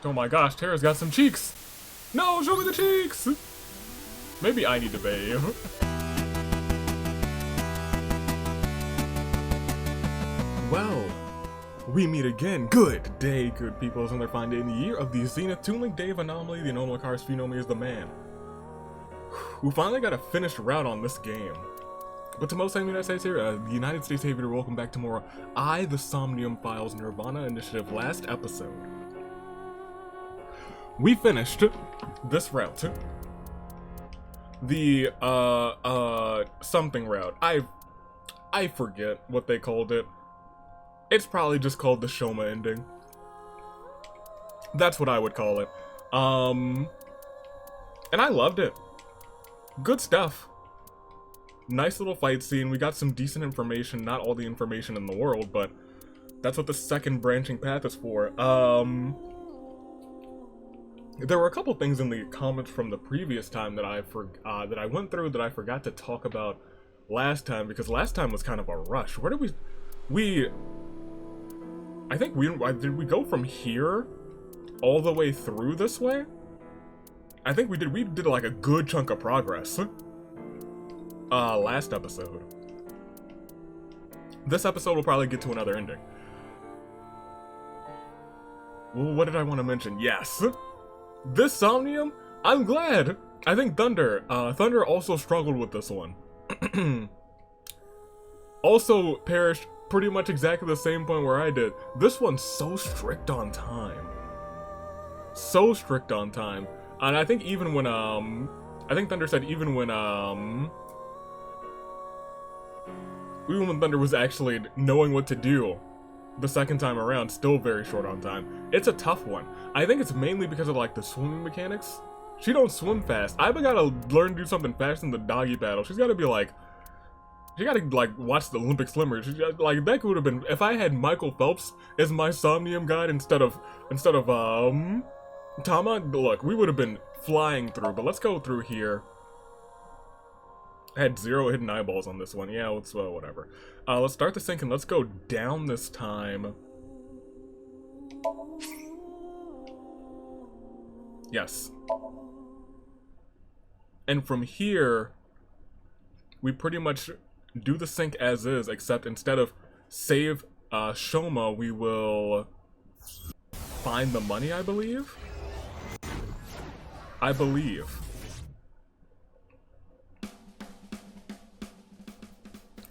Oh my gosh, Tara's got some cheeks! No, show me the cheeks! Maybe I need to bathe. Well, we meet again. Good day, good people. It's another fine day in the year of the Zenith Toon Link Day of Anomaly. The Anomaly Cars Phenome is the man. We finally got a finished route on this game. But to most of the United States here, the United States Aviator, welcome back to more the Somnium Files Nirvana Initiative last episode. We finished this route. The, something route. I forget what they called it. It's probably just called the Shoma ending. That's what I would call it. And I loved it. Good stuff. Nice little fight scene. We got some decent information. Not all the information in the world, but that's what the second branching path is for. There were a couple things in the comments from the previous time that I went through that I forgot to talk about last time, because last time was kind of a rush. Where did I think did we go from here all the way through this way? I think we did like a good chunk of progress. Last episode. This episode will probably get to another ending. Well, what did I want to mention? Yes! This Somnium? I'm glad! I think Thunder also struggled with this one. Also perished pretty much exactly the same point where I did. This one's so strict on time. So strict on time. And I think even when, I think Thunder said even when Thunder was actually knowing what to do the second time around, still very short on time. It's a tough one. I think it's mainly because of, like, the swimming mechanics. She don't swim fast. I've gotta learn to do something fast in the doggy battle. She's gotta be, like, she gotta, like, watch the Olympic swimmers. Like, that would have been, if I had Michael Phelps as my Somnium guide instead of, Tama, look, we would have been flying through, but let's go through here. I had 0 hidden eyeballs on this one. Yeah, it's whatever. Let's start the sync and let's go down this time. Yes. And from here, we pretty much do the sync as is, except instead of save Shoma, we will find the money, I believe.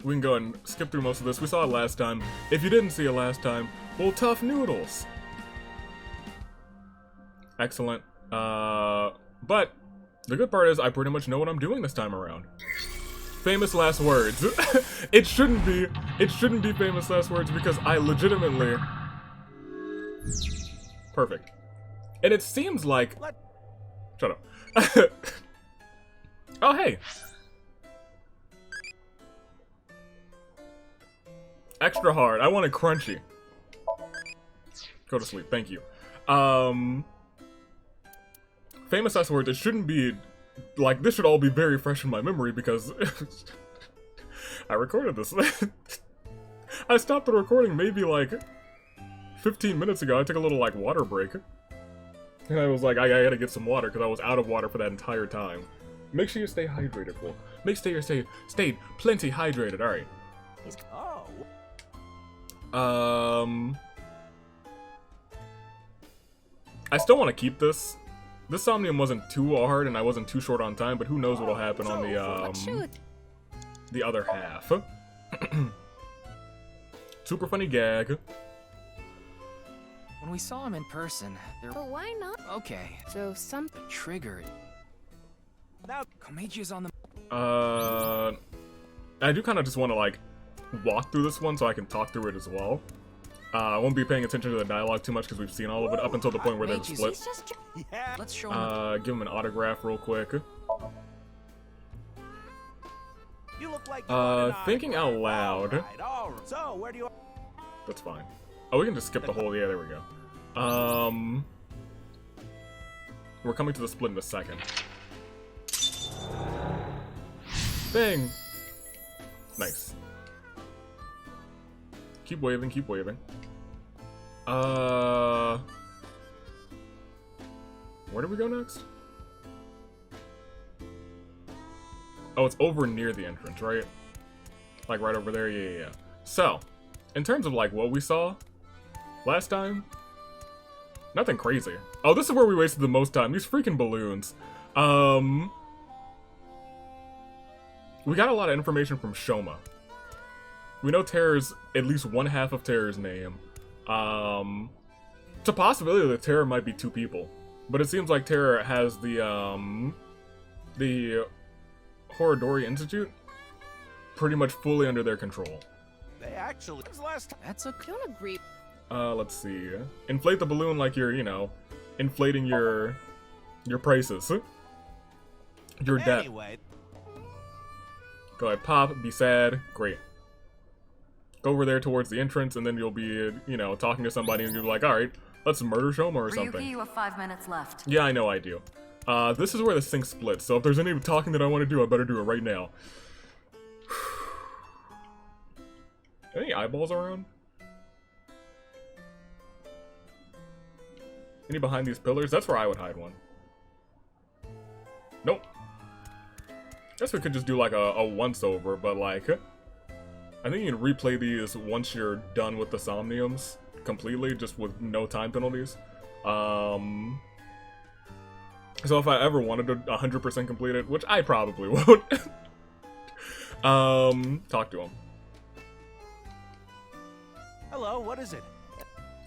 We can go and skip through most of this. We saw it last time. If you didn't see it last time, well, tough noodles. Excellent. But the good part is I pretty much know what I'm doing this time around. Famous last words. It shouldn't be famous last words because I legitimately... Perfect. And it seems like... Shut up. Oh, hey. Extra hard. I want it crunchy. Go to sleep. Thank you. Famous last words. It shouldn't be... Like, this should all be very fresh in my memory because... I recorded this. I stopped the recording maybe, like, 15 minutes ago. I took a little, like, water break. And I was like, I gotta get some water because I was out of water for that entire time. Make sure you stay hydrated, fool. Make sure you stay plenty hydrated. Alright. I still want to keep this. This Somnium wasn't too hard and I wasn't too short on time, but who knows what'll happen on the other half. Super funny gag. When we saw him in person, there... But why not? Okay. So something triggered. Now, Komechi's on the... I do kind of just want to, like, walk through this one so I can talk through it as well. I won't be paying attention to the dialogue too much because we've seen all of it up until the point where they're split. Yeah. Let's show him. Give him an autograph real quick. You look like thinking out loud. All right. So, where do you... That's fine. Oh, we can just skip the whole... Yeah, there we go. We're coming to the split in a second. Bang! Nice. Keep waving, keep waving. Where do we go next? Oh, it's over near the entrance, right? Like right over there? Yeah. So, in terms of like what we saw last time, nothing crazy. Oh, this is where we wasted the most time. These freaking balloons. We got a lot of information from Shoma. We know Terra's, at least one half of Terra's name. It's a possibility that Terra might be two people. But it seems like Terra has the Horodori Institute pretty much fully under their control. They actually last time. That's a Don't agree. Let's see. Inflate the balloon like you're, you know, inflating your prices. Your debt. Anyway, Go ahead, pop, be sad, great. Go over there towards the entrance, and then you'll be, you know, talking to somebody, and you'll be like, alright, let's murder Shoma or something. Ryuki, you have 5 minutes left. Yeah, I know I do. This is where the sync splits, so if there's any talking that I want to do, I better do it right now. Any eyeballs around? Any behind these pillars? That's where I would hide one. Nope. Guess we could just do like a once-over, but like, I think you can replay these once you're done with the Somniums completely, just with no time penalties. So if I ever wanted to 100% complete it, which I probably won't, talk to him. hello, what is it?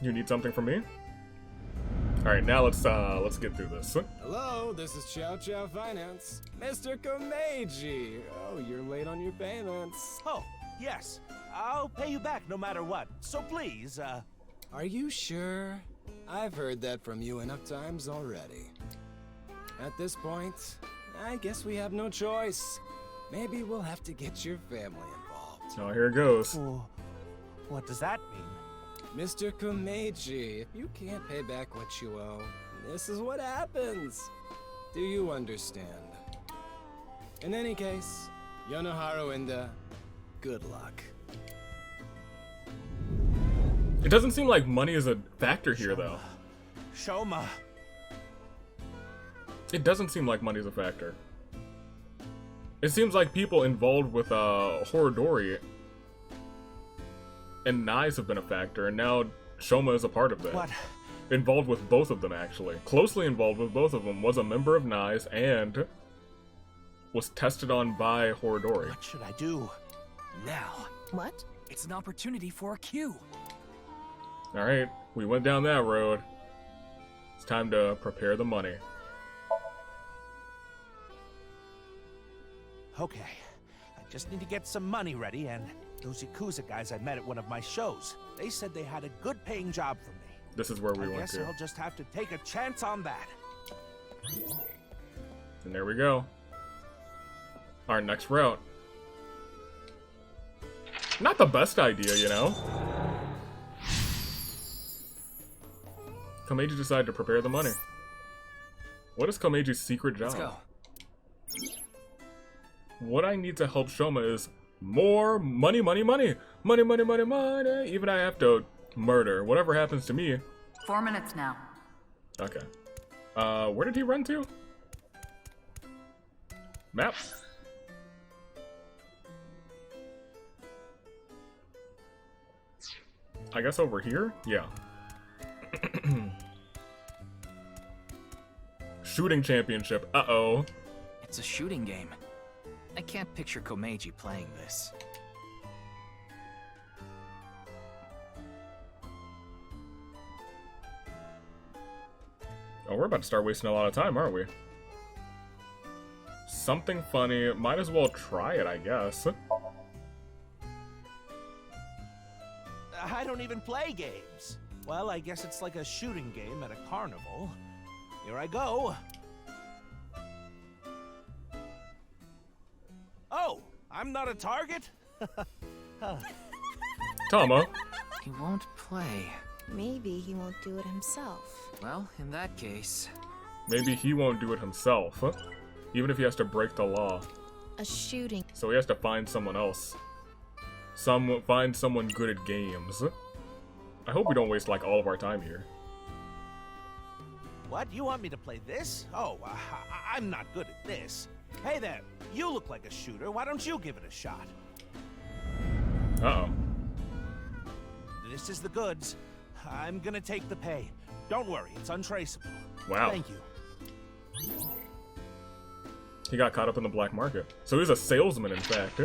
You need something from me? Alright, now let's get through this. Hello, this is Chow Chow Finance. Mr. Komeiji. Oh, you're late on your payments. Oh, yes. I'll pay you back no matter what. So please, Are you sure? I've heard that from you enough times already. At this point, I guess we have no choice. Maybe we'll have to get your family involved. Oh, here it goes. what does that mean? Mr. Komeiji, if you can't pay back what you owe, this is what happens. Do you understand? In any case, Yonoharu Inda, good luck. It doesn't seem like money is a factor here, though. Shoma. It doesn't seem like money is a factor. It seems like people involved with Horodori and Knives have been a factor, and now Shoma is a part of that. What? Involved with both of them, actually. Closely involved with both of them. Was a member of Knives and was tested on by Horodori. What should I do? now. What? It's an opportunity for a cue. Alright, we went down that road. It's time to prepare the money. Okay, I just need to get some money ready, and those Yakuza guys I met at one of my shows, they said they had a good-paying job for me. This is where we I went guess to. I'll just have to take a chance on that. And there we go. Our next route. Not the best idea, you know? Komeiji decided to prepare the money. What is Komeiji's secret job? Let's go. What I need to help Shoma is more money, money, money. Money, money, money, money. Even I have to murder. Whatever happens to me. 4 minutes now. Okay. Where did he run to? Map. I guess over here? Yeah. Shooting championship. Uh-oh. It's a shooting game. I can't picture Komeiji playing this. Oh, we're about to start wasting a lot of time, aren't we? Something funny. Might as well try it, I guess. I don't even play games. Well, I guess it's like a shooting game at a carnival. Here I go. Oh, I'm not a target? Tama. He won't play. Maybe he won't do it himself. Well, in that case... Maybe he won't do it himself. Even if he has to break the law. A shooting. So he has to find someone else. Find someone good at games. I hope we don't waste like all of our time here. What? You want me to play this? Oh, I'm not good at this. Hey there, you look like a shooter. Why don't you give it a shot? Uh-oh. This is the goods. I'm gonna take the pay. Don't worry, it's untraceable. Wow. Thank you. He got caught up in the black market. So he's a salesman, in fact.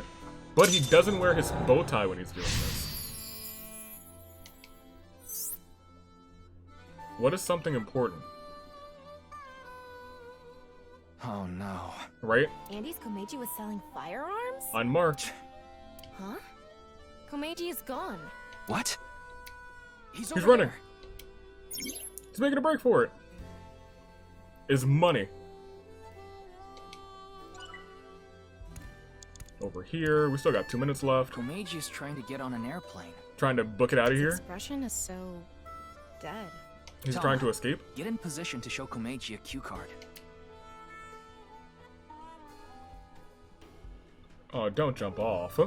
But he doesn't wear his bow tie when he's doing this. What is something important? Oh no. Right? Andy's Komeiji was selling firearms? On March. Huh? Komeiji is gone. What? He's running. He's making a break for it. Is money. Over here. We still got 2 minutes left. Komeiji is trying to get on an airplane. Trying to book it out of His here. expression is so dead. He's Tom, trying to escape. Get in position to show Komeiji a cue card. Oh, don't jump off.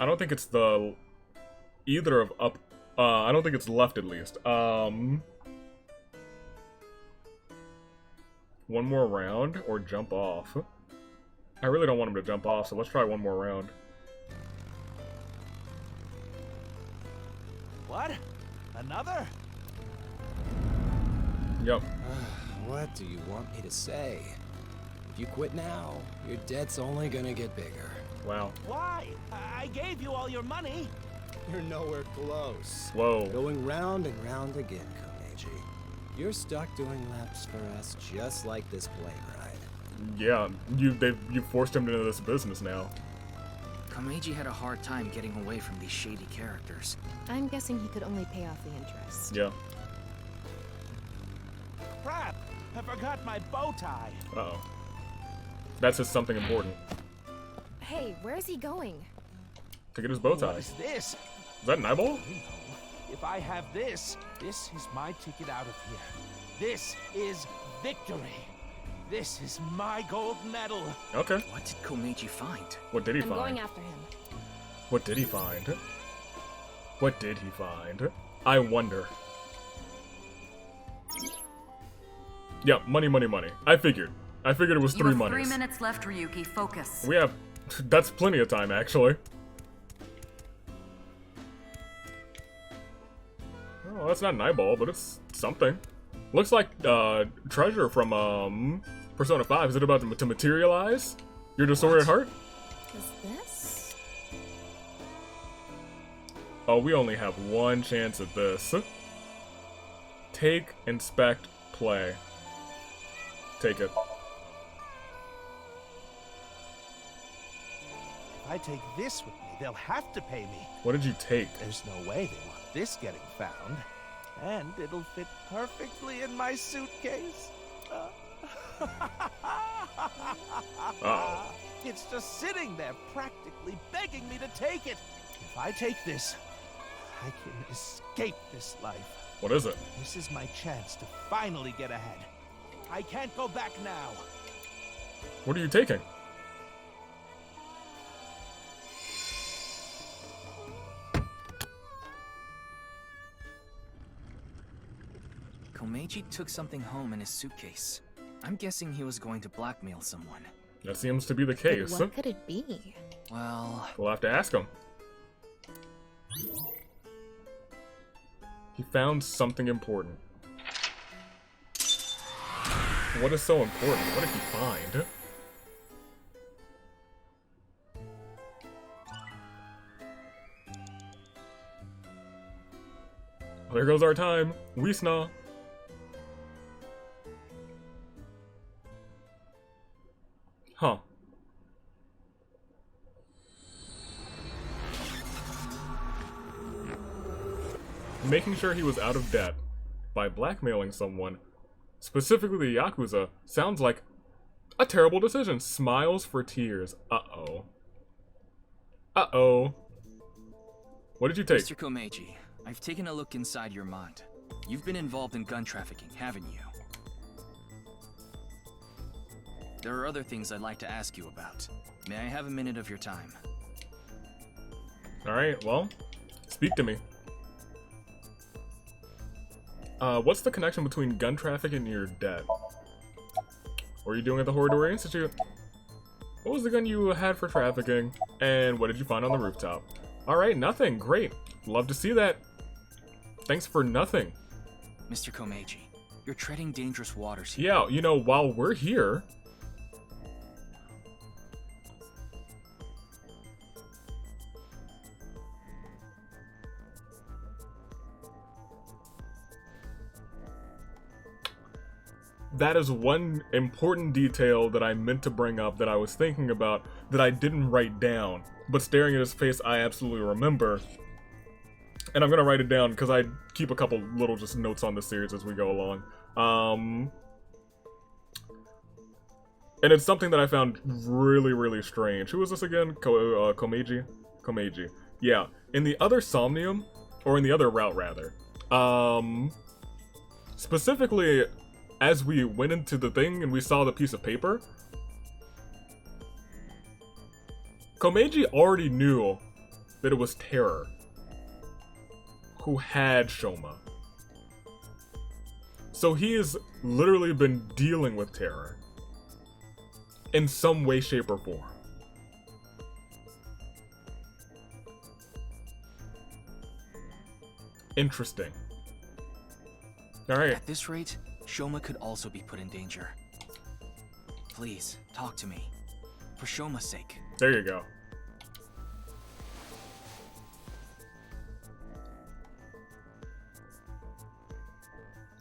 I don't think it's the either of up. I don't think it's left at least. One more round or jump off. I really don't want him to jump off, so let's try one more round. What? Another? Yep. What do you want me to say? If you quit now, your debt's only gonna get bigger. Wow. Why? I gave you all your money. You're nowhere close. Whoa. Going round and round again, Komeiji. You're stuck doing laps for us just like this plane ride. Yeah, you forced him into this business now. Komeiji had a hard time getting away from these shady characters. I'm guessing he could only pay off the interest. Yeah. Crap! I forgot my bow tie. Uh-oh. That's just something important. Hey, where's he going? To get his bow tie. What is this? Is that an eyeball? If I have this, this is my ticket out of here. This is victory. This is my gold medal. Okay. What did Komeiji find? What did he I'm find? going after him. What did he find? What did he find? I wonder. Yeah, money, money, money. I figured it was You three have monies. 3 minutes left, Ryuki. Focus. We have... That's plenty of time, actually. Oh, that's not an eyeball, but it's something. Looks like treasure from Persona 5. Is it about to materialize? Your disordered heart? Is this? Oh, we only have one chance at this. Take, inspect, play. Take it. If I take this with me, they'll have to pay me. What did you take? There's no way they want this getting found. And it'll fit perfectly in my suitcase. Uh-oh. It's just sitting there, practically begging me to take it. If I take this, I can escape this life. What is it? This is my chance to finally get ahead. I can't go back now. What are you taking? Komeiji took something home in his suitcase. I'm guessing he was going to blackmail someone. That seems to be the But case. what could it be? Well, We'll have to ask him. He found something important. What is so important? What did he find? There goes our time. Wisna. Huh. Making sure he was out of debt by blackmailing someone, specifically the Yakuza, sounds like a terrible decision. Smiles for tears. Uh-oh. Uh-oh. What did you take? Mr. Komeiji, I've taken a look inside your mind. You've been involved in gun trafficking, haven't you? There are other things I'd like to ask you about. May I have a minute of your time? Alright, well, speak to me. What's the connection between gun trafficking and your debt? What are you doing at the Horridor Institute? What was the gun you had for trafficking? And what did you find on the rooftop? Alright, nothing. Great. Love to see that. Thanks for nothing. Mr. Komeiji, you're treading dangerous waters here. Yeah, you know, while we're here... That is one important detail that I meant to bring up that I was thinking about that I didn't write down. But staring at his face, I absolutely remember. And I'm gonna write it down because I keep a couple little just notes on this series as we go along. And it's something that I found really, really strange. Who was this again? Komeiji? Komeiji. Yeah. In the other Somnium, or in the other route rather, specifically, as we went into the thing and we saw the piece of paper, Komeiji already knew that it was Terror who had Shoma. So he has literally been dealing with Terror in some way, shape, or form. Interesting. Alright. At this rate, Shoma could also be put in danger. Please, talk to me. For Shoma's sake. There you go.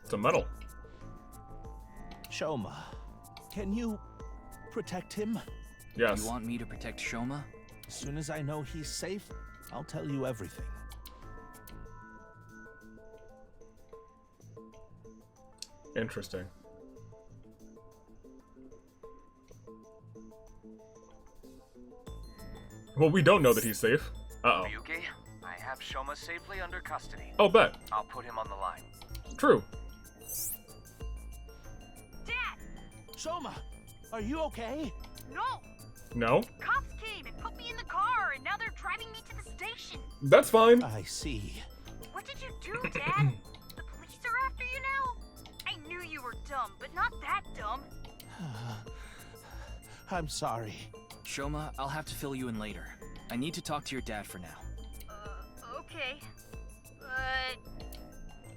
It's a medal. Shoma, can you protect him? Yes. You want me to protect Shoma? As soon as I know he's safe, I'll tell you everything. Interesting. Well, we don't know that he's safe. Uh-oh. Ryuki, I have Shoma safely under custody. Oh, bet. I'll put him on the line. True. Dad! Shoma, are you okay? No! No? Cops came and put me in the car, and now they're driving me to the station. That's fine. I see. What did you do, Dad? The police are after you now? I knew you were dumb, but not that dumb. I'm sorry. Shoma, I'll have to fill you in later. I need to talk to your dad for now. Okay.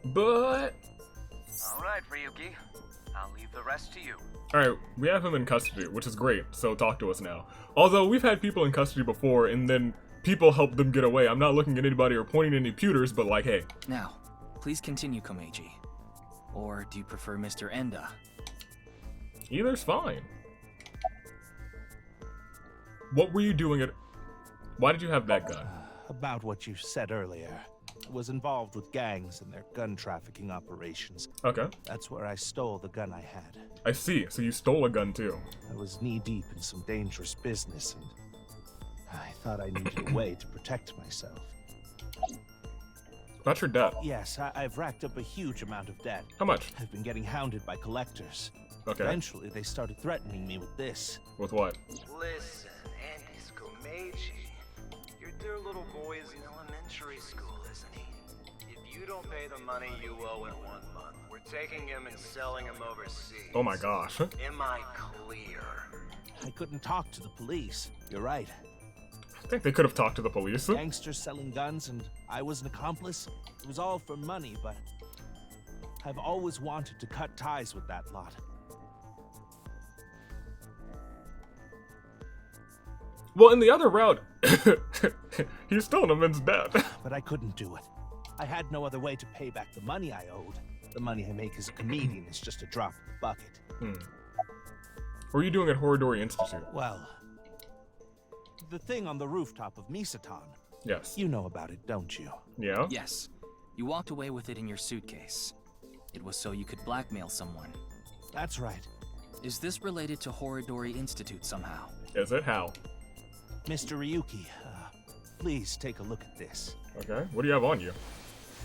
But... Alright, Ryuki. I'll leave the rest to you. Alright, we have him in custody, which is great, so talk to us now. Although, we've had people in custody before, and then people help them get away. I'm not looking at anybody or pointing at any pewters, but like, hey. Now, please continue, Komeiji. Or do you prefer Mr. Enda? Either's fine. What were you doing at... Why did you have that gun? About what you said earlier. I was involved with gangs and their gun trafficking operations. Okay. That's where I stole the gun I had. I see, so you stole a gun too. I was knee-deep in some dangerous business, and I thought I needed a way to protect myself. About your debt. Yes, I've racked up a huge amount of debt. How much? I've been getting hounded by collectors. Okay. Eventually, they started threatening me with this. With what? Listen, Andy's Komeiji. Your dear little boy is in elementary school, isn't he? If you don't pay the money you owe in 1 month, we're taking him and selling him overseas. Oh my gosh. Am I clear? I couldn't talk to the police. You're right. I think they could have talked to the police. Gangsters selling guns, and I was an accomplice. It was all for money, but I've always wanted to cut ties with that lot. Well, in the other route, he's still in immense debt. But I couldn't do it. I had no other way to pay back the money I owed. The money I make as a comedian is just a drop in the bucket. What were you doing at Horridor Institute? Well, the thing on the rooftop of Misatan. Yes. You know about it, don't you? Yeah? Yes. You walked away with it in your suitcase. It was so you could blackmail someone. That's right. Is this related to Horridori Institute somehow? Is it? How? Mr. Ryuki, please take a look at this. Okay. What do you have on you?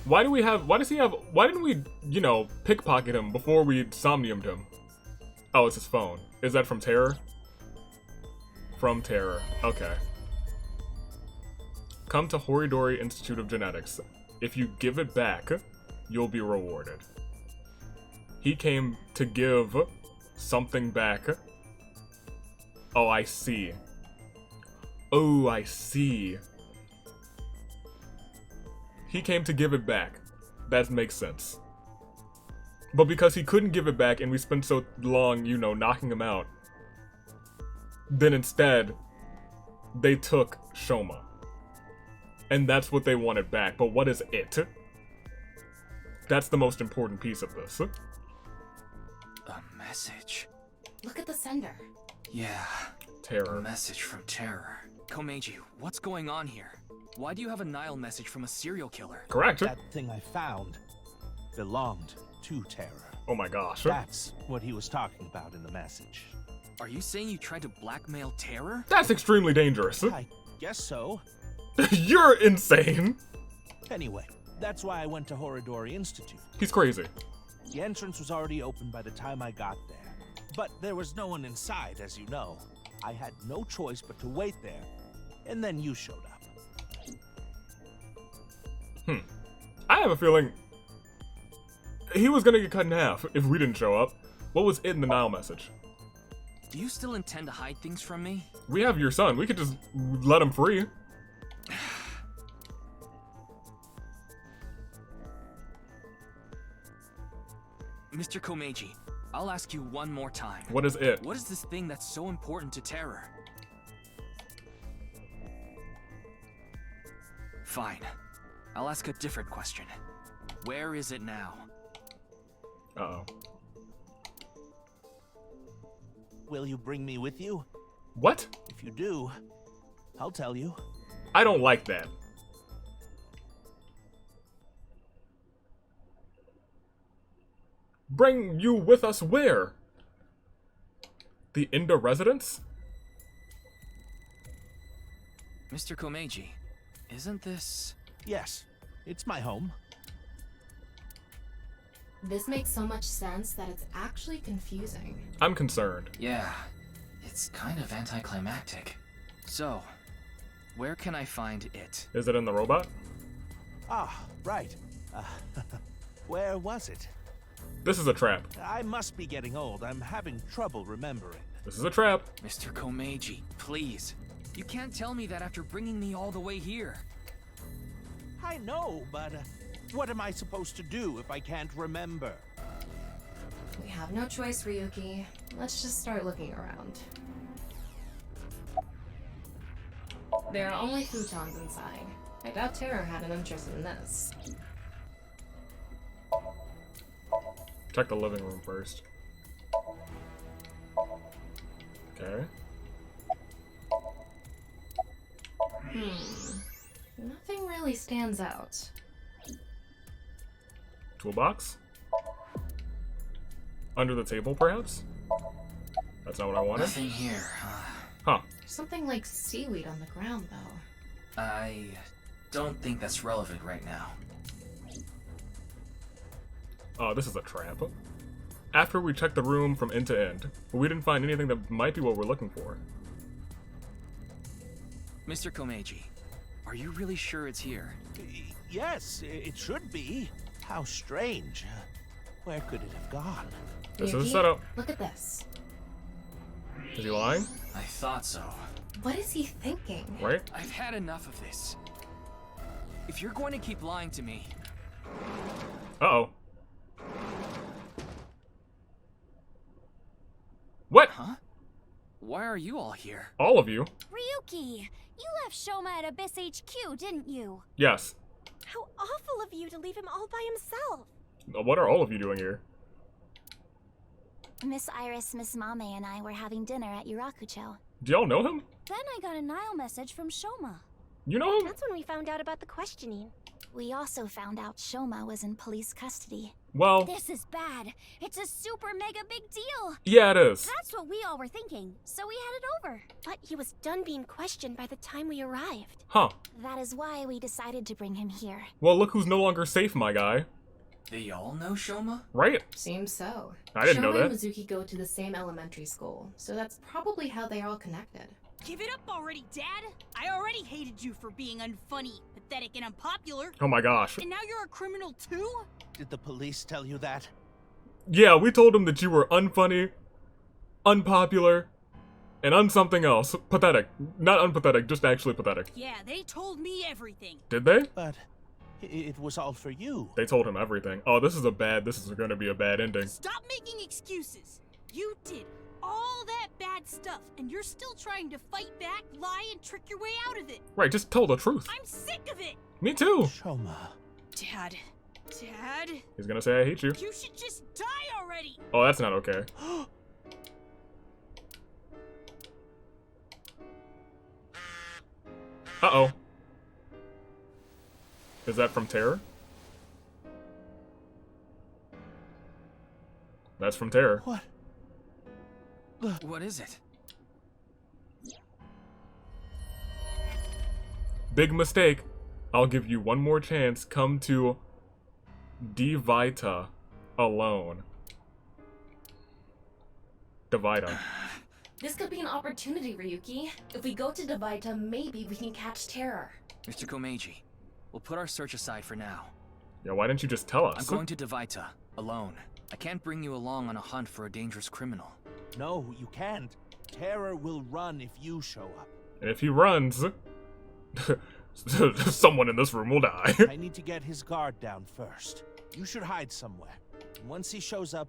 Why does he have, why didn't we, you know, pickpocket him before we somniumed him? Oh, it's his phone. Is that from Terror? From Terror. Okay. Come to Horidori Institute of Genetics. If you give it back, you'll be rewarded. He came to give something back. Oh, I see. Oh, I see. He came to give it back. That makes sense. But because he couldn't give it back and we spent so long, you know, knocking him out, then instead, they took Shoma. And that's what they wanted back. But what is it? That's the most important piece of this. A message. Look at the sender. Yeah. Terror. A message from Terror. Komeiji, what's going on here? Why do you have a Nile message from a serial killer? Correct. That thing I found belonged to Terror. Oh my gosh. That's what he was talking about in the message. Are you saying you tried to blackmail Terror? That's extremely dangerous. I guess so. You're insane. Anyway, that's why I went to Horidori Institute. He's crazy. The entrance was already open by the time I got there. But there was no one inside, as you know. I had no choice but to wait there. And then you showed up. I have a feeling he was gonna get cut in half if we didn't show up. What was in the Nile message? Do you still intend to hide things from me? We have your son. We could just let him free. Mr. Komeiji, I'll ask you one more time. What is it? What is this thing that's so important to Terror? Fine. I'll ask a different question. Where is it now? Uh-oh. Will you bring me with you? What? If you do, I'll tell you. I don't like that. Bring you with us where? The Indo residence? Mr. Komeiji, isn't this... Yes, it's my home. This makes so much sense that it's actually confusing. I'm concerned. Yeah, it's kind of anticlimactic. So, where can I find it? Is it in the robot? Ah, right. Where was it? This is a trap. I must be getting old. I'm having trouble remembering. This is a trap. Mr. Komeiji, please. You can't tell me that after bringing me all the way here. I know, but what am I supposed to do if I can't remember? We have no choice, Ryuki. Let's just start looking around. There are only futons inside. I doubt Terror had an interest in this. Check the living room first. Okay. Nothing really stands out. Toolbox? Under the table, perhaps? That's not what I wanted. Nothing here. Huh. There's something like seaweed on the ground, though. I don't think that's relevant right now. Oh, this is a trap. After we checked the room from end to end, but we didn't find anything that might be what we're looking for. Mr. Komeiji, are you really sure it's here? Yes, it should be. How strange. Where could it have gone? This is a Ryuki, setup. look at this. Is he lying? I thought so. What is he thinking? Right? I've had enough of this. If you're going to keep lying to me... Uh-oh. What? Huh? Why are you all here? All of you? Ryuki, you left Shoma at Abyss HQ, didn't you? Yes. How awful of you to leave him all by himself. What are all of you doing here? Miss Iris, Miss Mame, and I were having dinner at Yurakucho. Do y'all know him? Then I got a Nile message from Shoma. You know him? That's when we found out about the questioning. We also found out Shoma was in police custody. Well, This is bad. It's a super mega big deal. yeah, it is. That's what we all were thinking, so we headed over. But he was done being questioned by the time we arrived. Huh. That is why we decided to bring him here. Well, look who's no longer safe, my guy. They all know Shoma? Right? Seems so. I didn't know Shoma that. and Mizuki go to the same elementary school, so that's probably how they are all connected. Give it up already, Dad! I already hated you for being unfunny, pathetic, and unpopular. Oh my gosh. And now you're a criminal too? Did the police tell you that? Yeah, we told him that you were unfunny, unpopular, and unsomething else. Pathetic. Not unpathetic, just actually pathetic. Yeah, they told me everything. Did they? But it was all for you. They told him everything. Oh, this is gonna be a bad ending. Stop making excuses. You did all that bad stuff, and you're still trying to fight back, lie, and trick your way out of it. Right, just tell the truth. I'm sick of it. Me too. Shoma. Dad. He's gonna say I hate you. You should just die already. Oh, that's not okay. Uh-oh. Is that from Terror? That's from Terror. What? What is it? Big mistake. I'll give you one more chance. Come to Divita alone. Divita. This could be an opportunity, Ryuki. If we go to Divita, maybe we can catch Terror. Mr. Komeiji, we'll put our search aside for now. Yeah, why didn't you just tell us? I'm going to Divita, alone. I can't bring you along on a hunt for a dangerous criminal. No, you can't. Terror will run if you show up. And if he runs, someone in this room will die. I need to get his guard down first. You should hide somewhere. Once he shows up,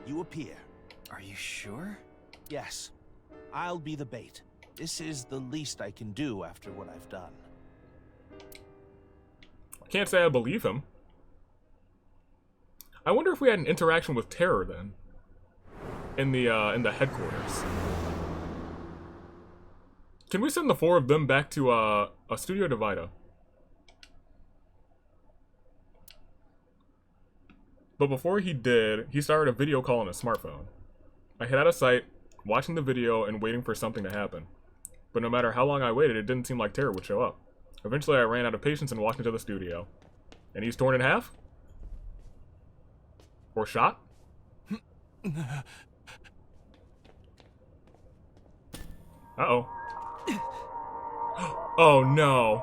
you appear. Are you sure? Yes. I'll be the bait. This is the least I can do after what I've done. I can't say I believe him. I wonder if we had an interaction with Terror then. In the headquarters. Can we send the four of them back to a Studio Divida? But before he did, he started a video call on his smartphone. I hid out of sight, watching the video and waiting for something to happen. But no matter how long I waited, it didn't seem like Terror would show up. Eventually I ran out of patience and walked into the studio. And he's torn in half? Or shot? Uh-oh. Oh no.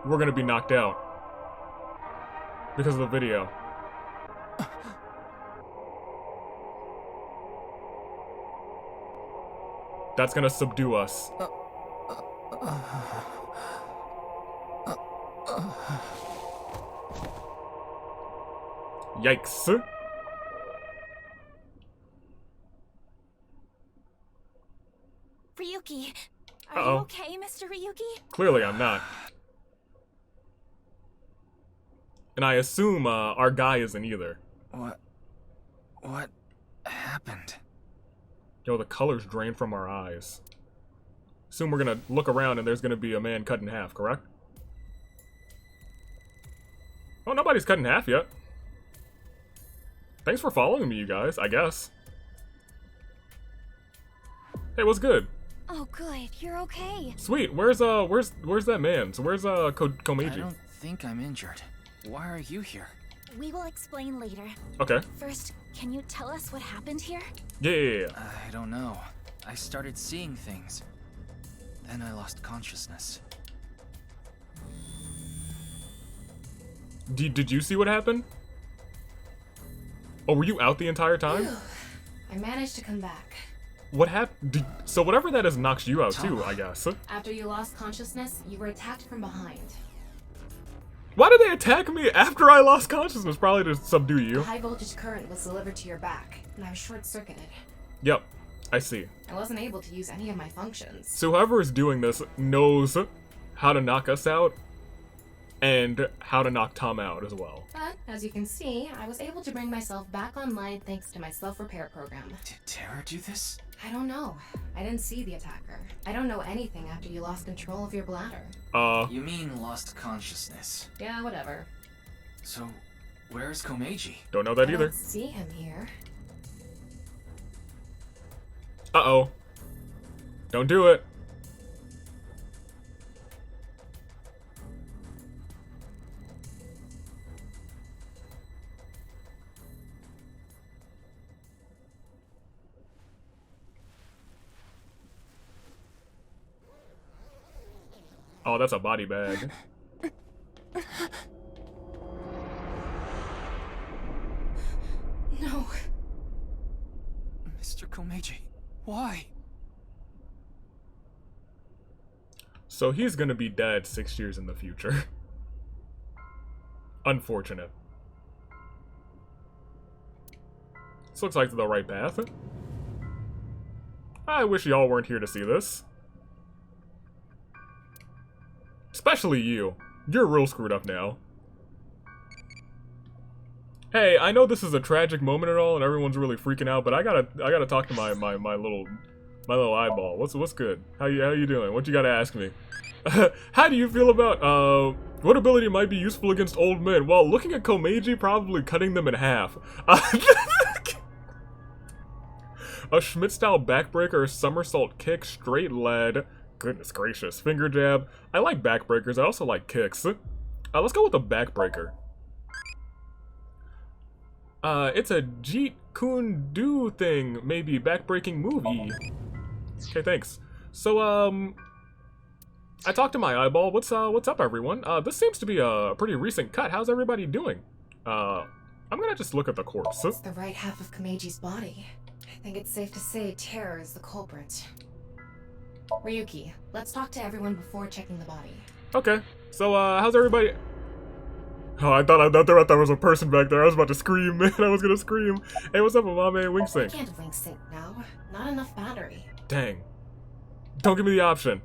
We're gonna be knocked out. Because of the video. That's gonna subdue us. Yikes. Ryuki, are Uh-oh. you okay, Mr. Ryuki? Clearly I'm not. And I assume our guy isn't either. What happened? Yo, the color's drained from our eyes. Assume we're gonna look around and there's gonna be a man cut in half, correct? Oh, nobody's cut in half yet. Thanks for following me, you guys, I guess. Hey, what's good? Oh, good. You're okay. Sweet, where's that man? So where's I Komeiji? don't think I'm injured. Why are you here? We will explain later. Okay. First, can you tell us what happened here? Yeah. I don't know. I started seeing things. Then I lost consciousness. Did you see what happened? Oh, were you out the entire time? Phew. I managed to come back. What happened? So whatever that is knocks you out too, I guess. After you lost consciousness, you were attacked from behind. Why did they attack me after I lost consciousness? Probably to subdue A you. high voltage current was delivered to your back, and I was short-circuited. Yep, I see. I wasn't able to use any of my functions. So whoever is doing this knows how to knock us out and how to knock Tom out as well. But, as you can see, I was able to bring myself back online thanks to my self-repair program. Did Terror do this? I don't know. I didn't see the attacker. I don't know anything after you lost control of your bladder. You mean lost consciousness? Yeah, whatever. So, where's Komeiji? Don't know that I either. don't see him here. Uh-oh. Don't do it. Oh, that's a body bag. No. Mr. Komeiji, why? So he's gonna be dead 6 years in the future. Unfortunate. This looks like the right path. I wish y'all weren't here to see this. Especially you. You're real screwed up now. Hey, I know this is a tragic moment and all, and everyone's really freaking out, but I gotta talk to my little eyeball. What's good? How you doing? What you gotta ask me? How do you feel about what ability might be useful against old men? Well, looking at Komeiji, probably cutting them in half. A Schmidt-style backbreaker, somersault kick, straight lead. Goodness gracious, finger jab. I like backbreakers. I also like kicks. Let's go with the backbreaker. It's a Jeet Kune Do thing, maybe backbreaking movie. Okay, thanks. So, I talked to my eyeball. What's up, everyone? This seems to be a pretty recent cut. How's everybody doing? I'm gonna just look at the corpse. It's the right half of Komeiji's body. I think it's safe to say Terror is the culprit. Ryuki, let's talk to everyone before checking the body. Okay. So, how's everybody? Oh, I thought there was a person back there. I was about to scream, man. I was gonna scream. Hey, what's up, Amame and Wing Sync? I can't link sync now. Not enough battery. Dang. Don't give me the option.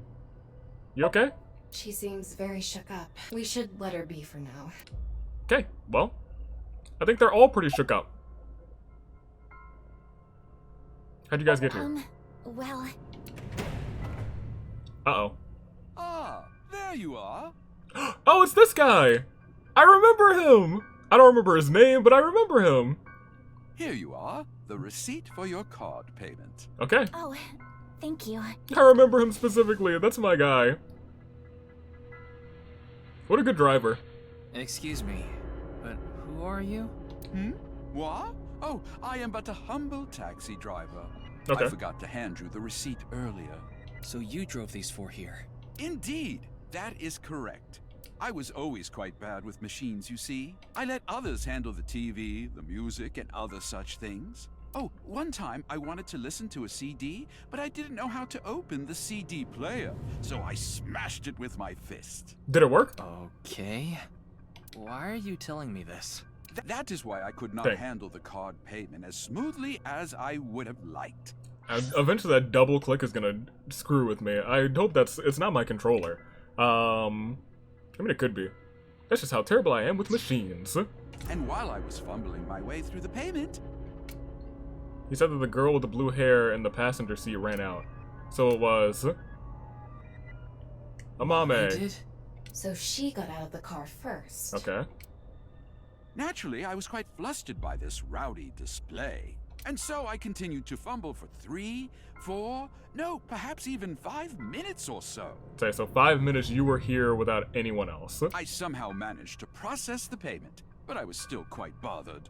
You okay? She seems very shook up. We should let her be for now. Okay, well, I think they're all pretty shook up. How'd you guys get here? Well... Uh-oh. Ah, there you are. Oh, it's this guy! I remember him! I don't remember his name, but I remember him. Here you are, the receipt for your card payment. Okay. Oh, thank you. I remember him specifically. That's my guy. What a good driver. Excuse me, but who are you? What? Oh, I am but a humble taxi driver. Okay. I forgot to hand you the receipt earlier. So you drove these four here? Indeed, that is correct. I was always quite bad with machines, you see. I let others handle the TV, the music, and other such things. Oh, one time I wanted to listen to a CD, but I didn't know how to open the CD player, so I smashed it with my fist. Did it work? Okay. Why are you telling me this? That is why I could not Dang. handle the card payment as smoothly as I would have liked. Eventually that double click is gonna screw with me. I hope it's not my controller. I mean, it could be. That's just how terrible I am with machines. And while I was fumbling my way through the payment... He said that the girl with the blue hair in the passenger seat ran out. So it was... Amame. Did? So she got out of the car first. Okay. Naturally, I was quite flustered by this rowdy display. And so I continued to fumble for 3, 4, no, perhaps even 5 minutes or so. Okay, so 5 minutes you were here without anyone else. I somehow managed to process the payment, but I was still quite bothered.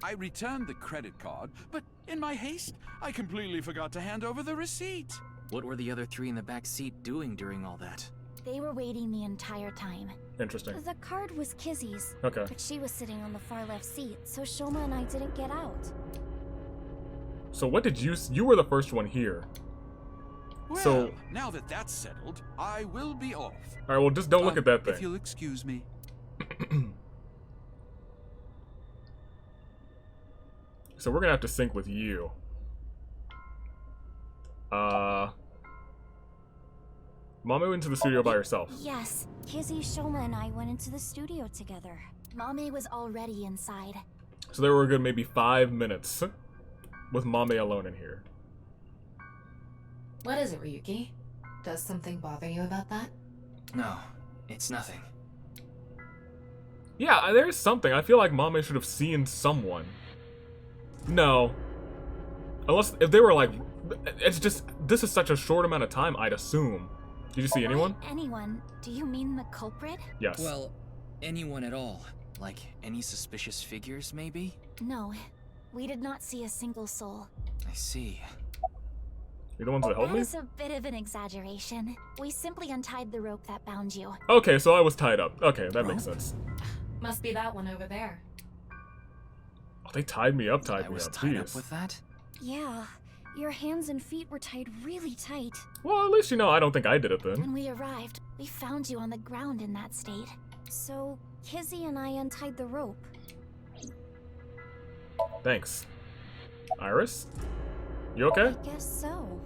I returned the credit card, but in my haste, I completely forgot to hand over the receipt. What were the other three in the back seat doing during all that? They were waiting the entire time. Interesting. The card was Kizzy's, Okay. but she was sitting on the far left seat, so Shoma and I didn't get out. So what did you were the first one here. Well, So- now that that's settled, I will be off. Alright, well just don't look at that If thing. you'll excuse me. So we're gonna have to sync with you. Mame went into the studio by herself. Yes, Kizzy, Shoma, and I went into the studio together. Mame was already inside. So there were a good maybe 5 minutes with Mame alone in here. What is it, Ryuki? Does something bother you about that? No, it's nothing. Yeah, there's something. I feel like Mame should have seen someone. No. Unless, if they were like, it's just, this is such a short amount of time, I'd assume. Did you see anyone? By anyone? Do you mean the culprit? Yes. Well, anyone at all. Like, any suspicious figures, maybe? No, we did not see a single soul. I see. You're the ones that helped That me? is a bit of an exaggeration. We simply untied the rope that bound you. Okay, so I was tied up. Okay, that makes sense. Must be that one over there. Oh, they tied me up, I was tied up Jeez. with that? Yeah, your hands and feet were tied really tight. Well, at least you know I don't think I did it then. When we arrived, we found you on the ground in that state. So, Kizzy and I untied the rope. Thanks. Iris? You okay? I guess so.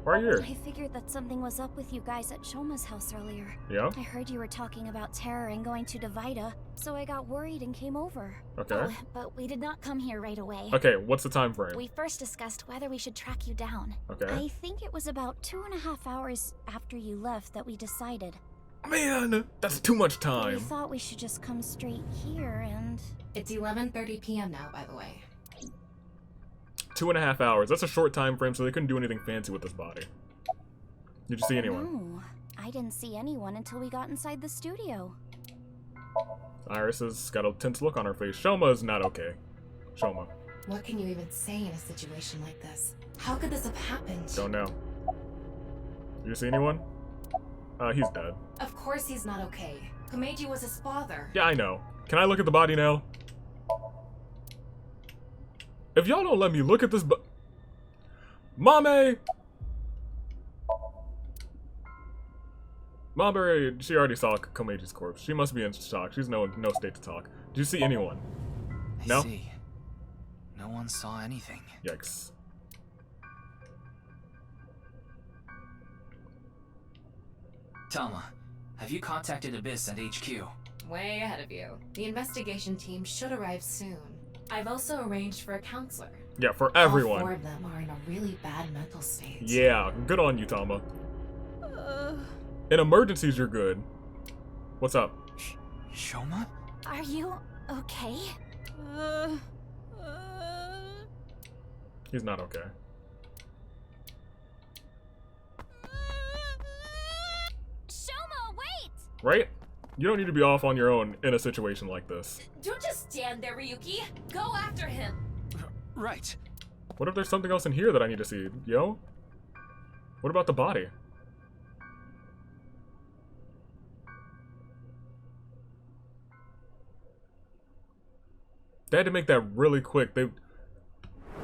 Why are you here? I figured that something was up with you guys at Shoma's house earlier. Yeah? I heard you were talking about terror and going to Divida, so I got worried and came over. Okay. Oh, but we did not come here right away. Okay, what's the time frame? We first discussed whether we should track you down. Okay. I think it was about 2.5 hours after you left that we decided. Man, that's too much We time. thought we should just come straight here and... It's 11:30 p.m. now, by the way. 2.5 hours. That's a short time frame, so they couldn't do anything fancy with this body. Did you see anyone? No, I didn't see anyone until we got inside the studio. Iris has got a tense look on her face. Shoma is not okay. Shoma. What can you even say in a situation like this? How could this have happened? Don't know. Did you see anyone? He's dead. Of course he's not okay. Komeiji was his father. Yeah, I know. Can I look at the body now? If y'all don't let me look at this Mame! Mame, she already saw Komeiji's corpse. She must be in shock. She's no state to talk. Did you see anyone? No? I see. No one saw anything. Yikes. Tama, have you contacted Abyss at HQ? Way ahead of you. The investigation team should arrive soon. I've also arranged for a counselor. Yeah, for everyone. All 4 of them are in a really bad mental state. Yeah, good on you, Tama. In emergencies, you're good. What's up? Shoma? Are you okay? He's not okay. Shoma, wait! Right? You don't need to be off on your own in a situation like this. Don't just stand there, Ryuki. Go after him. Right. What if there's something else in here that I need to see, yo? What about the body? They had to make that really quick.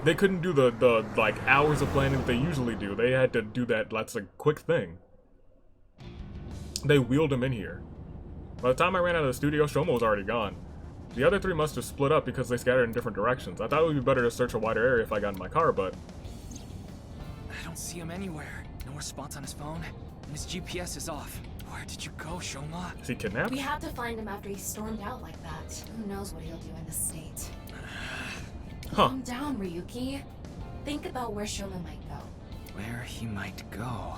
They couldn't do the like hours of planning that they usually do. They had to do that. That's a quick thing. They wheeled him in here. By the time I ran out of the studio, Shoma was already gone. The other 3 must have split up because they scattered in different directions. I thought it would be better to search a wider area if I got in my car, but... I don't see him anywhere. No response on his phone, and his GPS is off. Where did you go, Shoma? Is he kidnapped? We had to find him after he stormed out like that. Who knows what he'll do in this state. Huh. Calm down, Ryuki. Think about where Shoma might go. Where he might go.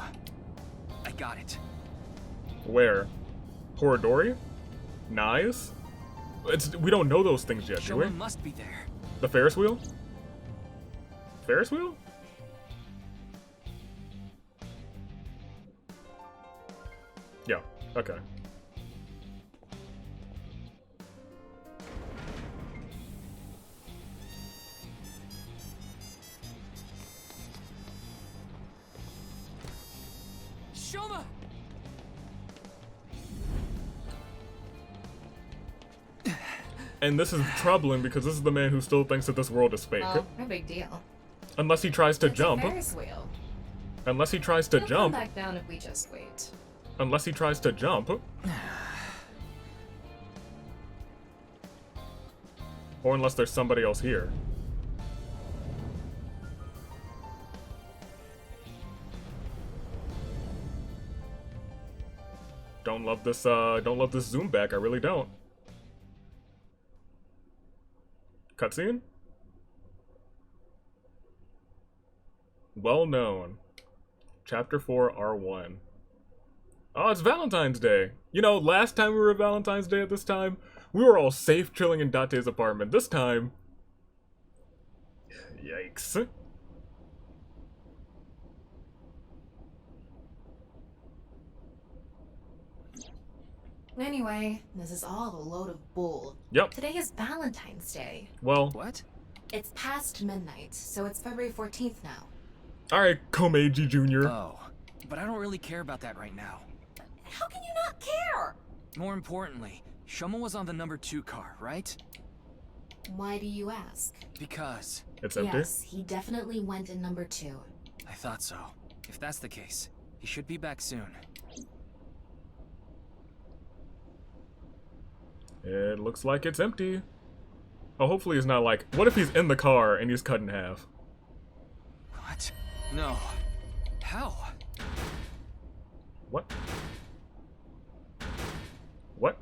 I got it. Where? Horodori? Nice? We don't know those things yet, do we? Shoma must be there. The Ferris wheel? Ferris wheel? Yeah, okay. Shoma! And this is troubling because this is the man who still thinks that this world is fake. Well, no big deal. Unless he tries to It's jump. a Ferris wheel. Unless he tries to He'll jump. come back down if we just wait. Unless he tries to jump. Or unless there's somebody else here. Don't love this zoom back, I really don't. Cutscene? Well known. Chapter 4, R1. Oh, it's Valentine's Day. You know, last time we were at Valentine's Day at this time, we were all safe chilling in Date's apartment. This time... Yikes. Anyway, this is all a load of bull. Yep. Today is Valentine's Day. Well... What? It's past midnight, so it's February 14th now. Alright, Komeiji Jr. Oh, but I don't really care about that right now. How can you not care? More importantly, Shoma was on the number 2 car, right? Why do you ask? Because It's empty. Yes, he definitely went in number 2. I thought so. If that's the case, he should be back soon. It looks like it's empty. Oh, hopefully he's not like... What if he's in the car and he's cut in half? What? No. How? What? What?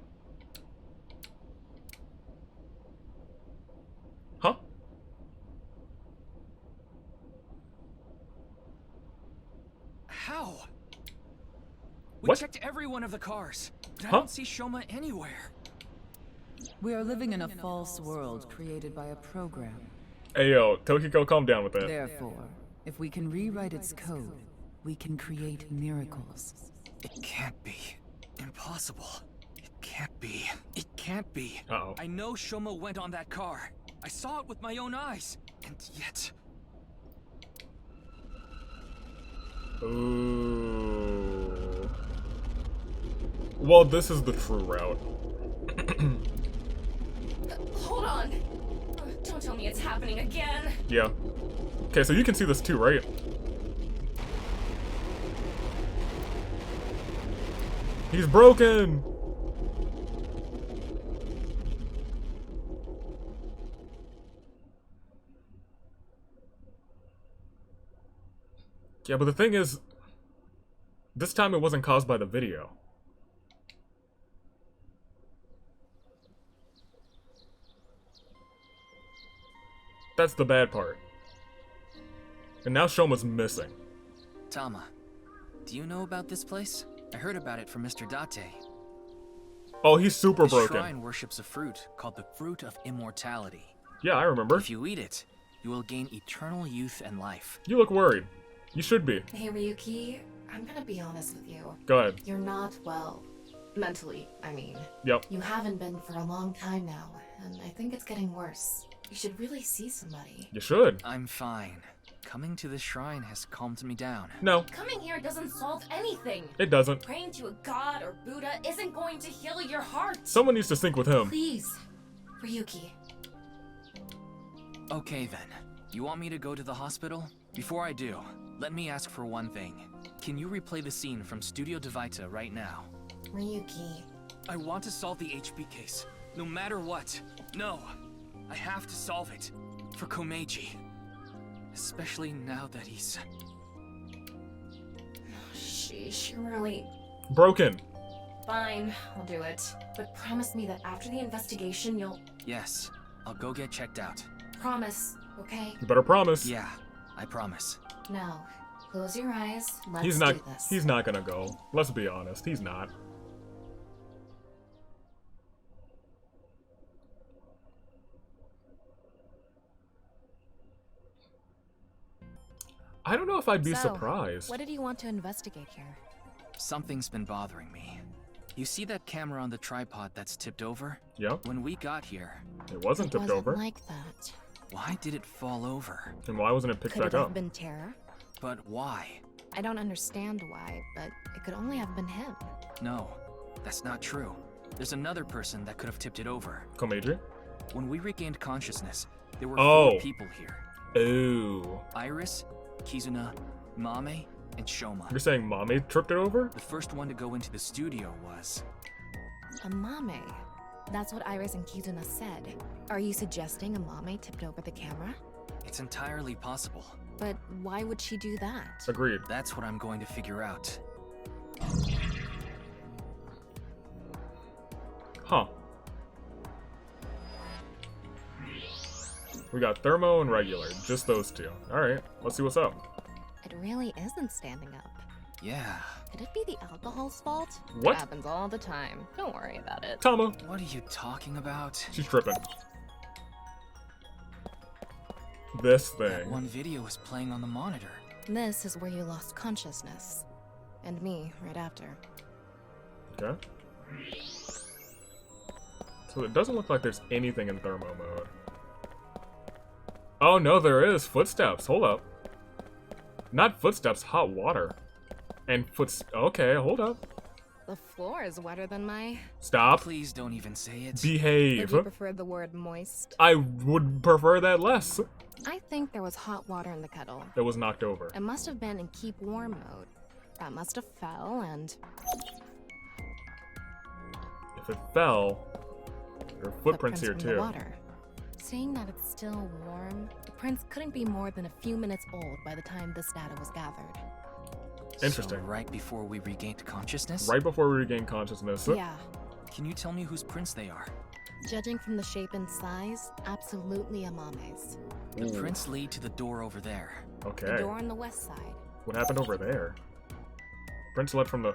Huh? How? We What? checked every one of the cars, but I Huh? don't see Shoma anywhere. We are living in a false world created by a program. Hey yo, Tokiko, calm down with that. Therefore, if we can rewrite its code, we can create miracles. It can't be. Impossible. It can't be. It can't be. Uh-oh. I know Shoma went on that car. I saw it with my own eyes. And yet... Ooh. Well, this is the true route. Hold on. Don't tell me it's happening again. Yeah. Okay, so you can see this too, right? He's broken! Yeah, but the thing is, this time it wasn't caused by the video. That's the bad part. And now Shoma's missing. Tama, do you know about this place? I heard about it from Mr. Date. Oh, he's super The broken. shrine worships a fruit called the Fruit of Immortality. Yeah, I remember. If you eat it, you will gain eternal youth and life. You look worried. You should be. Hey, Ryuki, I'm gonna be honest with you. Go ahead. You're not well. Mentally, I mean. Yep. You haven't been for a long time now, and I think it's getting worse. You should really see somebody. You should. I'm fine. Coming to this shrine has calmed me down. No, Coming here doesn't solve anything. it doesn't. Praying to a god or Buddha isn't going to heal your heart. Someone needs to sync with him. Please, Ryuki. Okay then. You want me to go to the hospital? Before I do, let me ask for one thing. Can you replay the scene from Studio Devita right now? Ryuki. I want to solve the HP case, no matter what. No, I have to solve it. For Komeiji. Especially now that he's... Sheesh, you're really... Broken. Fine, I'll do it. But promise me that after the investigation, you'll... Yes, I'll go get checked out. Promise, okay? You better promise. Yeah, I promise. Now, close your eyes. Let's He's not. do this. He's not gonna go. Let's be honest. He's not. I don't know if I'd be surprised. What did you want to investigate here? Something's been bothering me. You see that camera on the tripod that's tipped over? Yep. When we got here, It wasn't tipped Wasn't over. like that. why did it fall over? And why wasn't it picked Could back it have up? been terror? But why? I don't understand why, but it could only have been him. No, that's not true. There's another person that could have tipped it over. Komeiji? When we regained consciousness, there were Oh. 4 people here. Ooh. Iris, Kizuna, Mame, and Shoma. You're saying Mommy tripped it over? The first one to go into the studio was... Amame. That's what Iris and Kizuna said. Are you suggesting Amame tipped over the camera? It's entirely possible. But why would she do that? Agreed. That's what I'm going to figure out. Huh. We got thermo and regular. Just those two. Alright, let's see what's up. It really isn't standing up. Yeah. Could it be the alcohol's fault? What? It happens all the time. Don't worry about it. Tama. What are you talking about? She's tripping. This That thing. one video is playing on the monitor. This is where you lost consciousness. And me, right after. Okay. So it doesn't look like there's anything in thermo mode. Oh no, there is. Footsteps. Hold up. Not footsteps, hot water. And okay, hold up. The floor is wetter than my... Stop. Please don't even say it. Behave. Would you prefer the word moist? I would prefer that less. I think there was hot water in the kettle. It was knocked over. It must have been in keep warm mode. That must have fell and... If it fell, there are footprints here from too. The water. Seeing that it's still warm, the prints couldn't be more than a few minutes old by the time this data was gathered. Interesting. So right before we regained consciousness? Right before we regained consciousness. Yeah. Can you tell me whose prints they are? Judging from the shape and size, absolutely Amame's. The prints lead to the door over there. Okay. The door on the west side. What happened over there? Prints led from the...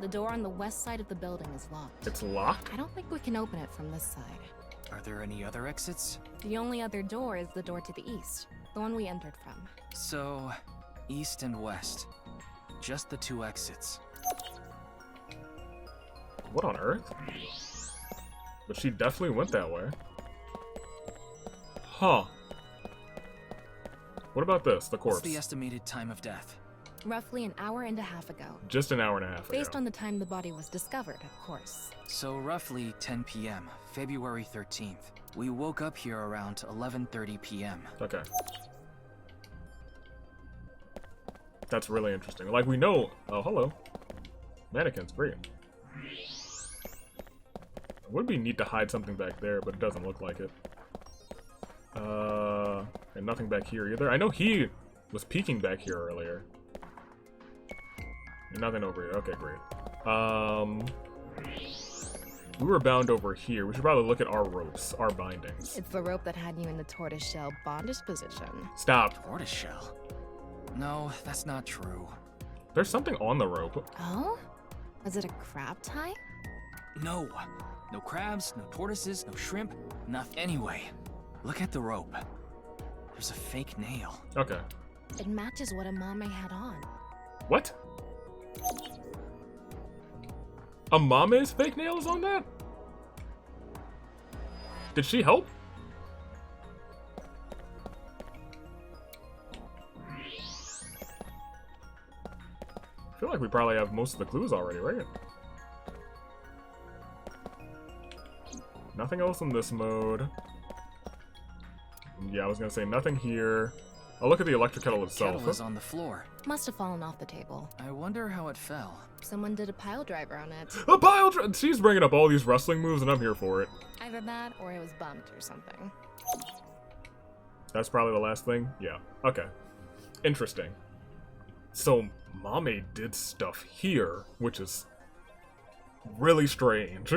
The door on the west side of the building is locked. It's locked? I don't think we can open it from this side. Are there any other exits? The only other door is the door to the east, the one we entered from. So, east and west. Just the two exits. What on earth? But she definitely went that way. Huh. What about this, the corpse? What's the estimated time of death? Roughly an hour and a half ago. Just an hour and a half ago. Based on the time the body was discovered, of course. So roughly 10 p.m., February 13th. We woke up here around 11:30 p.m. Okay. That's really interesting. Like, we know... Oh, hello. Mannequins, great. It would be neat to hide something back there, but it doesn't look like it. And nothing back here either. I know he was peeking back here earlier. Nothing over here. Okay, great. We were bound over here. We should probably look at our ropes, our bindings. It's the rope that had you in the tortoiseshell bondage position. Stop. Tortoiseshell? No, that's not true. There's something on the rope. Oh? Was it a crab tie? No. No crabs, no tortoises, no shrimp, nothing. Anyway, look at the rope. There's a fake nail. Okay. It matches what Amame had on. What? Amame's fake nails on that? Did she help? I feel like we probably have most of the clues already, right? Nothing else in this mode. Yeah, I was gonna say nothing here. I'll look at the electric kettle itself. Kettle is on the floor. Must have fallen off the table. I wonder how it fell. Someone did a pile driver on it. A pile driver! She's bringing up all these wrestling moves and I'm here for it. Either that or it was bumped or something. That's probably the last thing? Yeah. Okay. Interesting. So, Mame did stuff here, which is really strange.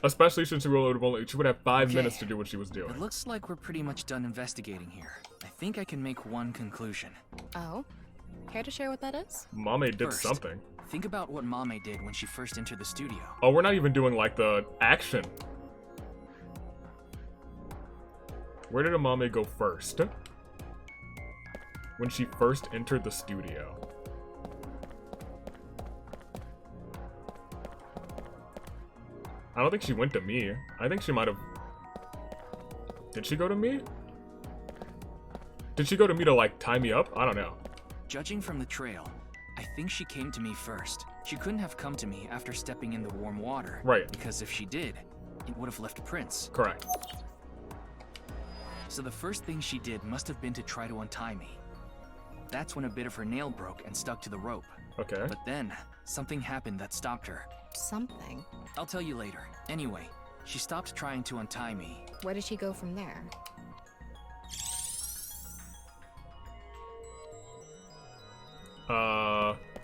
Especially since she would have 5 minutes to do what she was doing. It looks like we're pretty much done investigating here. I think I can make one conclusion. Oh? Care to share what that is? Mame did First, something. Think about what Mame did when she first entered the studio. Oh, we're not even doing, like, the action. Where did Mame go first? When she first entered the studio. I don't think she went to me. I think she might have... Did she go to me? Did she go to me to, like, tie me up? I don't know. Judging from the trail, I think she came to me first. She couldn't have come to me after stepping in the warm water. Right. Because if she did, it would have left prints. Correct. So the first thing she did must have been to try to untie me. That's when a bit of her nail broke and stuck to the rope. Okay. But then, something happened that stopped her. Something? I'll tell you later. Anyway, she stopped trying to untie me. Where did she go from there?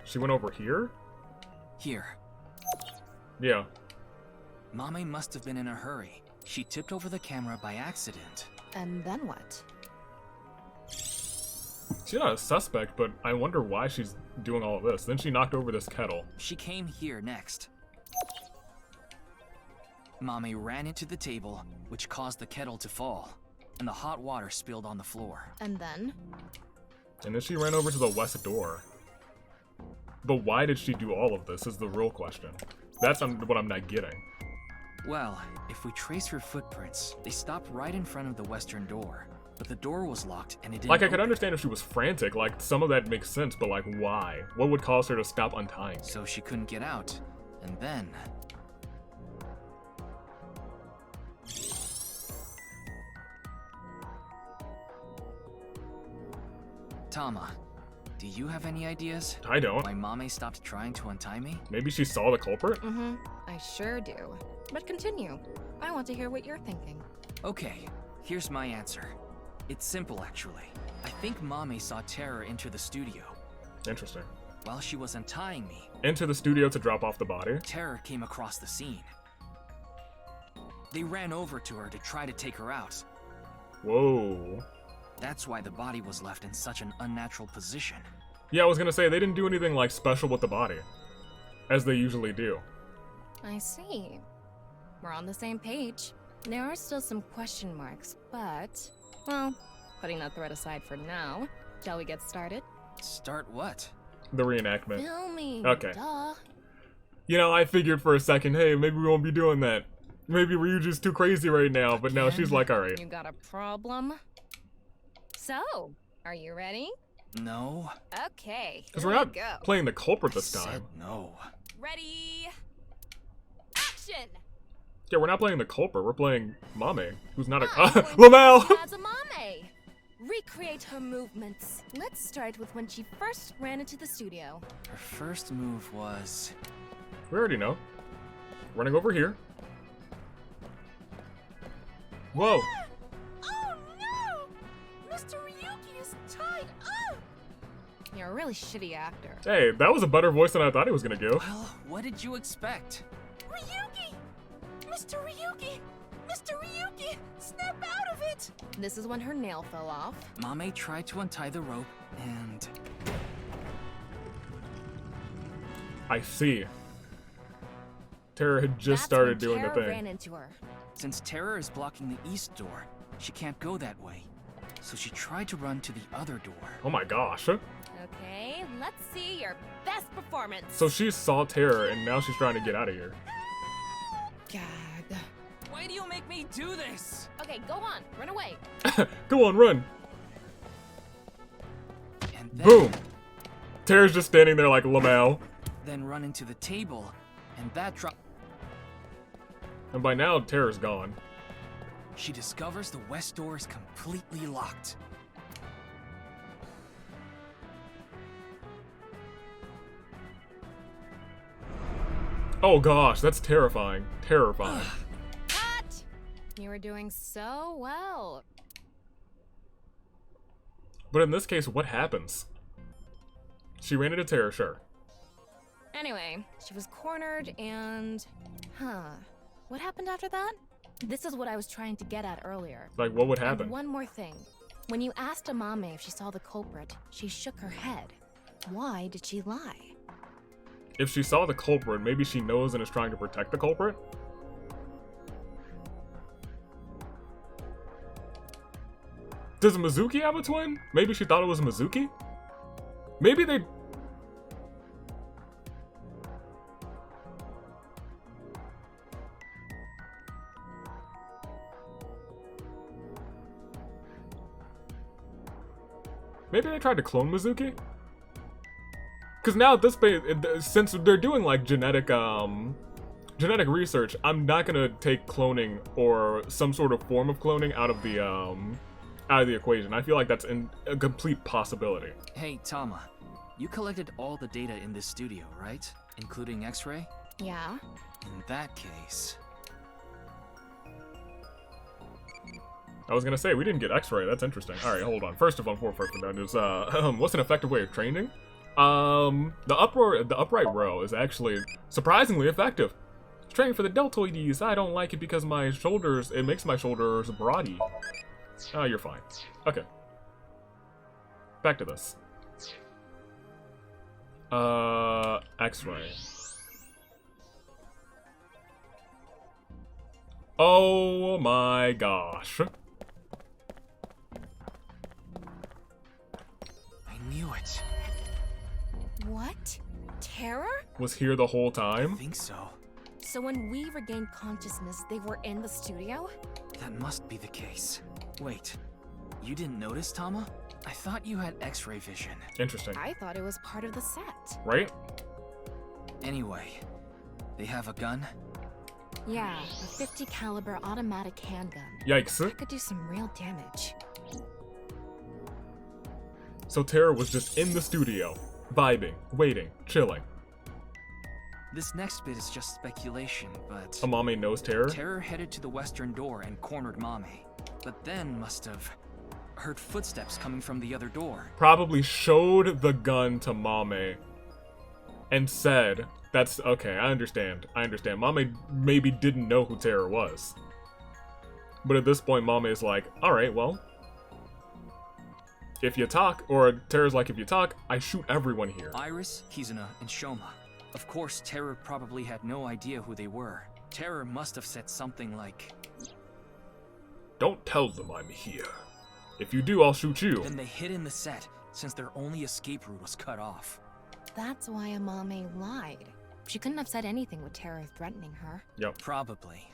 She went over here? Here. Yeah. Mame must have been in a hurry. She tipped over the camera by accident. And then what? She's not a suspect, but I wonder why she's doing all of this. Then she knocked over this kettle. She came here next. Mame ran into the table, which caused the kettle to fall, and the hot water spilled on the floor. And then? And then she ran over to the west door. But why did she do all of this is the real question. That's what I'm not getting. Well, if we trace her footprints, they stopped right in front of the western door. But the door was locked and it didn't Like, I could open. understand if she was frantic, like, some of that makes sense, but like, why? What would cause her to stop untying? So she couldn't get out. And then... Tama, do you have any ideas? I don't. Why Mame stopped trying to untie me? Maybe she saw the culprit? Mm-hmm. I sure do. But continue. I want to hear what you're thinking. Okay, here's my answer. It's simple, actually. I think Mame saw Terror enter the studio. Interesting. While she was untying me, Enter the studio to drop off the body? Terror came across the scene. They ran over to her to try to take her out. Whoa. That's why the body was left in such an unnatural position. Yeah, I was gonna say, they didn't do anything, like, special with the body. As they usually do. I see. We're on the same page. There are still some question marks, but... Well, putting that thread aside for now, shall we get started? Start what? The reenactment. Filming, Okay. duh. You know, I figured for a second, hey, maybe we won't be doing that. Maybe Ryuji's too crazy right now, but now she's like, alright. You got a problem? So, are you ready? No. Okay, Because here we're not we go. playing the culprit this Said time. no. Ready? Action! Yeah, we're not playing the culprit, we're playing Mame, who's not a- I'm going to Lamel! use Azumame. Recreate her movements. Let's start with when she first ran into the studio. Her first move was... We already know. Running over here. Whoa! Oh no! Mr. Ryuki is tied up! You're a really shitty actor. Hey, that was a better voice than I thought he was gonna give. Well, what did you expect? Ryuki! Mr. Ryuki! Mr. Ryuki! Snap out of it! This is when her nail fell off. Mame tried to untie the rope, and... I see. Terra had just That's started when doing the Terra thing. ran into her. Since Terror is blocking the east door, she can't go that way. So she tried to run to the other door. Oh my gosh. Okay, let's see your best performance. So she saw Terror and now she's trying to get out of here. God. Why do you make me do this? Okay, go on, run away. Go on, run. And then, Boom. Terra's just standing there like Lamau. then run into the table, and that drop. And by now, Terra's gone. She discovers the west door is completely locked. Oh gosh, that's terrifying. Terrifying. Cut! You were doing so well. But in this case, what happens? She ran into Terra, sure. Anyway, she was cornered and... What happened after that? This is what I was trying to get at earlier. Like, what would And happen? one more thing. When you asked Amame if she saw the culprit, she shook her head. Why did she lie? If she saw the culprit, maybe she knows and is trying to protect the culprit? Does Mizuki have a twin? Maybe she thought it was Mizuki? Maybe they... Maybe they tried to clone Mizuki? Because now at this point, since they're doing like genetic research, I'm not gonna take cloning or some sort of form of cloning out of the equation. I feel like that's a complete possibility. Hey, Tama, you collected all the data in this studio, right? Including X-ray? Yeah? In that case... I was gonna say, we didn't get X-ray, that's interesting. Alright, hold on. First of all, before that is, what's an effective way of training? The upright row is actually surprisingly effective. Training for the deltoides, I don't like it because my shoulders, it makes my shoulders broady. Oh, you're fine. Okay. Back to this. X-ray. Oh my gosh. I knew it. What? Terror? Was here the whole I time? think so. So when we regained consciousness, they were in the studio? That must be the case. Wait, you didn't notice, Tama? I thought you had X-ray vision. Interesting. I thought it was part of the set. Right? Anyway, they have a gun? Yeah, a 50 caliber automatic handgun. Yikes. That could do some real damage. So Tara was just in the studio, vibing, waiting, chilling. This next bit is just speculation, but... Amame knows Terror? Terror headed to the western door and cornered Mame, but then must have heard footsteps coming from the other door. Probably showed the gun to Mame and said, that's okay, I understand. Mame maybe didn't know who Terror was. But at this point, Mame is like, alright, well, if you talk, or Terror's like, if you talk, I shoot everyone here. Iris, Kizuna, and Shoma. Of course, Terror probably had no idea who they were. Terror must have said something like, don't tell them I'm here. If you do, I'll shoot you. Then they hid in the set, since their only escape route was cut off. That's why Amame lied. She couldn't have said anything with Terror threatening her. Yep. Probably.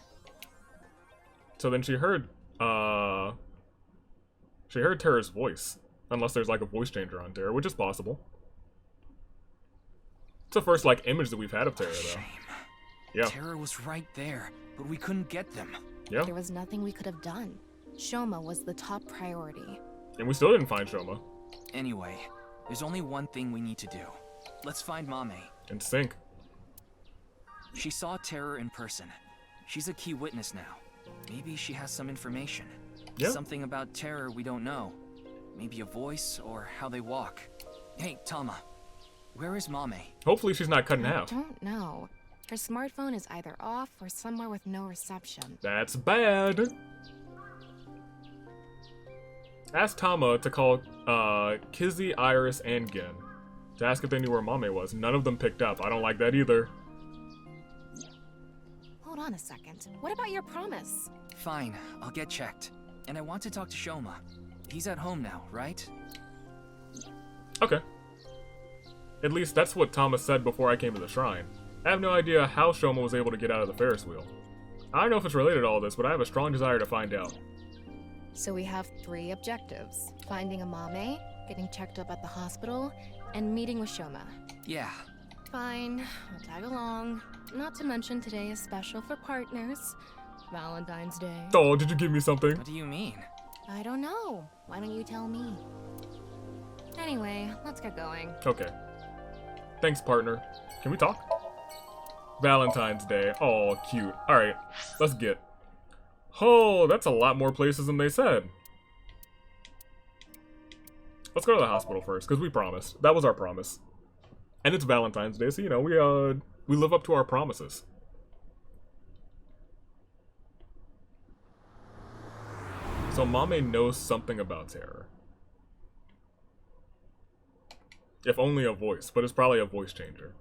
So then she heard Terror's voice. Unless there's like a voice changer on Terror, which is possible. It's the first like image that we've had of Terror, though. Shame. Yeah. Terror was right there, but we couldn't get them. Yeah. There was nothing we could have done. Shoma was the top priority. And we still didn't find Shoma. Anyway, there's only one thing we need to do. Let's find Mame. And sync. She saw Terror in person. She's a key witness now. Maybe she has some information. Yeah. Something about Terror we don't know. Maybe a voice or how they walk. Hey, Tama. Where is Mame? Hopefully she's not cut in half. I don't know. Her smartphone is either off or somewhere with no reception. That's bad. Ask Tama to call Kizzy, Iris, and Gin to ask if they knew where Mame was. None of them picked up. I don't like that either. Hold on a second. What about your promise? Fine, I'll get checked. And I want to talk to Shoma. He's at home now, right? Okay. At least that's what Thomas said before I came to the shrine. I have no idea how Shoma was able to get out of the Ferris wheel. I don't know if it's related to all this, but I have a strong desire to find out. So we have 3 objectives. Finding Amame, getting checked up at the hospital, and meeting with Shoma. Yeah. Fine, I'll tag along. Not to mention today is special for partners. Valentine's Day. Oh, did you give me something? What do you mean? I don't know. Why don't you tell me? Anyway, let's get going. Okay. Thanks, partner. Can we talk? Valentine's Day. Oh, cute. Alright, let's get. Oh, that's a lot more places than they said. Let's go to the hospital first, because we promised. That was our promise. And it's Valentine's Day, so, you know, we live up to our promises. So Mame knows something about Terror. If only a voice, but it's probably a voice changer.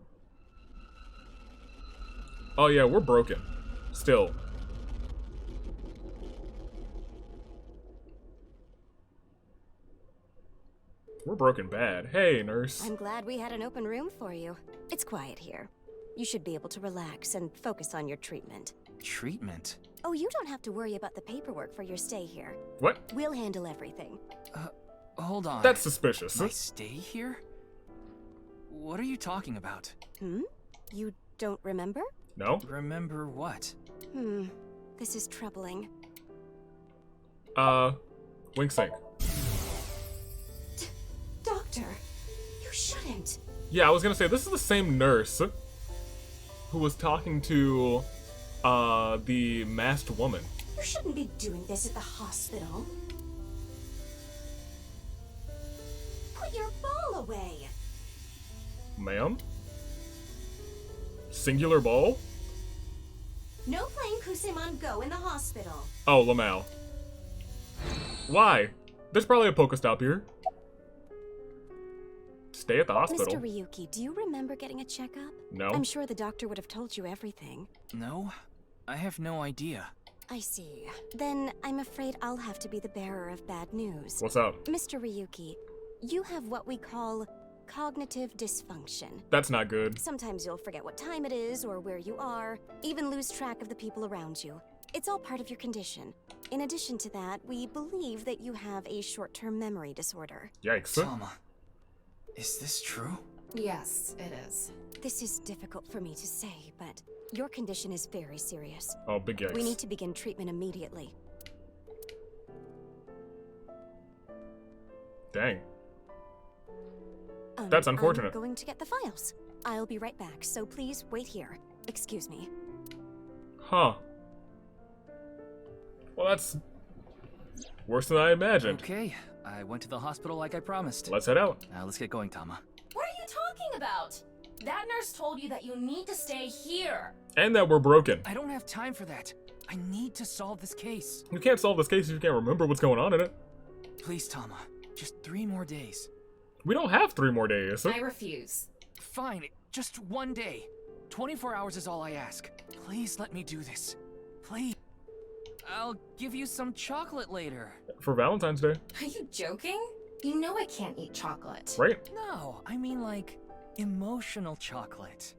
Oh yeah, we're broken. Still. We're broken bad. Hey, nurse. I'm glad we had an open room for you. It's quiet here. You should be able to relax and focus on your treatment. Treatment? Oh, you don't have to worry about the paperwork for your stay here. What? We'll handle everything. Hold on. That's suspicious. My stay here? What are you talking about? You don't remember? No. Remember what? This is troubling. Wink sync. Doctor, you shouldn't. Yeah, I was gonna say, this is the same nurse who was talking to, the masked woman. You shouldn't be doing this at the hospital. Put your ball away. Ma'am? Singular ball? No playing Kusemon Go in the hospital. Oh, Lamau. Why? There's probably a Pokestop here. Stay at the hospital. Mr. Ryuki, do you remember getting a checkup? No. I'm sure the doctor would have told you everything. No, I have no idea. I see. Then I'm afraid I'll have to be the bearer of bad news. What's up? Mr. Ryuki, you have what we call cognitive dysfunction. That's not good. Sometimes you'll forget what time it is or where you are, even lose track of the people around you. It's all part of your condition. In addition to that, we believe that you have a short-term memory disorder. Yikes. Tama, is this true? Yes, it is. This is difficult for me to say, but your condition is very serious. Oh, big yikes. We need to begin treatment immediately. Dang. That's unfortunate. I'm going to get the files. I'll be right back, so please wait here. Excuse me. Huh. Well, that's worse than I imagined. Okay, I went to the hospital like I promised. Let's head out. Now let's get going, Tama. What are you talking about? That nurse told you that you need to stay here. And that we're broken. I don't have time for that. I need to solve this case. You can't solve this case if you can't remember what's going on in it. Please, Tama. Just 3 more days. We don't have 3 more days. I refuse. Fine, just 1 day. 24 hours is all I ask. Please let me do this. Please. I'll give you some chocolate later. For Valentine's Day. Are you joking? You know I can't eat chocolate. Right? No, I mean like emotional chocolate.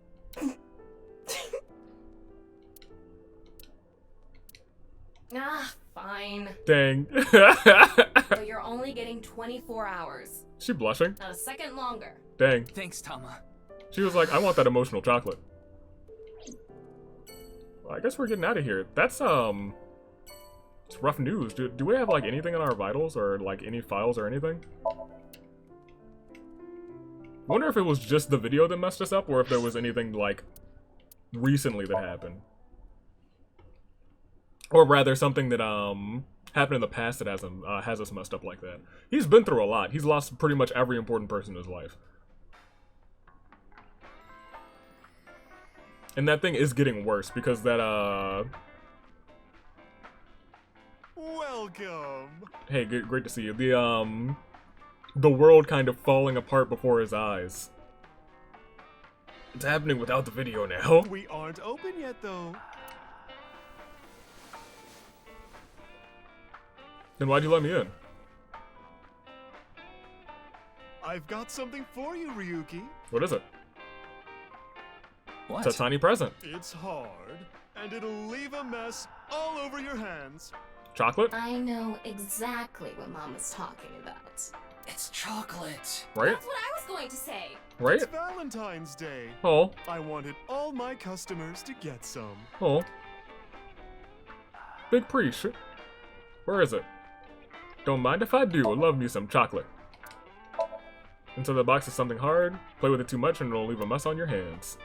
Ah, fine. Dang. But you're only getting 24 hours. She blushing? Not a second longer. Dang. Thanks, Tama. She was like, I want that emotional chocolate. Well, I guess we're getting out of here. That's, it's rough news. Do we have, like, anything in our vitals or, like, any files or anything? Wonder if it was just the video that messed us up or if there was anything, like, recently that happened. Or rather, something that, happened in the past that has us messed up like that. He's been through a lot. He's lost pretty much every important person in his life. And that thing is getting worse because that, Welcome! Hey, great to see you. The world kind of falling apart before his eyes. It's happening without the video now. We aren't open yet, though. Then why'd you let me in? I've got something for you, Ryuki. What is it? What? It's a tiny present. It's hard, and it'll leave a mess all over your hands. Chocolate? I know exactly what Mama's talking about. It's chocolate. Right? That's what I was going to say. Right? It's Valentine's Day. Oh. I wanted all my customers to get some. Oh. Big preach. Where is it? Don't mind if I do. Love me some chocolate. Inside the box is something hard. Play with it too much and it'll leave a mess on your hands.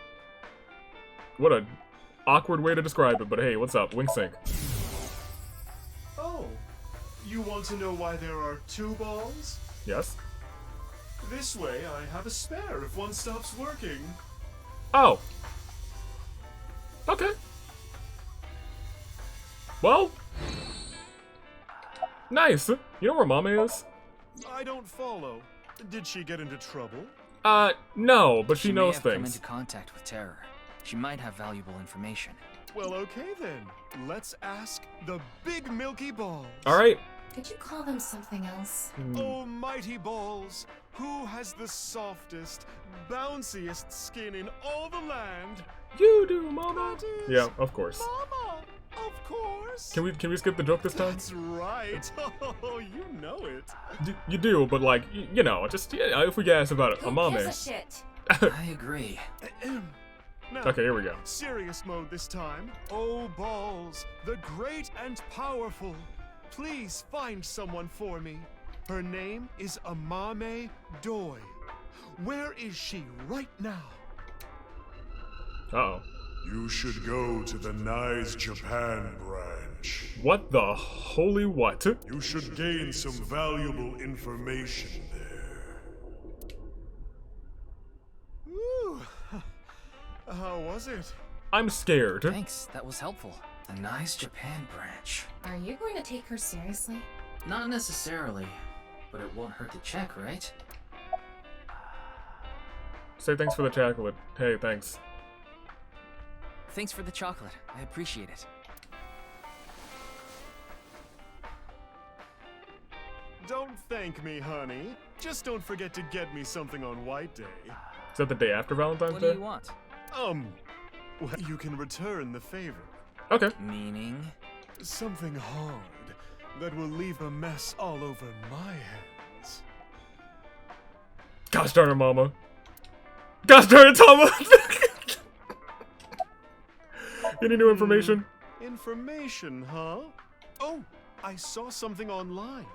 What a awkward way to describe it, but hey, what's up? Wing sync. Oh, you want to know why there are 2 balls? Yes? This way, I have a spare if one stops working. Oh. Okay. Well. Nice. You know where Mama is? I don't follow. Did she get into trouble? No, but she may knows have come things. into contact with terror. She might have valuable information. Well, okay then. Let's ask the big milky balls. Alright. Did you call them something else? Oh, mighty balls. Who has the softest, bounciest skin in all the land? You do, Mama. That is Yeah, of course. Mama, of course. Can we skip the joke this time? That's right. Oh, you know it. You do, but like, you know, just if we get asked about it, a mama. Who gives a shit? I agree. Now, Okay, here we go. serious mode this time. Oh, balls, the great and powerful. Please find someone for me. Her name is Amame Doi. Where is she right now? Uh-oh. You should go to the Nice Japan branch. What the holy what? You should gain some valuable information there. Ooh. How was it? I'm scared. Thanks, that was helpful. The Nice Japan branch. Are you going to take her seriously? Not necessarily, but it won't hurt to check, right? Say thanks for the chocolate. Hey, thanks. Thanks for the chocolate. I appreciate it. Don't thank me, honey. Just don't forget to get me something on White Day. Is that the day after Valentine's What Day? do you want? Well, you can return the favor. Okay. Meaning? Something hard that will leave a mess all over my hands. Gosh darn it, Mama. Gosh darn it, Tama! Any new information? Information, huh? Oh, I saw something online.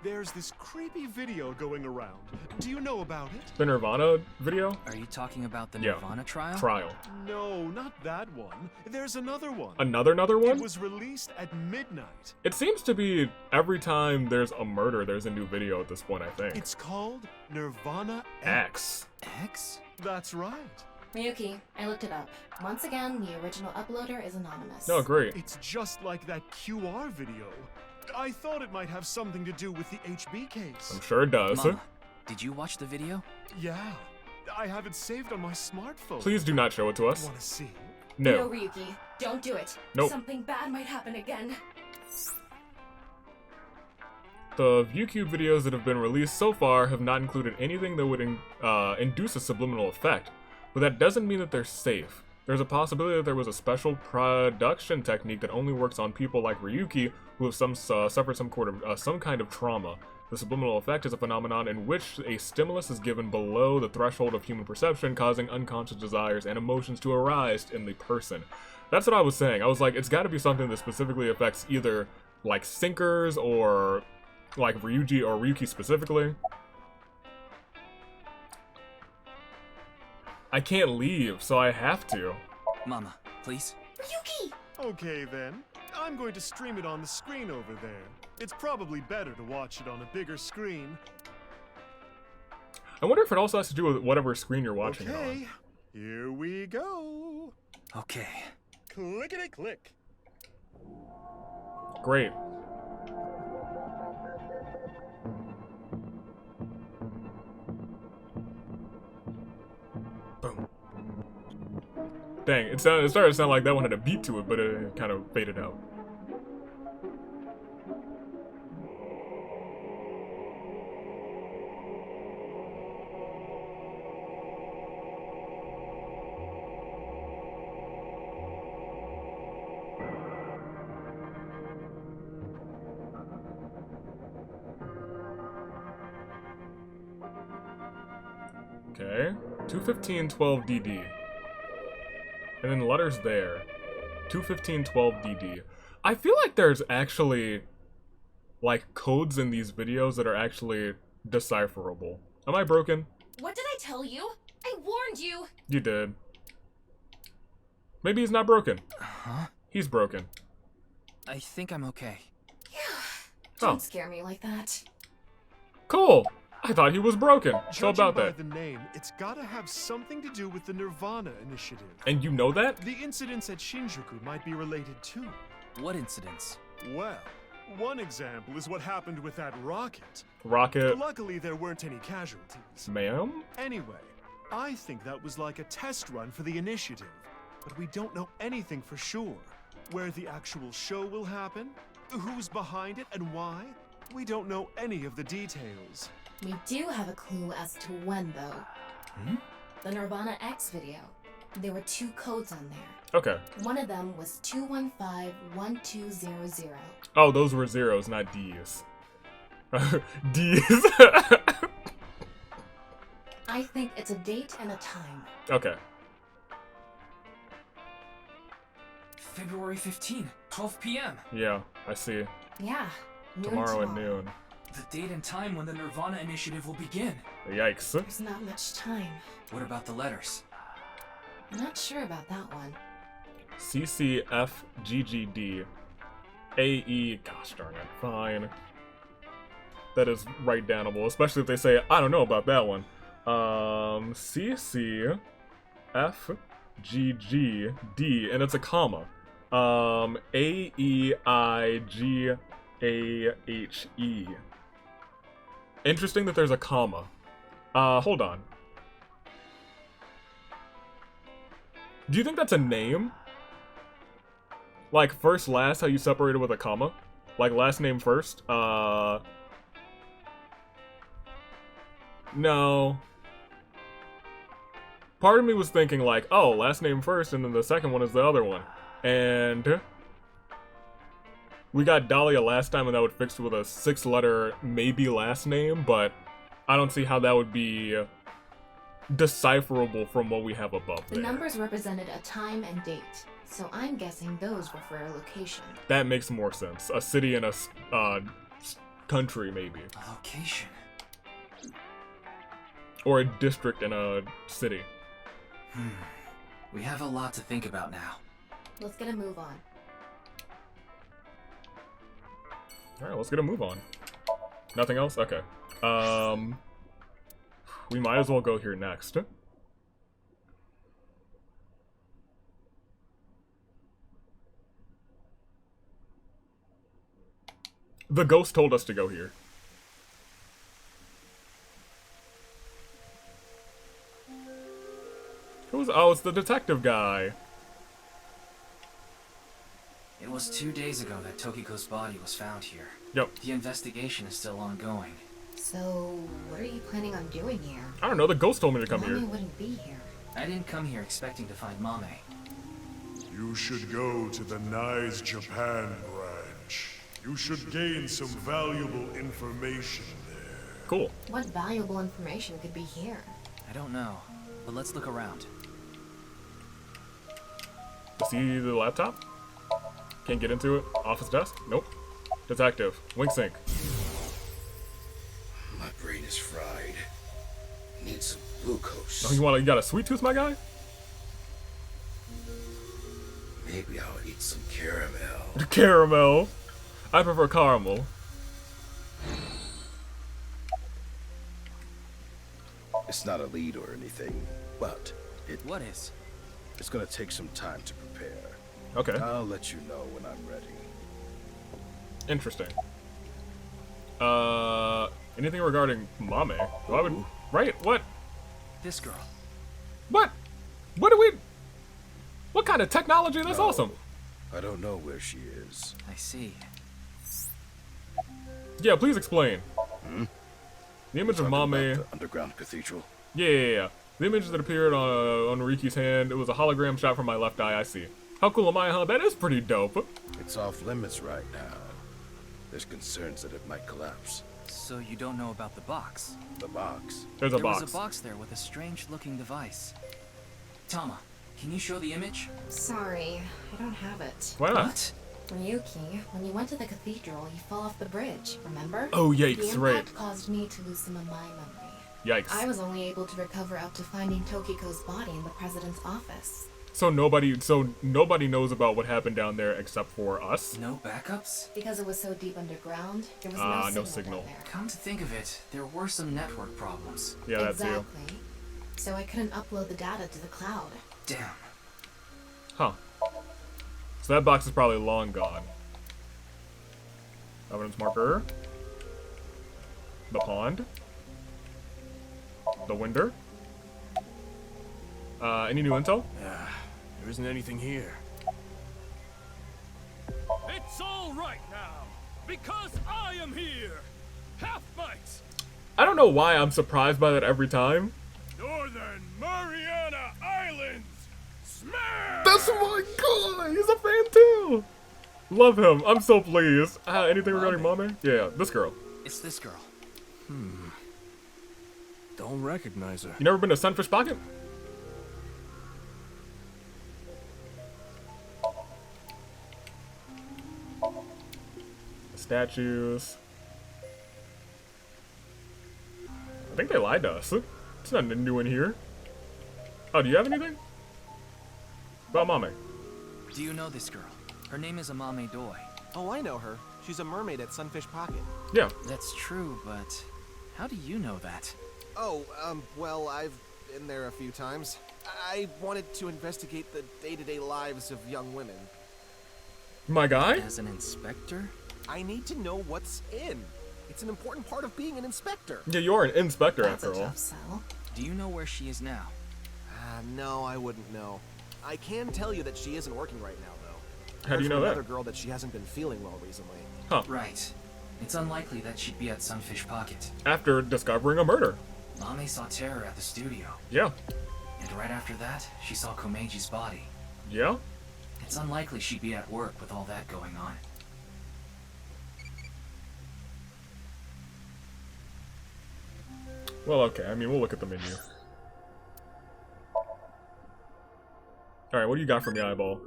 There's this creepy video going around. Do you know about it? The Nirvana video? Are you talking about the Yeah. Nirvana trial? Trial. No, not that one. There's another one. Another one? It was released at midnight. It seems to be every time there's a murder, there's a new video at this point, I think. It's called Nirvana X. X? That's right. Ryuki, I looked it up. Once again, the original uploader is anonymous. No, great. It's just like that QR video. I thought it might have something to do with the HB case. I'm sure it does. Mama, did you watch the video? Yeah. I have it saved on my smartphone. Please do not show it to us. Want to see? No, No. Ryuki, don't do it. Nope. Something bad might happen again. The ViewCube videos that have been released so far have not included anything that would induce a subliminal effect, but that doesn't mean that they're safe. There's a possibility that there was a special production technique that only works on people like Ryuki who have suffered some kind of trauma. The subliminal effect is a phenomenon in which a stimulus is given below the threshold of human perception, causing unconscious desires and emotions to arise in the person. That's what I was saying. I was like, it's got to be something that specifically affects either like sinkers or like Ryuki specifically. I can't leave, so I have to. Mama, please. Ryuki! Okay then. I'm going to stream it on the screen over there. It's probably better to watch it on a bigger screen. I wonder if it also has to do with whatever screen you're watching it on. Okay, here we go. Okay. Clickety-click. Great. Boom. Dang, it started to sound like that one had a beat to it, but it kind of faded out. Okay, 21512DD. And then letters there. 21512DD. I feel like there's actually, like, codes in these videos that are actually decipherable. Am I broken? What did I tell you? I warned you! You did. Maybe he's not broken. Huh? He's broken. I think I'm okay. Don't scare me like that. Cool! I thought he was broken. So Judging about by that. the name, it's gotta have something to do with the Nirvana initiative. And you know that? The incidents at Shinjuku might be related too. What incidents? Well, one example is what happened with that rocket. Rocket. Luckily, there weren't any casualties. Ma'am? Anyway, I think that was like a test run for the initiative. But we don't know anything for sure. Where the actual show will happen, who's behind it, and why, we don't know any of the details. We do have a clue as to when, though. The Nirvana X video. There were 2 codes on there. Okay. One of them was 2151200. Oh, those were zeros, not D's. D's. I think it's a date and a time. Okay. February 15, 12 p.m. Yeah, I see. Yeah. Tomorrow at noon. The date and time when the Nirvana initiative will begin. Yikes. There's not much time. What about the letters? I'm not sure about that one. CCFGGD. AE. Gosh darn it. Fine. That is right downable, especially if they say, I don't know about that one. CCFGGD, and it's a comma. AEIGAHE. Interesting that there's a comma. Hold on. Do you think that's a name? Like first, last, how you separated with a comma? Like last name first? No. Part of me was thinking like, oh, last name first, and then the second one is the other one. And we got Dahlia last time, and that would fix with a 6-letter maybe last name, but I don't see how that would be decipherable from what we have above The there. numbers represented a time and date, so I'm guessing those were for a location. That makes more sense. A city and a country, maybe. A location. Or a district and a city. We have a lot to think about now. Let's get a move on. Alright, let's get a move on. Nothing else? Okay. We might as well go here next. The ghost told us to go here. Who's? Oh, it's the detective guy. It was 2 days ago that Tokiko's body was found here. Yep. The investigation is still ongoing. So, what are you planning on doing here? I don't know, the ghost told me to come Mommy here. wouldn't be here. I didn't come here expecting to find Mame. You should go to the Nise Japan branch. You should gain some valuable information there. Cool. What valuable information could be here? I don't know, but let's look around. See the laptop? Can't get into it. Office desk? Nope. Detective. Wink sync. My brain is fried. Need some glucose. Oh, you got a sweet tooth, my guy? Maybe I'll eat some caramel. Caramel. I prefer caramel. It's not a lead or anything, but What is? it's gonna take some time to prepare. Okay. I'll let you know when I'm ready. Interesting. Anything regarding Mame? Why would... Right? What? This girl. What? What do we... What kind of technology? That's awesome. I don't know where she is. I see. Yeah, please explain. The image of Talking Mame... about the underground cathedral? Yeah. The image that appeared on Riki's hand, it was a hologram shot from my left eye, I see. How cool am I, huh? That is pretty dope. It's off limits right now. There's concerns that it might collapse. So you don't know about the box? The box? There's a There box. was a box there with a strange-looking device. Tama, can you show the image? Sorry, I don't have it. Why not? What? Ryuki, when you went to the cathedral, you fell off the bridge, remember? Oh, yikes, the impact right. caused me to lose some of my memory. Yikes. I was only able to recover up to finding Tokiko's body in the president's office. So nobody knows about what happened down there except for us? No backups? Because it was so deep underground, there was No no signal. down there. Come to think of it, there were some network problems. Yeah, that's you. Exactly. So I couldn't upload the data to the cloud. Damn. Huh. So that box is probably long gone. Evidence marker. The pond. The winder. Any new intel? There isn't anything here. It's all right now, because I am here. Half-bites. I don't know why I'm surprised by that every time. Northern Mariana Islands. Smash! That's my guy! He's a fan too! Love him. I'm so pleased. Anything regarding Mame? Yeah, this girl. It's this girl. Don't recognize her. You never been to Sunfish Pocket? Statues. I think they lied to us. It's nothing new in here. Oh, do you have anything? About Mame. Do you know this girl? Her name is Amame Doi. Oh, I know her. She's a mermaid at Sunfish Pocket. Yeah. That's true, but how do you know that? Oh, well, I've been there a few times. I wanted to investigate the day-to-day lives of young women. My guy? As an inspector? I need to know what's in. It's an important part of being an inspector. Yeah, you're an inspector That's after a all. tough sell. Do you know where she is now? No, I wouldn't know. I can tell you that she isn't working right now, though. How do you know that? Another girl that she hasn't been feeling well recently. Huh. Right. It's unlikely that she'd be at Sunfish Pocket. After discovering a murder. Mame saw Terror at the studio. Yeah. And right after that, she saw Komeji's body. Yeah? It's unlikely she'd be at work with all that going on. Well, okay. I mean, we'll look at the menu. Alright, what do you got for me, Eyeball?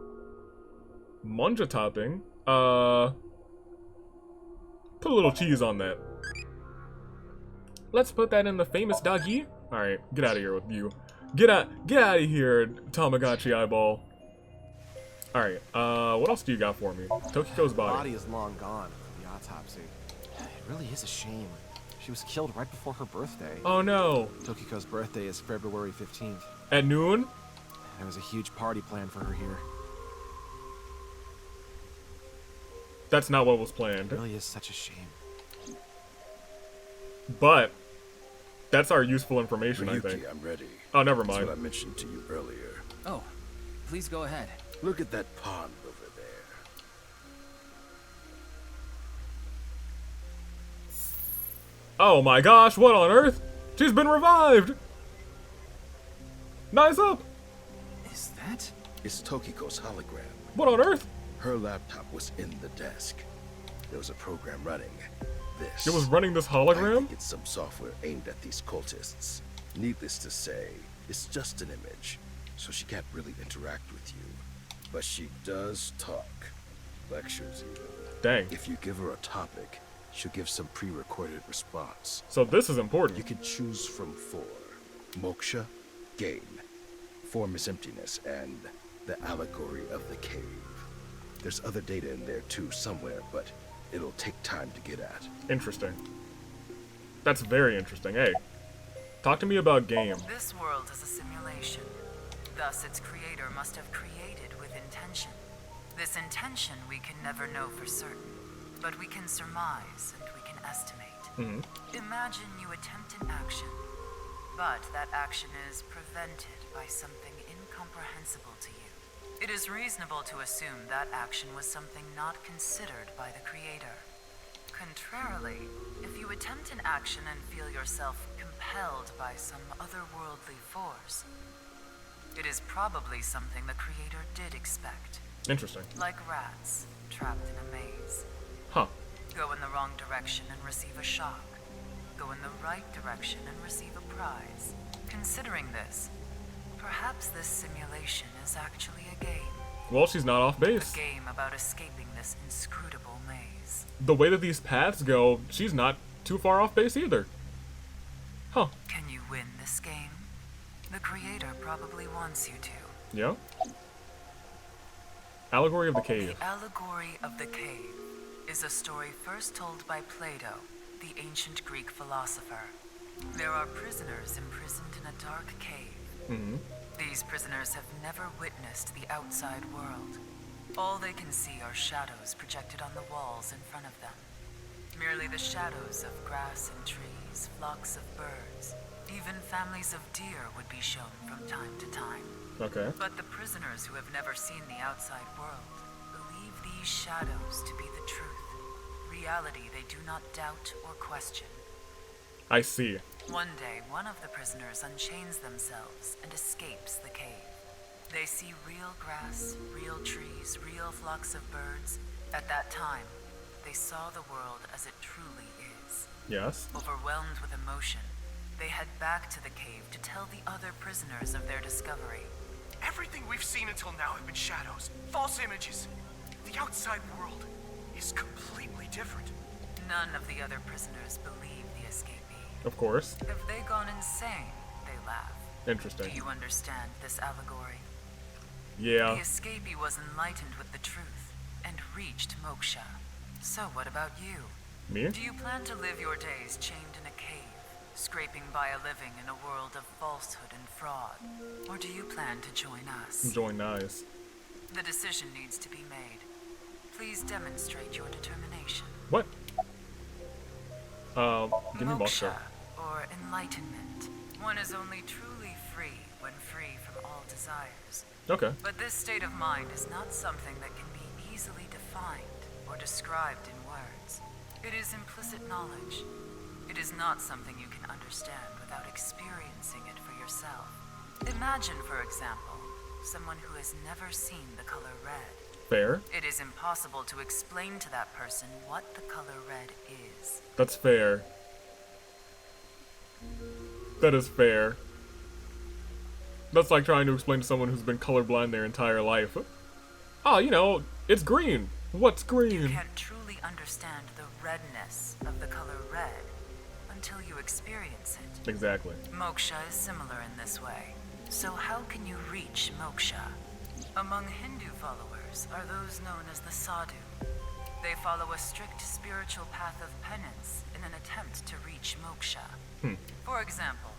Manja topping. Put a little cheese on that. Let's put that in the famous doggy. Alright, get out of here with you. Get out of here, Tamagotchi Eyeball. Alright, what else do you got for me? Tokiko's The body. body is long gone from the autopsy. It really is a shame. She was killed right before her birthday. Oh no. Tokiko's birthday is February 15th. At noon? There was a huge party planned for her here. That's not what was planned. It really is such a shame. But that's our useful information, I think. Ryuki, I'm ready. Oh, never That's mind. what I mentioned to you earlier. Oh, please go ahead. Look at that pond over there. Oh my gosh, what on earth? She's been revived! Nice up! Is that? It's Tokiko's hologram. What on earth? Her laptop was in the desk. There was a program running this. It was running this I hologram? think it's some software aimed at these cultists. Needless to say, it's just an image, so she can't really interact with you. But she does talk. Lectures even. Dang. If you give her a topic, she'll give some pre-recorded response. So this is important. You can choose from 4. Moksha, gain. Form is emptiness, and the allegory of the cave. There's other data in there too somewhere, but it'll take time to get at. Interesting. That's very interesting. Hey, talk to me about game. This world is a simulation. Thus, its creator must have created with intention. This intention we can never know for certain, but we can surmise and we can estimate. Imagine you attempt an action, but that action is prevented by something incomprehensible to you. It is reasonable to assume that action was something not considered by the creator. Contrarily, if you attempt an action and feel yourself compelled by some otherworldly force, it is probably something the creator did expect. Interesting. Like rats, trapped in a maze. Huh. Go in the wrong direction and receive a shock. Go in the right direction and receive a prize. Considering this, perhaps this simulation is actually a game. Well, she's not off base. A game about escaping this inscrutable maze. The way that these paths go, she's not too far off base either. Huh. Can you win this game? The creator probably wants you to. Yeah? Allegory of the Cave. The Allegory of the Cave is a story first told by Plato, the ancient Greek philosopher. There are prisoners imprisoned in a dark cave. These prisoners have never witnessed the outside world. All they can see are shadows projected on the walls in front of them. Merely the shadows of grass and trees, flocks of birds, even families of deer would be shown from time to time. Okay. But the prisoners who have never seen the outside world believe these shadows to be the truth. Reality they do not doubt or question. I see. One day, one of the prisoners unchains themselves and escapes the cave. They see real grass, real trees, real flocks of birds. At that time, they saw the world as it truly is. Yes. Overwhelmed with emotion, they head back to the cave to tell the other prisoners of their discovery. Everything we've seen until now have been shadows, false images. The outside world is completely different. None of the other prisoners believe the escapee. Of course. Have they gone insane? They laugh. Interesting. Do you understand this allegory? Yeah. The escapee was enlightened with the truth and reached moksha. So what about you? Me? Do you plan to live your days chained in a cave, scraping by a living in a world of falsehood and fraud? Or do you plan to join us? Join nice. The decision needs to be made. Please demonstrate your determination. What? Give me Moksha, moksha. or enlightenment. One is only truly free when free from all desires. Okay. But this state of mind is not something that can be easily defined or described in words. It is implicit knowledge. It is not something you can understand without experiencing it for yourself. Imagine, for example, someone who has never seen the color red. Fair. It is impossible to explain to that person what the color red is. That's fair. That is fair. That's like trying to explain to someone who's been colorblind their entire life. Oh, you know, it's green. What's green? You can't truly understand the redness of the color red until you experience it. Exactly. Moksha is similar in this way. So how can you reach moksha? Among Hindu followers are those known as the sadhu. They follow a strict spiritual path of penance in an attempt to reach moksha. For example,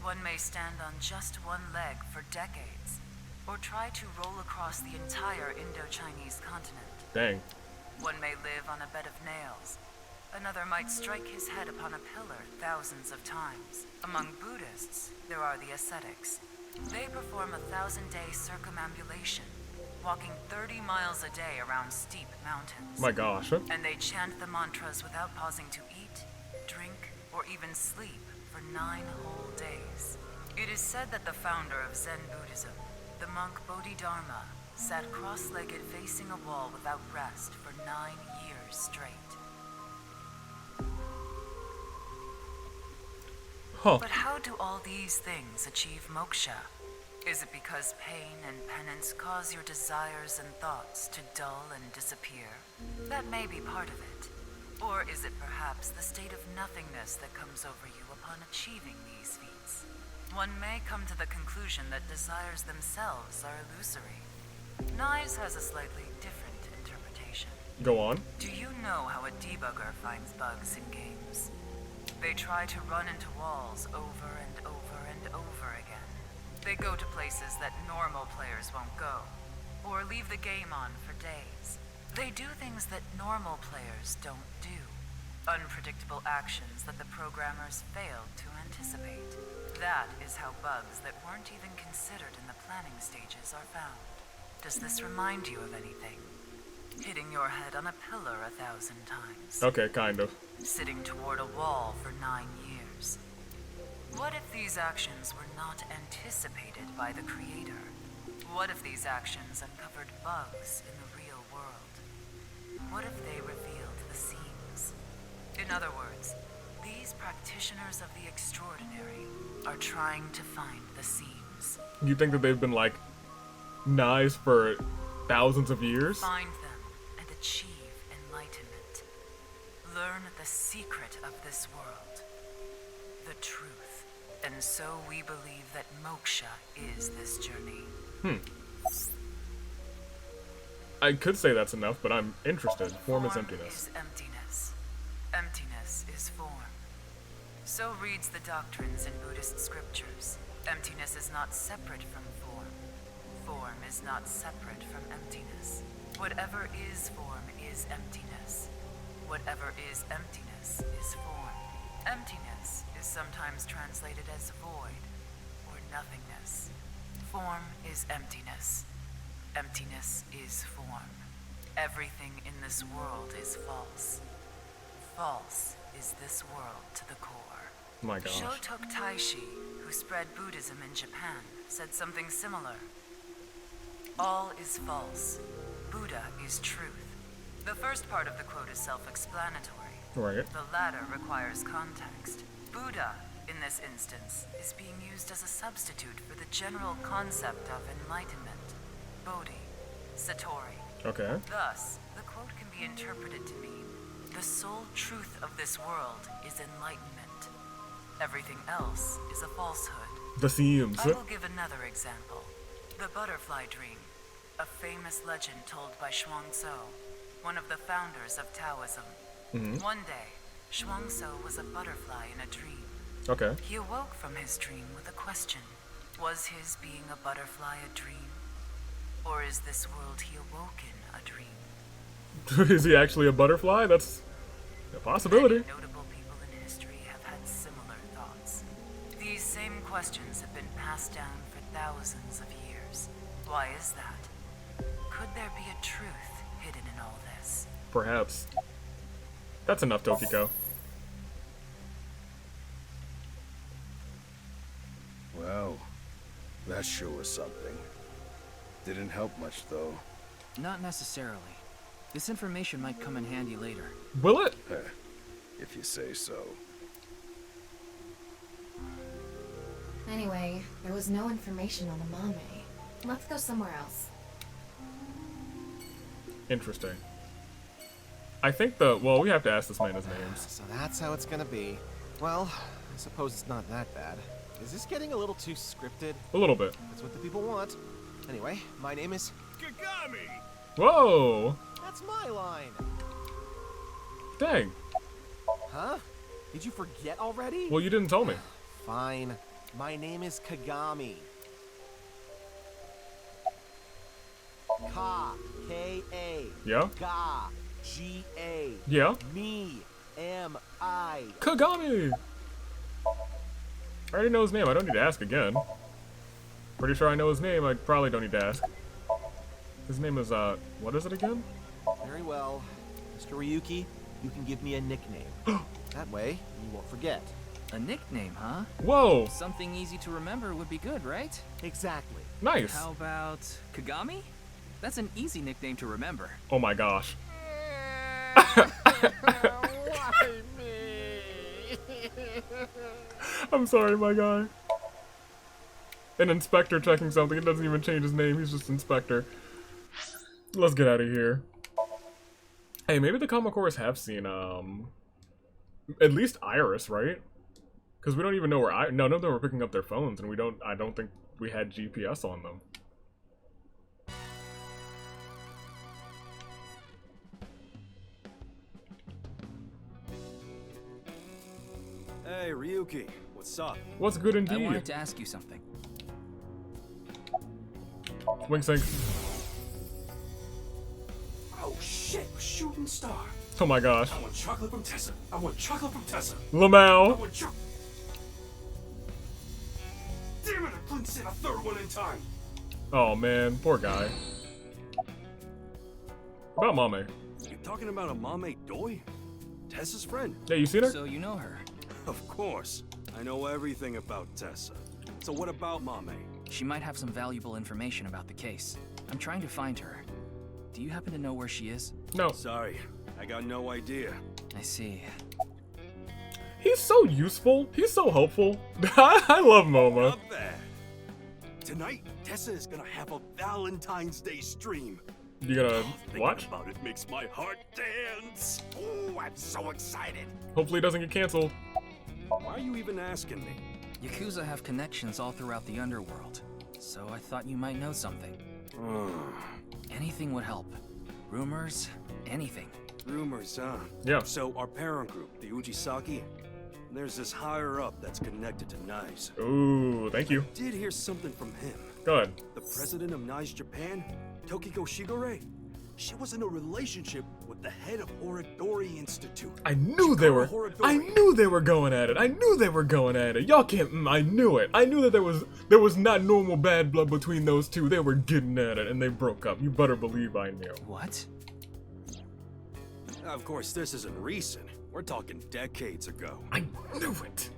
one may stand on just one leg for decades, or try to roll across the entire Indo-Chinese continent. Dang. One may live on a bed of nails. Another might strike his head upon a pillar thousands of times. Among Buddhists, there are the ascetics. They perform a 1,000-day circumambulation, walking 30 miles a day around steep mountains. My gosh. And they chant the mantras without pausing to eat, drink, or even sleep for 9 whole days. It is said that the founder of Zen Buddhism, the monk Bodhidharma, sat cross-legged facing a wall without rest for 9 years straight. But how do all these things achieve moksha? Is it because pain and penance cause your desires and thoughts to dull and disappear? That may be part of it. Or is it perhaps the state of nothingness that comes over you upon achieving these feats? One may come to the conclusion that desires themselves are illusory. Knives has a slightly different interpretation. Go on. Do you know how a debugger finds bugs in games? They try to run into walls over and over and over again. They go to places that normal players won't go, or leave the game on for days. They do things that normal players don't do. Unpredictable actions that the programmers failed to anticipate. That is how bugs that weren't even considered in the planning stages are found. Does this remind you of anything? Hitting your head on a pillar 1,000 times. Okay, kind of. Sitting toward a wall for 9 years. What if these actions were not anticipated by the creator? What if these actions uncovered bugs in the real world? What if they revealed the seams? In other words, these practitioners of the extraordinary are trying to find the seams. You think that they've been like knives for thousands of years? Find them and achieve enlightenment. Learn the secret of this world. The truth. And so we believe that moksha is this journey. I could say that's enough, but I'm interested. Form is emptiness. Is emptiness. Emptiness is form. So reads the doctrines in Buddhist scriptures. Emptiness is not separate from form. Form is not separate from emptiness. Whatever is form is emptiness. Whatever is emptiness is form. Emptiness is sometimes translated as void or nothingness. Form is emptiness. Emptiness is form. Everything in this world is false. False is this world to the core. My gosh. Shotok Taishi, who spread Buddhism in Japan, said something similar. All is false. Buddha is truth. The first part of the quote is self-explanatory. Right. The latter requires context. Buddha, in this instance, is being used as a substitute for the general concept of enlightenment. Bodhi, Satori. Okay. Thus, the quote can be interpreted to mean, the sole truth of this world is enlightenment. Everything else is a falsehood. The seams. I will give another example. The butterfly dream, a famous legend told by Shuangzi, one of the founders of Taoism. One day, Shuangzi was a butterfly in a dream. Okay. He awoke from his dream with a question. Was his being a butterfly a dream? Or is this world he awoke in a dream? Is he actually a butterfly? That's a possibility. Many notable people in history have had similar thoughts. These same questions have been passed down for thousands of years. Why is that? Could there be a truth hidden in all this? Perhaps. That's enough, Tokiko. Well, that sure was something. Didn't help much, though. Not necessarily. This information might come in handy later. Will it? If you say so. Anyway, there was no information on the Mame. Let's go somewhere else. Interesting. I think well, we have to ask this man his names. So that's how it's gonna be. Well, I suppose it's not that bad. Is this getting a little too scripted? A little bit. That's what the people want. Anyway, my name is Kagami! Whoa! That's my line! Dang. Huh? Did you forget already? Well, you didn't tell me. Fine. My name is Kagami. Ka. K-A. Yeah? Ga. G-A. Yeah? Me. M-I. Kagami! I already know his name. I don't need to ask again. Pretty sure I know his name. I probably don't need to ask. His name is, what is it again? Very well. Mr. Ryuki, you can give me a nickname. That way, you won't forget. A nickname, huh? Whoa! Something easy to remember would be good, right? Exactly. Nice. How about Kagami? That's an easy nickname to remember. Oh my gosh. Why me? I'm sorry, my guy. An inspector checking something. It doesn't even change his name. He's just inspector. Let's get out of here. Hey, maybe the Kamakores have seen, at least Iris, right? Because we don't even know where none of them were picking up their phones, and I don't think we had GPS on them. Hey, Ryuki, what's up? What's good indeed? I wanted to ask you something. Wink sync. Oh shit, a shooting star. Oh my gosh. I want chocolate from Tessa. I want chocolate from Tessa. Lamau. I want Damn it, I couldn't send a third one in time. Oh man, poor guy. About Mame. You're talking about a Mame Doi? Tessa's friend. Yeah, you seen her? So you know her? Of course. I know everything about Tessa. So what about Mame? She might have some valuable information about the case. I'm trying to find her. Do you happen to know where she is? No. Sorry, I got no idea. I see. He's so useful. He's so helpful. I love Momo. Not bad. Tonight, Tessa is gonna have a Valentine's Day stream. You gonna watch? Thinking about it makes my heart dance. Oh, I'm so excited. Hopefully it doesn't get canceled. Why are you even asking me? Yakuza have connections all throughout the underworld, so I thought you might know something. Anything would help. Rumors, anything. Rumors, huh? Yeah. So our parent group, the Ujisaki, there's this higher up that's connected to NICE. Ooh, thank you. Did hear something from him. Go ahead. The president of NICE Japan, Tokiko Shigure. She was in a relationship with the head of Horidori Institute. I knew they were. I knew they were going at it. I knew they were going at it. Y'all can't. I knew it. I knew that there was not normal bad blood between those two. They were getting at it, and they broke up. You better believe I knew. What? Of course, this isn't recent. We're talking decades ago. I knew it.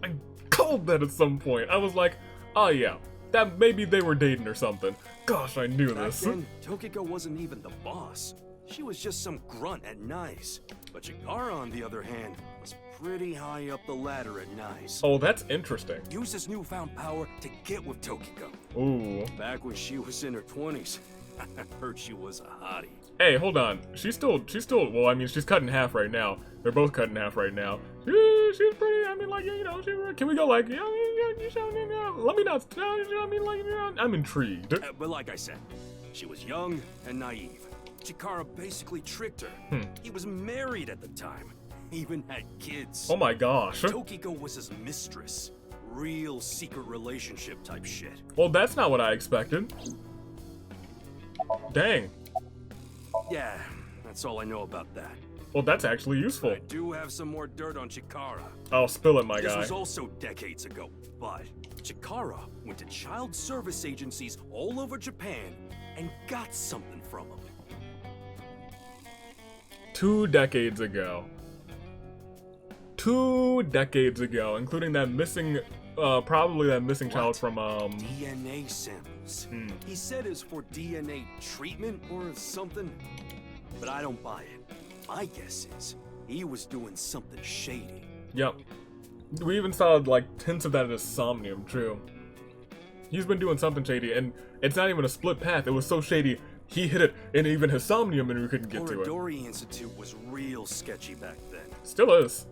I called that at some point. I was like, oh yeah, that maybe they were dating or something. Gosh, I knew Back this. then, Tokiko wasn't even the boss. She was just some grunt at NICE. But Chikara, on the other hand, was pretty high up the ladder at NICE. Oh, that's interesting. Used his newfound power to get with Tokiko. Ooh. Back when she was in her 20s, I heard she was a hottie. Hey, hold on. She's still, well, I mean, she's cut in half right now. They're both cut in half right now. She's pretty, I mean, like, you know, can we go, like, let me not, I mean, like, I'm intrigued. But like I said, she was young and naive. Chikara basically tricked her. He was married at the time. Even had kids. Oh my gosh. Tokiko was his mistress. Real secret relationship type shit. Well, that's not what I expected. Dang. Yeah, that's all I know about that. Well, that's actually useful. I do have some more dirt on Chikara. I'll spill it, my This guy. was also decades ago, but Chikara went to child service agencies all over Japan and got something from them. 2 decades ago. 2 decades ago, including that missing probably that missing child from DNA samples. He said it's for DNA treatment or something, but I don't buy it. My guess is he was doing something shady. Yep. We even saw like hints of that in his Somnium, true. He's been doing something shady, and it's not even a split path. It was so shady, he hit it in even his Somnium and we couldn't get to it. Corridori Institute was real sketchy back then. Still is.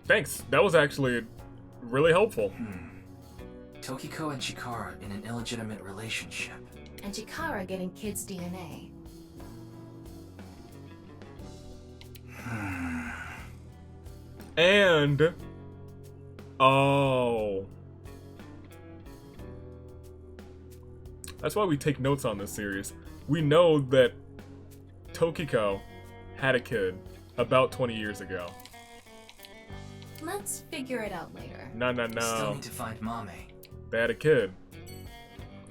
Thanks. That was actually really helpful. Tokiko and Chikara in an illegitimate relationship. And Chikara getting kids' DNA. And... Oh... That's why we take notes on this series. We know that Tokiko had a kid about 20 years ago. Let's figure it out later. No. Still need to find Mame. They had a kid.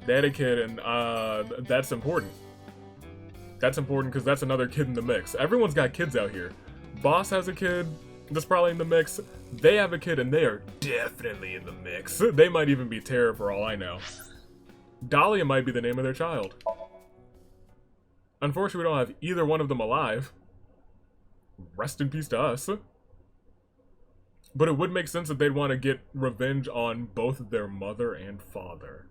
They had a kid, and that's important. That's important because that's another kid in the mix. Everyone's got kids out here. Boss has a kid that's probably in the mix. They have a kid, and they are definitely in the mix. They might even be Terra for all I know. Dahlia might be the name of their child. Unfortunately, we don't have either one of them alive. Rest in peace to us. But it would make sense that they'd want to get revenge on both their mother and father.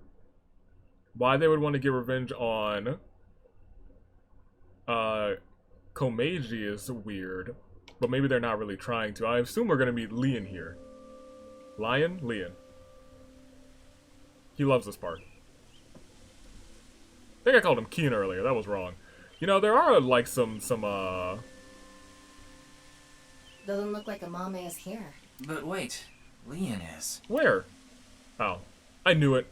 Why they would want to get revenge on Komeiji is weird. But maybe they're not really trying to. I assume we're going to meet Leon here. Leon? He loves this part. I think I called him Keen earlier. That was wrong. You know, there are like some Doesn't look like Amame is here. But wait, Leon is. Where? Oh, I knew it.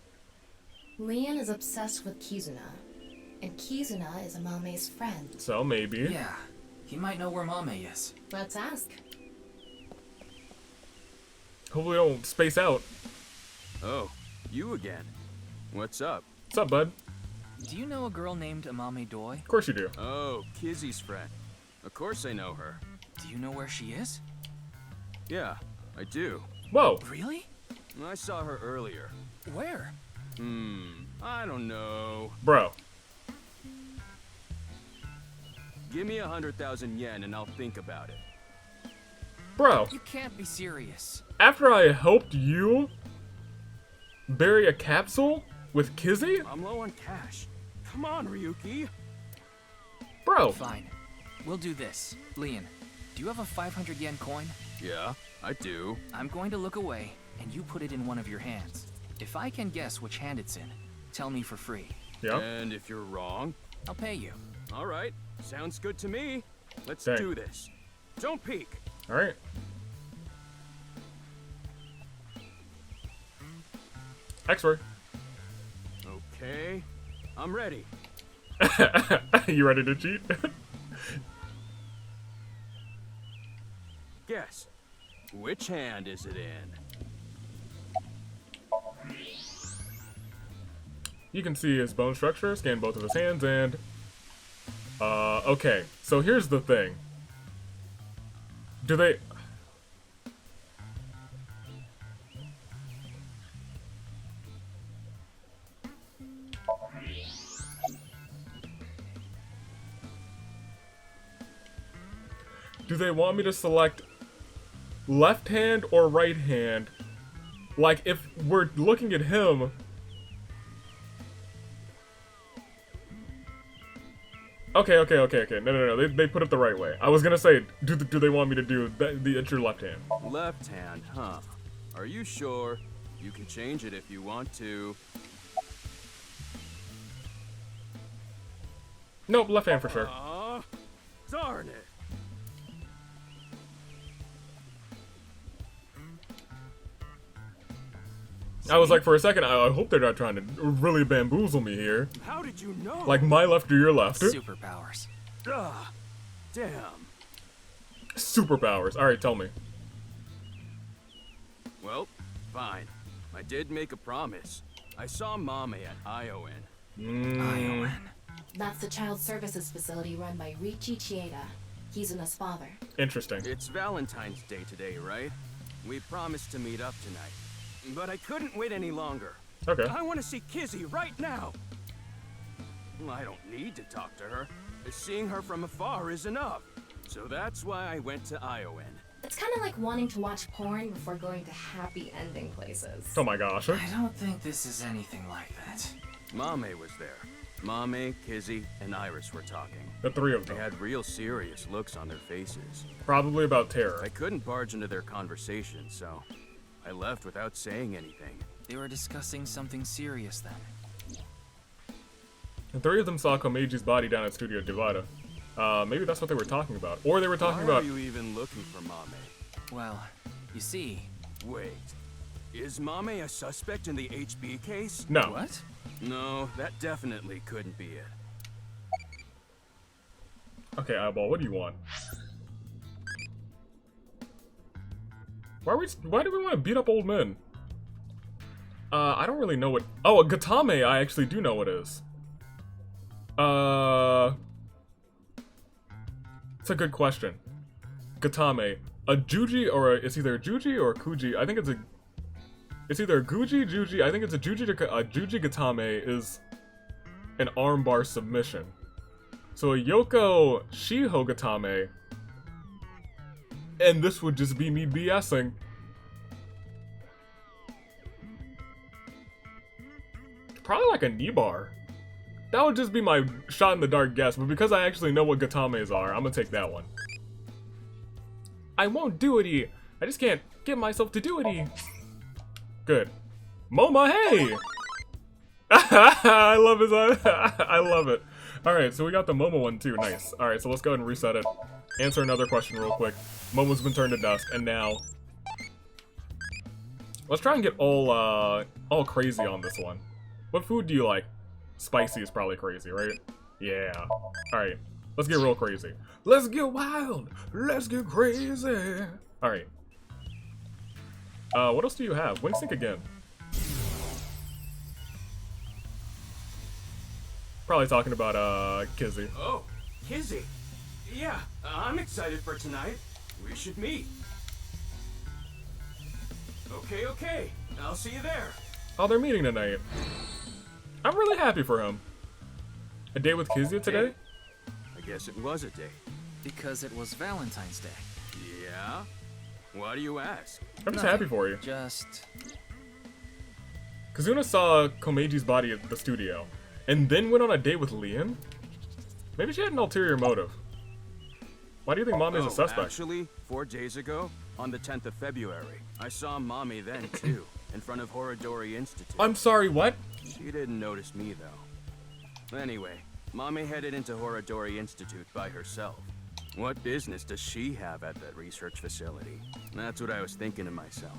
Leon is obsessed with Kizuna, and Kizuna is Amame's friend. So maybe. Yeah, he might know where Mame is. Let's ask. Hopefully we don't space out. Oh, you again. What's up? What's up, bud? Do you know a girl named Amame Doi? Of course you do. Oh, Kizzy's friend. Of course I know her. Do you know where she is? Yeah, I do. Whoa. Really? I saw her earlier. Where? I don't know. Bro. Give me 100,000 yen and I'll think about it. Bro. You can't be serious. After I helped you bury a capsule with Kizzy? I'm low on cash. Come on, Ryuki. Bro. Fine. We'll do this. Leon, do you have a 500 yen coin? Yeah, I do. I'm going to look away, and you put it in one of your hands. If I can guess which hand it's in, tell me for free. Yeah. And if you're wrong? I'll pay you. All right. Sounds good to me. Let's Dang. do this. Don't peek. All right. X-ray. Okay. I'm ready. You ready to cheat? Guess. Which hand is it in? You can see his bone structure, scan both of his hands, and... okay. So here's the thing. Do they... Do they want me to select left hand or right hand? Like, if we're looking at him... Okay. No. They put it the right way. I was gonna say, do they want me to do the it's your left hand? Left hand, huh? Are you sure? You can change it if you want to. Nope, left hand for sure. Darn it. I was like, for a second, I hope they're not trying to really bamboozle me here. How did you know? Like, my left or your left? Superpowers. Damn. Superpowers. Alright, tell me. Well, fine. I did make a promise. I saw Mame at ION. ION. That's the child services facility run by Riichi Chieda, Kizuna's father. Interesting. It's Valentine's Day today, right? We promised to meet up tonight, but I couldn't wait any longer. Okay. I want to see Kizzy right now. I don't need to talk to her. Seeing her from afar is enough. So that's why I went to Iowan. It's kind of like wanting to watch porn before going to happy ending places. Oh my gosh. I don't think this is anything like that. Mame was there. Mame, Kizzy, and Iris were talking. The three of them. They had real serious looks on their faces. Probably about terror. I couldn't barge into their conversation, so I left without saying anything. They were discussing something serious then. The three of them saw Komeji's body down at Studio Divida. Maybe that's what they were talking about. Or they were talking Why about... are you even looking for Mame? Well, you see... Wait. Is Mame a suspect in the HB case? No. What? No, that definitely couldn't be it. Okay, Eyeball, what do you want? Why do we want to beat up old men? I don't really know what... Oh, a Gatame I actually do know what is. It's a good question. Gatame. A Juji or it's either a Juji or a Kuji. I think it's a... It's either a Guji, Juji. I think it's a Juji Gatame is an armbar submission. So a Yoko Shiho Gatame, and this would just be me BSing. Probably like a knee bar. That would just be my shot in the dark guess, but because I actually know what Gatames are, I'm gonna take that one. I won't do it. I just can't get myself to do it. Good. MoMA, hey! I love his I love it. Alright, so we got the Momo one too, nice. Alright, so let's go ahead and reset it. Answer another question real quick. Momo's been turned to dust, and now... Let's try and get all crazy on this one. What food do you like? Spicy is probably crazy, right? Yeah. Alright, let's get real crazy. Let's get wild! Let's get crazy! Alright. What else do you have? Wing Sync again. Probably talking about, Kizzy. Oh, Kizzy. Yeah, I'm excited for tonight. We should meet. Okay. I'll see you there. Oh, they're meeting tonight. I'm really happy for him. A date with Kizzy today? I guess it was a date. Because it was Valentine's Day. Yeah? Why do you ask? I'm just happy for you. Just... Kazuna saw Komeji's body at the studio, and then went on a date with Liam? Maybe she had an ulterior motive. Why do you think Mami is a suspect? Actually, 4 days ago, on the 10th of February, I saw Mommy then too, in front of Horodori Institute. I'm sorry, what? She didn't notice me though. Anyway, Mommy headed into Horodori Institute by herself. What business does she have at that research facility? That's what I was thinking to myself.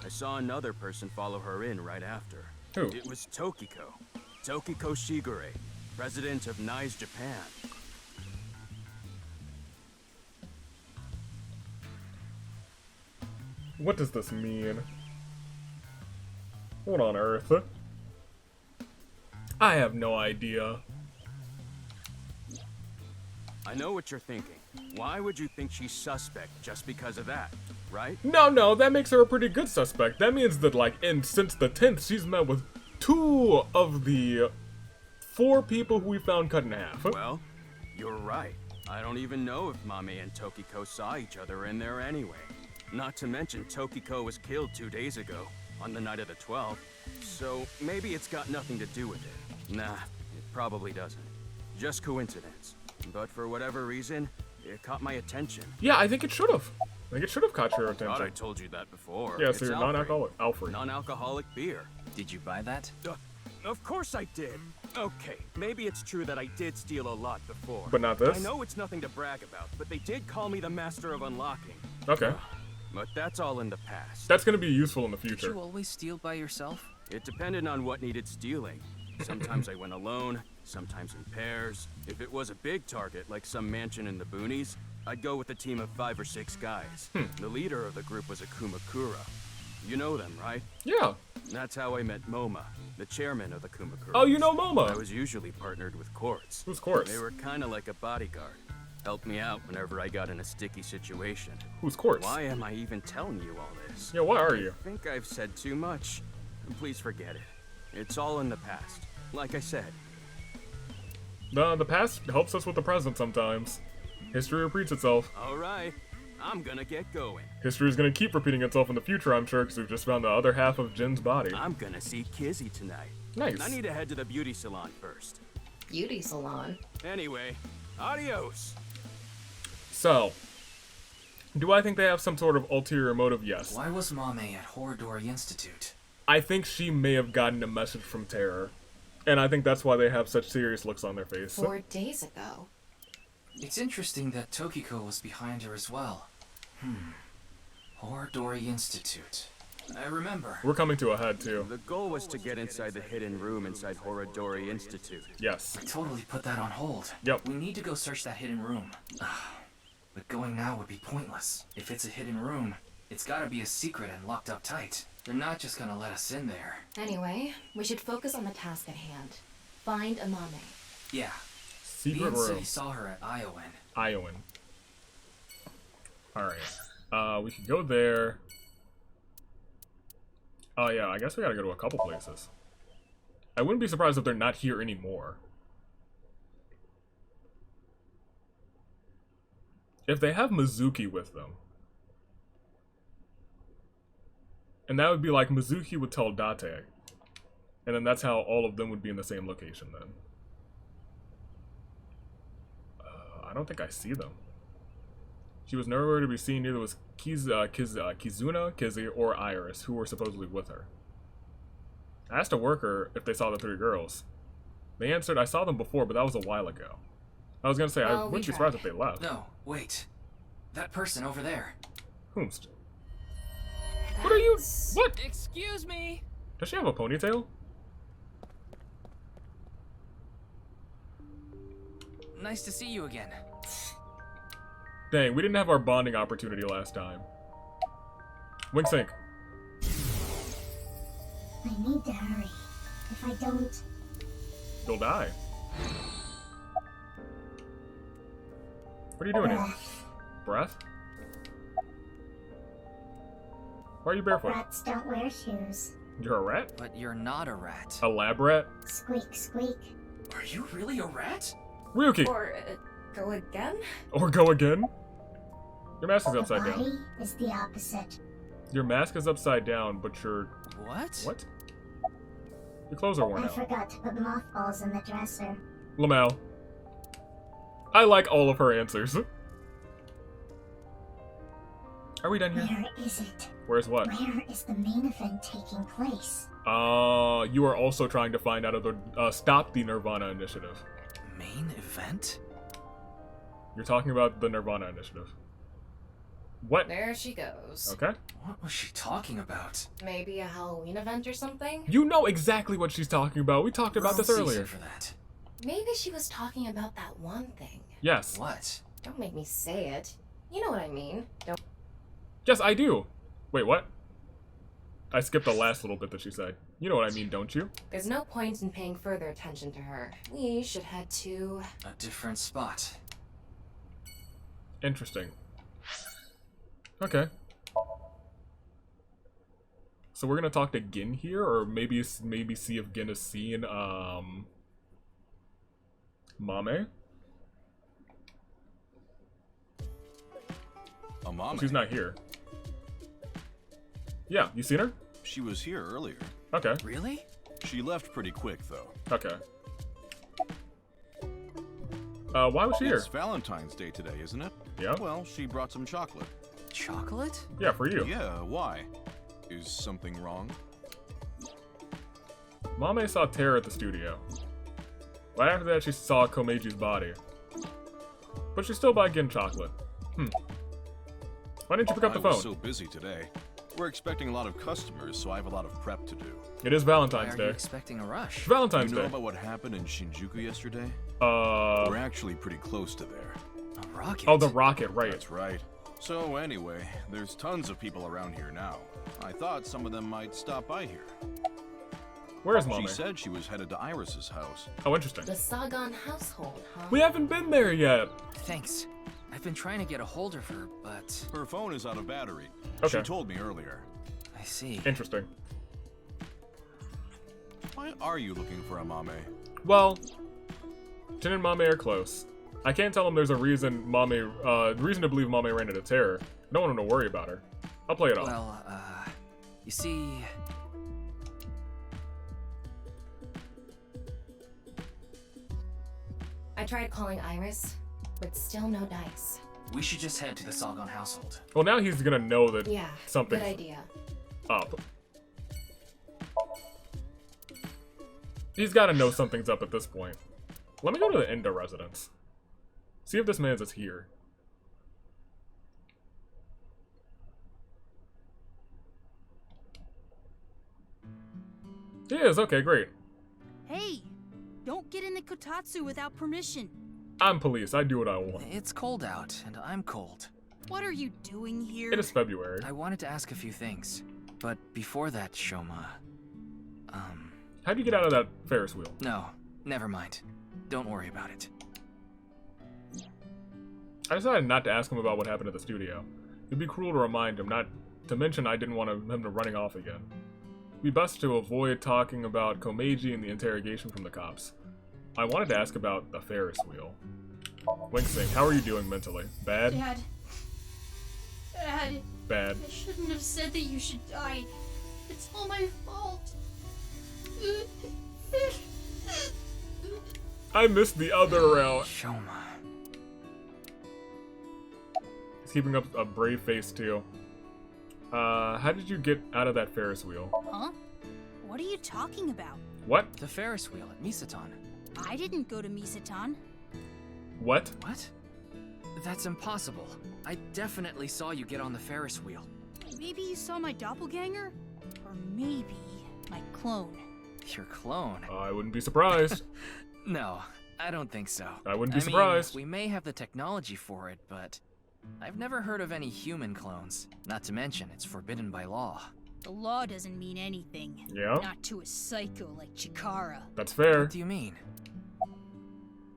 I saw another person follow her in right after. Who? It was Tokiko. Tokiko Shigure, president of NICE Japan. What does this mean? What on earth? I have no idea. I know what you're thinking. Why would you think she's suspect just because of that, right? No, that makes her a pretty good suspect. That means that, like, since the 10th, she's met with 2 of the 4 people who we found cut in half. Well, you're right. I don't even know if Mame and Tokiko saw each other in there anyway. Not to mention Tokiko was killed 2 days ago, on the night of the 12th. So maybe it's got nothing to do with it. Nah, it probably doesn't. Just coincidence. But for whatever reason, it caught my attention. Yeah, I think it should have. I think it should have caught your I thought attention. I told you that before. Yeah, It's so you're Alfred. non-alcoholic. Alfred. Non-alcoholic beer. Did you buy that? Of course I did. Okay, maybe it's true that I did steal a lot before. But not this? I know it's nothing to brag about, but they did call me the master of unlocking. Okay. But that's all in the past. That's gonna be useful in the Did future. you always steal by yourself? It depended on what needed stealing. Sometimes I went alone, sometimes in pairs. If it was a big target, like some mansion in the boonies, I'd go with a team of 5 or 6 guys. The leader of the group was a Kumakura. You know them, right? Yeah. That's how I met Moma, the chairman of the Kumakura. Oh, you know Moma. I was usually partnered with Quartz. Who's Quartz? They were kind of like a bodyguard. Helped me out whenever I got in a sticky situation. Who's Quartz? Why am I even telling you all this? is. Yeah, what are you? I think I've said too much. Please forget it. It's all in the past. Like I said. The past helps us with the present sometimes. History repeats itself. Alright, I'm gonna get going. History is gonna keep repeating itself in the future, I'm sure, because we've just found the other half of Jin's body. I'm gonna see Kizzy tonight. Nice. I need to head to the beauty salon first. Beauty salon? Anyway, adios. So, do I think they have some sort of ulterior motive? Yes. Why was Mame at Horodori Institute? I think she may have gotten a message from Terror. And I think that's why they have such serious looks on their face. 4 days ago. It's interesting that Tokiko was behind her as well. Horodori Institute. I remember. We're coming to a head, too. The goal was to get inside the hidden room inside Horodori Institute. Yes. I totally put that on hold. Yep. We need to go search that hidden room. But going now would be pointless. If it's a hidden room, it's gotta be a secret and locked up tight. They're not just gonna let us in there. Anyway, we should focus on the task at hand. Find Amame. Yeah. Secret Ian said room. he saw her at Iowan. Iowan. Alright. We could go there. Oh yeah, I guess we gotta go to a couple places. I wouldn't be surprised if they're not here anymore. If they have Mizuki with them. And that would be like Mizuki would tell Date. And then that's how all of them would be in the same location then. I don't think I see them. She was nowhere to be seen, neither was Kizuna, Kizzy, or Iris, who were supposedly with her. I asked a worker if they saw the 3 girls. They answered, I saw them before, but that was a while ago. I was gonna say, I wouldn't be surprised if they left. No, wait. That person over there. Whomst? What are you? What? Excuse me. Does she have a ponytail? Nice to see you again. Dang, we didn't have our bonding opportunity last time. Wink sync. I need to hurry. If I don't... You'll die. What are you doing here? Breath? Why are you barefoot? Rats don't wear shoes. You're a rat? But you're not a rat. A lab rat? Squeak, squeak. Are you really a rat? Ryuki! Or go again? Or go again? Your mask is upside the body down. is the opposite. Your mask is upside down, but your... What? What? Your clothes are worn I out. forgot to put mothballs in the dresser. Lamau. I like all of her answers. Are we done here? Where is it? Where's what? Where is the main event taking place? You are also trying to find out of the, stop the Nirvana initiative. Main event? You're talking about the Nirvana initiative. What? There she goes. Okay. What was she talking about? Maybe a Halloween event or something? You know exactly what she's talking about. We talked about this earlier. For that. Maybe she was talking about that one thing. Yes. What? Don't make me say it. You know what I mean. Don't. Yes, I do. Wait, what? I skipped the last little bit that she said. You know what I mean, don't you? There's no point in paying further attention to her. We should head to... a different spot. Interesting. Okay. So we're gonna talk to Gin here, or maybe see if Gin is seeing Mame. Mame? She's not here. Yeah, you seen her? She was here earlier. Okay. Really? She left pretty quick, though. Okay. Why was she here? It's Valentine's Day today, isn't it? Yeah. Well, she brought some chocolate. Chocolate? Yeah, for you. Yeah, why? Is something wrong? Mame saw Terror at the studio. Right after that, she saw Komeji's body. But she still bought Gin chocolate. Why didn't you pick up the I phone? was so busy today. We're expecting a lot of customers, so I have a lot of prep to do. It is Valentine's Why are Day. you expecting a rush? Valentine's You know Day. about what happened in Shinjuku yesterday? We're actually pretty close to there. A rocket? Oh, the rocket, right. That's right. So anyway, there's tons of people around here now. I thought some of them might stop by here. Where is Mame? She said she was headed to Iris's house. Oh, interesting. The Sagan household, huh? We haven't been there yet. Thanks. I've been trying to get a hold of her, but... Her phone is out of battery. Okay. She told me earlier. I see. Interesting. Why are you looking for Amame? Well, Jin and Mame are close. I can't tell him there's a reason reason to believe Mame ran into terror. I don't want him to worry about her. I'll play it off. Well, you see... I tried calling Iris, but still no dice. We should just head to the Salgon household. Well, now he's gonna know that Yeah, something's good idea. up. He's gotta know something's up at this point. Let me go to the Endo residence. See if this man's is here. He is, okay, great. Hey, don't get into Kotatsu without permission. I'm police, I do what I want. It's cold out, and I'm cold. What are you doing here? It is February. I wanted to ask a few things, but before that, Shoma... How'd you get out of that Ferris wheel? No, never mind. Don't worry about it. I decided not to ask him about what happened at the studio. It'd be cruel to remind him, not to mention I didn't want him to running off again. It'd be best to avoid talking about Komeiji and the interrogation from the cops. I wanted to ask about the Ferris wheel. Winksing, how are you doing mentally? Bad? Dad. Dad. Bad. I shouldn't have said that you should die. It's all my fault. I missed the other route. Shoma. He's keeping up a brave face too. How did you get out of that Ferris wheel? Huh? What are you talking about? What? The Ferris wheel at Misaton. I didn't go to Misaton. What? What? That's impossible. I definitely saw you get on the Ferris wheel. Maybe you saw my doppelganger? Or maybe my clone. Your clone? I wouldn't be surprised. No, I don't think so. I wouldn't be surprised. We may have the technology for it, but I've never heard of any human clones. Not to mention, it's forbidden by law. The law doesn't mean anything. Yeah? Not to a psycho like Chikara. That's fair. What do you mean?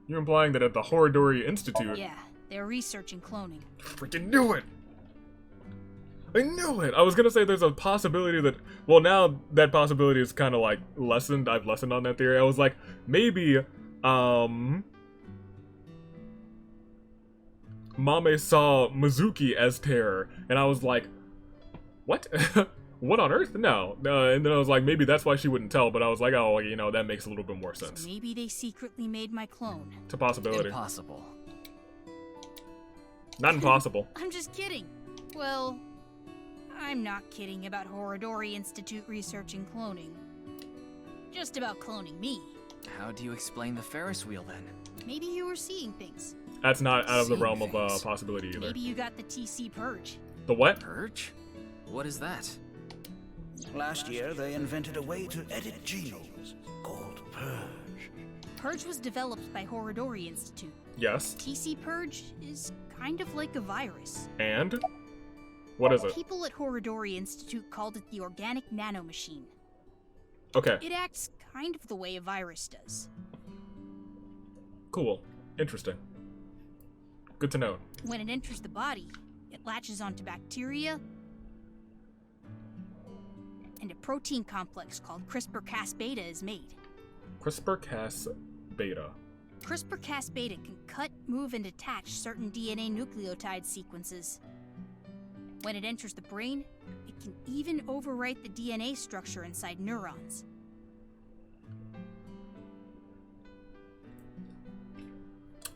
You're implying that at the Horodori Institute... Yeah, they're researching cloning. Freaking knew it! I knew it! I was gonna say there's a possibility that... Well, now that possibility is kind of like lessened. I've lessened on that theory. I was like, maybe, Mame saw Mizuki as terror, and I was like, what? What on earth? No. And then I was like, maybe that's why she wouldn't tell, but I was like, oh, you know, that makes a little bit more sense. So maybe they secretly made my clone. It's a possibility. Impossible. Not impossible. I'm just kidding. Well, I'm not kidding about Horodori Institute researching cloning. Just about cloning me. How do you explain the Ferris wheel then? Maybe you were seeing things. That's not out of the realm of possibility either. Maybe you got the TC Purge. The what? Purge? What is that? Last year, they invented a way to edit genomes called Purge. Purge was developed by Horodori Institute. Yes. TC Purge is kind of like a virus. And? What is it? People at Horodori Institute called it the Organic Nanomachine. Okay. It acts kind of the way a virus does. Cool. Interesting. Good to know. When it enters the body, it latches onto bacteria, and a protein complex called CRISPR-Cas-beta is made. CRISPR-Cas-beta. CRISPR-Cas-beta can cut, move, and attach certain DNA nucleotide sequences. When it enters the brain, it can even overwrite the DNA structure inside neurons.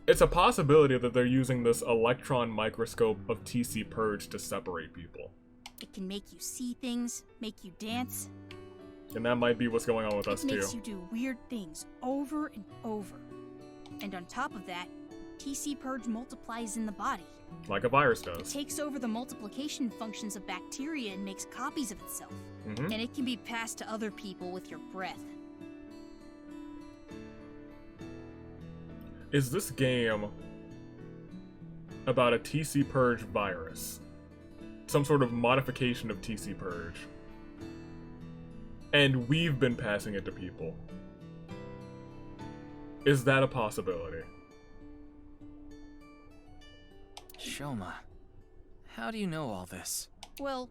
It's a possibility that they're using this electron microscope of TC Purge to separate people. It can make you see things, make you dance. And that might be what's going on with us, It too. makes you do weird things over and over. And on top of that, TC Purge multiplies in the body. Like a virus It does. takes over the multiplication functions of bacteria and makes copies of itself. Mhm. And it can be passed to other people with your breath. Is this game about a TC Purge virus? Some sort of modification of TC Purge. And we've been passing it to people. Is that a possibility? Shoma, how do you know all this? Well,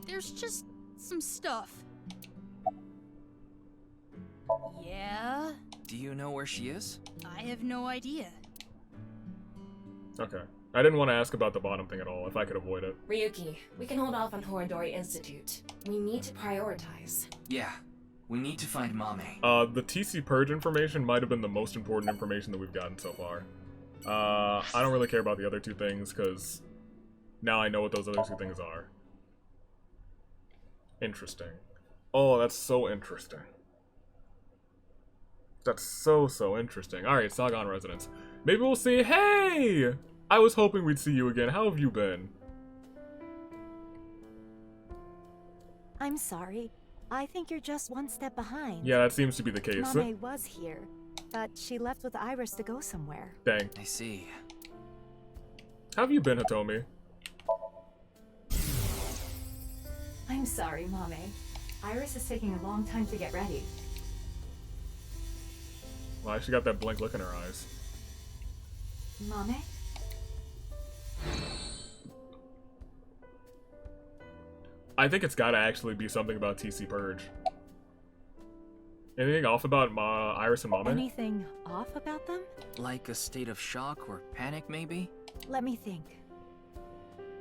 there's just some stuff. Yeah? Do you know where she is? I have no idea. Okay. I didn't want to ask about the bottom thing at all, if I could avoid it. Ryuki, we can hold off on Horodori Institute. We need to prioritize. Yeah, we need to find Mame. The TC Purge information might have been the most important information that we've gotten so far. I don't really care about the other two things, because now I know what those other two things are. Interesting. Oh, that's so interesting. That's so interesting. Alright, Sagan residence. Maybe we'll see. Hey! I was hoping we'd see you again. How have you been? I'm sorry. I think you're just one step behind. Yeah, that seems to be the case. Mame was here, but she left with Iris to go somewhere. Dang. I see. How have you been, Hitomi? I'm sorry, Mame. Iris is taking a long time to get ready. Well, she got that blank look in her eyes. Mame? I think it's gotta actually be something about TC Purge. Anything off about Iris and Mame? Anything off about them? Like a state of shock or panic, maybe? Let me think.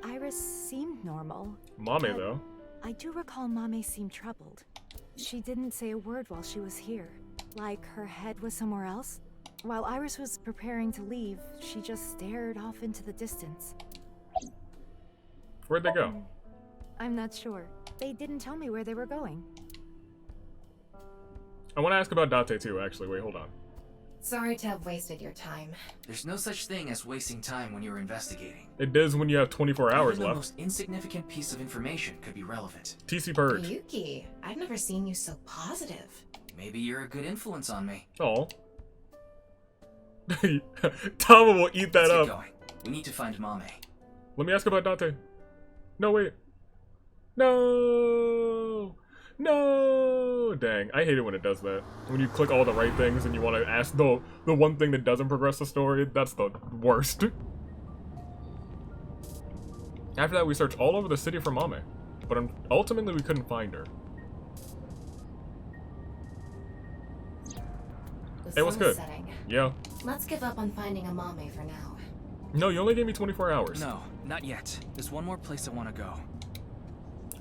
Iris seemed normal. Mame, though. I do recall Mame seemed troubled. She didn't say a word while she was here. Like her head was somewhere else. While Iris was preparing to leave, she just stared off into the distance. Where'd they go? I'm not sure. They didn't tell me where they were going. I want to ask about Date too, actually. Wait, hold on. Sorry to have wasted your time. There's no such thing as wasting time when you're investigating. It does when you have 24 hours Even the left. most insignificant piece of information could be relevant. TC Purge. Ryuki, I've never seen you so positive. Maybe you're a good influence on me. Oh. Tama will eat that Let's up. get going. We need to find Mame. Let me ask about Date. No, wait. No! No! Dang, I hate it when it does that. When you click all the right things and you want to ask the one thing that doesn't progress the story, that's the worst. After that, we searched all over the city for Mame, but ultimately we couldn't find her. Hey, what's good? Setting. Yeah. Let's give up on finding a Mame for now. No, you only gave me 24 hours. No, not yet. There's one more place I want to go.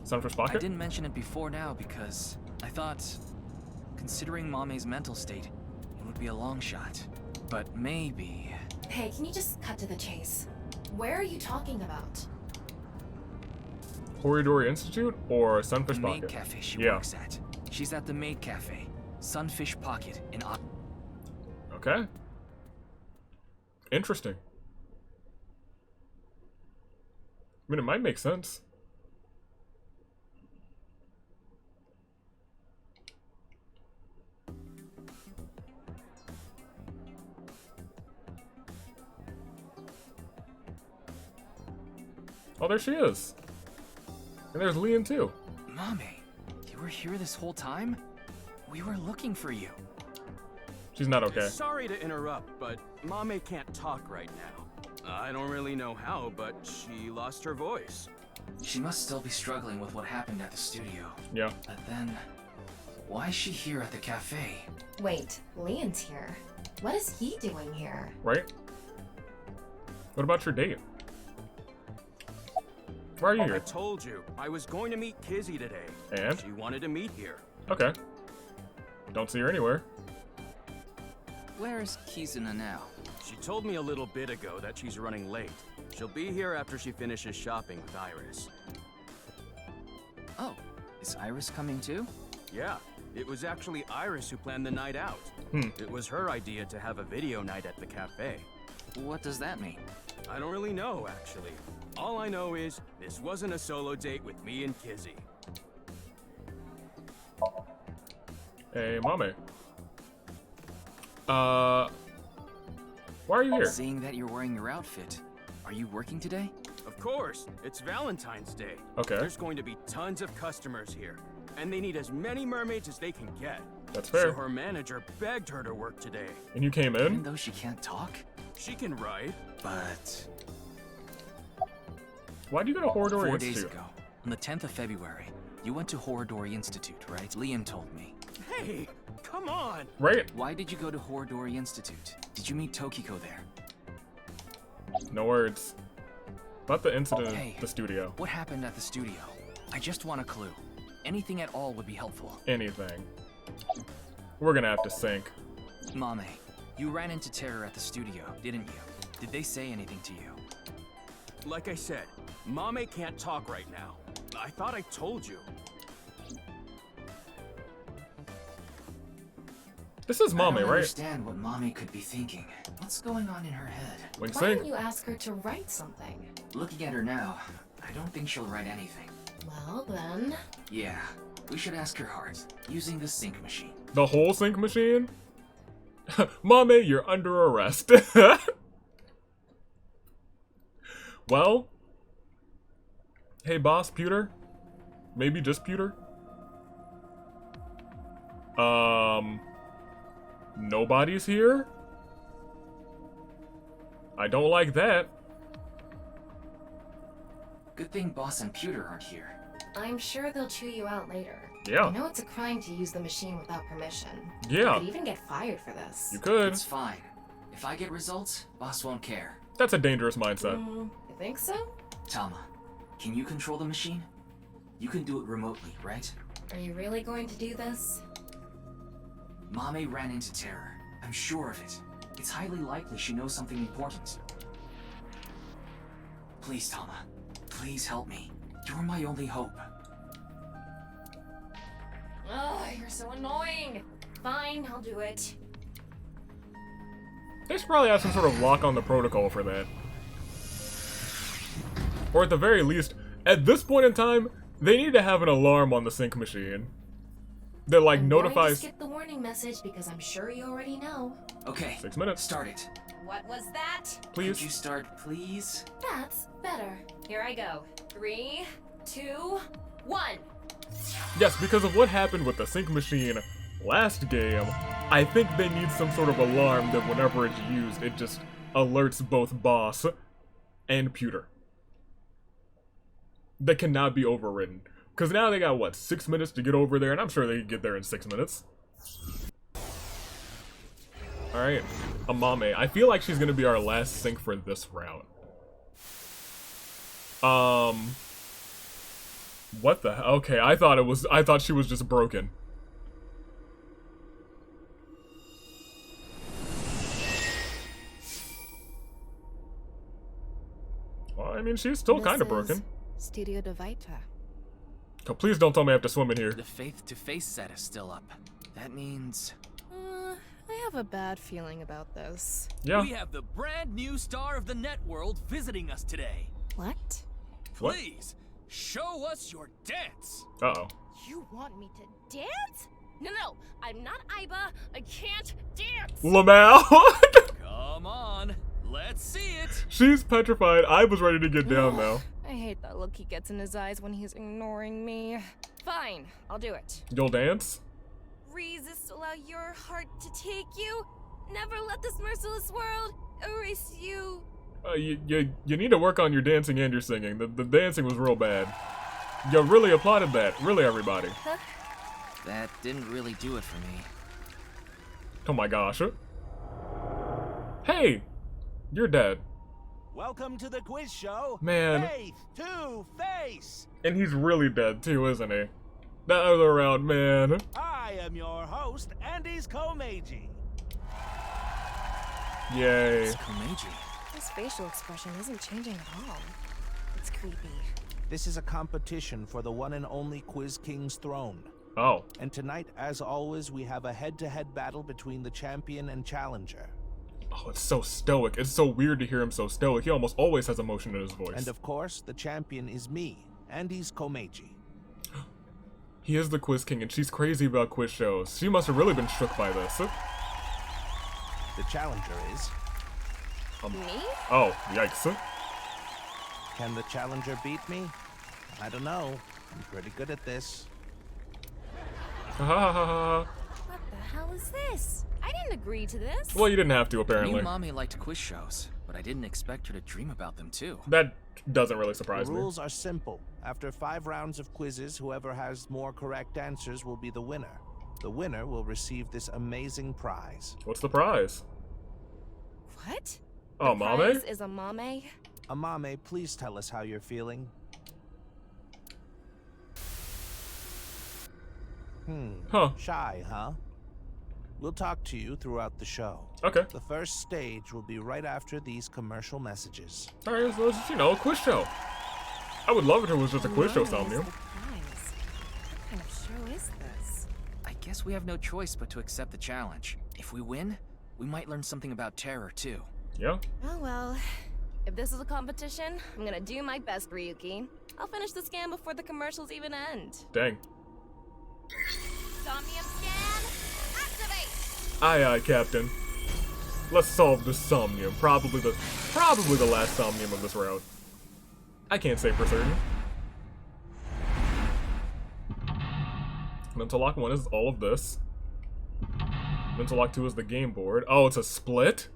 Sunfish Pocket? I didn't mention it before now because I thought, considering Mame's mental state, it would be a long shot. But maybe... Hey, can you just cut to the chase? Where are you talking about? Horidori Institute or Sunfish the Pocket? Maid Cafe she works at. She's at the Maid Cafe, Sunfish Pocket in Okay. Interesting. I mean, it might make sense. Oh, there she is. And there's Leon too. Mame, you were here this whole time? We were looking for you. She's not okay. Sorry to interrupt, but Mame can't talk right now. I don't really know how, but she lost her voice. She must still be struggling with what happened at the studio. Yeah. But then, why is she here at the cafe? Wait, Leon's here. What is he doing here? Right? What about your date? Why are you here? I told you, I was going to meet Kizzy today. And? She wanted to meet here. Okay. Don't see her anywhere. Where is Kizuna now? She told me a little bit ago that she's running late. She'll be here after she finishes shopping with Iris. Oh, is Iris coming too? Yeah, it was actually Iris who planned the night out. It was her idea to have a video night at the cafe. What does that mean? I don't really know, actually. All I know is, this wasn't a solo date with me and Kizzy. Hey, Mame. Why are you here? Seeing that you're wearing your outfit, are you working today? Of course, it's Valentine's Day. Okay. There's going to be tons of customers here, and they need as many mermaids as they can get. That's fair. So her manager begged her to work today. And you came in? Even though she can't talk? She can write. But... Why do you go to Horridor 4 days Institute? ago, on the 10th of February, you went to Horridor Institute, right? Liam told me. Hey, come on! Right. Why did you go to Horridor Institute? Did you meet Tokiko there? No words. About the incident Hey, at the studio. What happened at the studio? I just want a clue. Anything at all would be helpful. Anything. We're gonna have to sync. Mame, you ran into Terror at the studio, didn't you? Did they say anything to you? Like I said, Mame can't talk right now. I thought I told you. This is I Mame, don't right? understand what Mame could be thinking. What's going on in her head? Wink Why sync. don't you ask her to write something? Looking at her now, I don't think she'll write anything. Well, then... Yeah, we should ask her heart, using the sync machine. The whole sync machine? Mame, you're under arrest. Well, hey boss, Pewter? Maybe just Pewter? Nobody's here? I don't like that. Good thing Boss and Pewter aren't here. I'm sure they'll chew you out later. Yeah. I know it's a crime to use the machine without permission. Yeah. You could even get fired for this. You could. It's fine. If I get results, Boss won't care. That's a dangerous mindset. You think so? Tama, can you control the machine? You can do it remotely, right? Are you really going to do this? Mame ran into Terror. I'm sure of it. It's highly likely she knows something important. Please, Tama. Please help me. You're my only hope. Oh, you're so annoying. Fine, I'll do it. They should probably have some sort of lock on the protocol for that. Or at the very least, at this point in time, they need to have an alarm on the sync machine that like I'm going to notifies. skip the warning message because I'm sure you already know. Okay. 6 minutes. Start it. What was that? Please. Could you start, please? That's better. Here I go. 3, 2, 1. Yes, because of what happened with the sync machine last game, I think they need some sort of alarm that whenever it's used, it just alerts both Boss and Pewter. That cannot be overridden. Because now they got, what, 6 minutes to get over there, and I'm sure they can get there in 6 minutes. Alright, Amame. I feel like she's gonna be our last sync for this round. What the hell? Okay, I thought she was just broken. Well, I mean, she's still kind of broken. Studio de Vita. Oh, please don't tell me I have to swim in here. The face-to-face set is still up. That means... I have a bad feeling about this. Yeah. We have the brand new star of the networld visiting us today. What? What? Please, show us your dance. Uh-oh. You want me to dance? No, I'm not Aiba. I can't dance. Lamau! Come on, let's see it. She's petrified. I was ready to get down now. I hate that look he gets in his eyes when he's ignoring me. Fine, I'll do it. You'll dance? Resist, allow your heart to take you. Never let this merciless world erase you. You need to work on your dancing and your singing. The dancing was real bad. You really applauded that. Really, everybody. Huh? That didn't really do it for me. Oh my gosh. Hey! You're dead. Welcome to the quiz show. Man. Faith to Face. And he's really dead too, isn't he? That other round, man. I am your host, Andy's Komeiji. Yay. It's Komeiji. His facial expression isn't changing at all. It's creepy. This is a competition for the one and only Quiz King's throne. Oh. And tonight, as always, we have a head-to-head battle between the champion and challenger. Oh, it's so stoic. It's so weird to hear him so stoic. He almost always has emotion in his voice. And of course, the champion is me, Andy's Komeiji. He is the Quiz King, and she's crazy about quiz shows. She must have really been shook by this. The challenger is... Me? Oh, yikes. Can the challenger beat me? I don't know. I'm pretty good at this. Ha ha ha ha. What the hell is this? I didn't agree to this. Well, you didn't have to, I apparently. knew Mommy liked quiz shows. but I didn't expect her to dream about them too. That doesn't really surprise The me. rules are simple. After 5 rounds of quizzes, whoever has more correct answers will be the winner. The winner will receive this amazing prize. What's the prize? What? Oh, The Mame? prize is a Mame? Amame, please tell us how you're feeling. Huh. Shy, huh? We'll talk to you throughout the show. Okay. The first stage will be right after these commercial messages. Alright, so it's just, you know, a quiz show. I would love if it was just a quiz show, Somnium. What kind of show is this? I guess we have no choice but to accept the challenge. If we win, we might learn something about terror too. Yeah? Oh well. If this is a competition, I'm gonna do my best, Ryuki. I'll finish the scan before the commercials even end. Dang. Somnium scan, activate! Aye, aye, Captain. Let's solve this Somnium. Probably the last Somnium of this route. I can't say for certain. Mental Lock 1 is all of this. Mental Lock 2 is the game board. Oh, it's a split?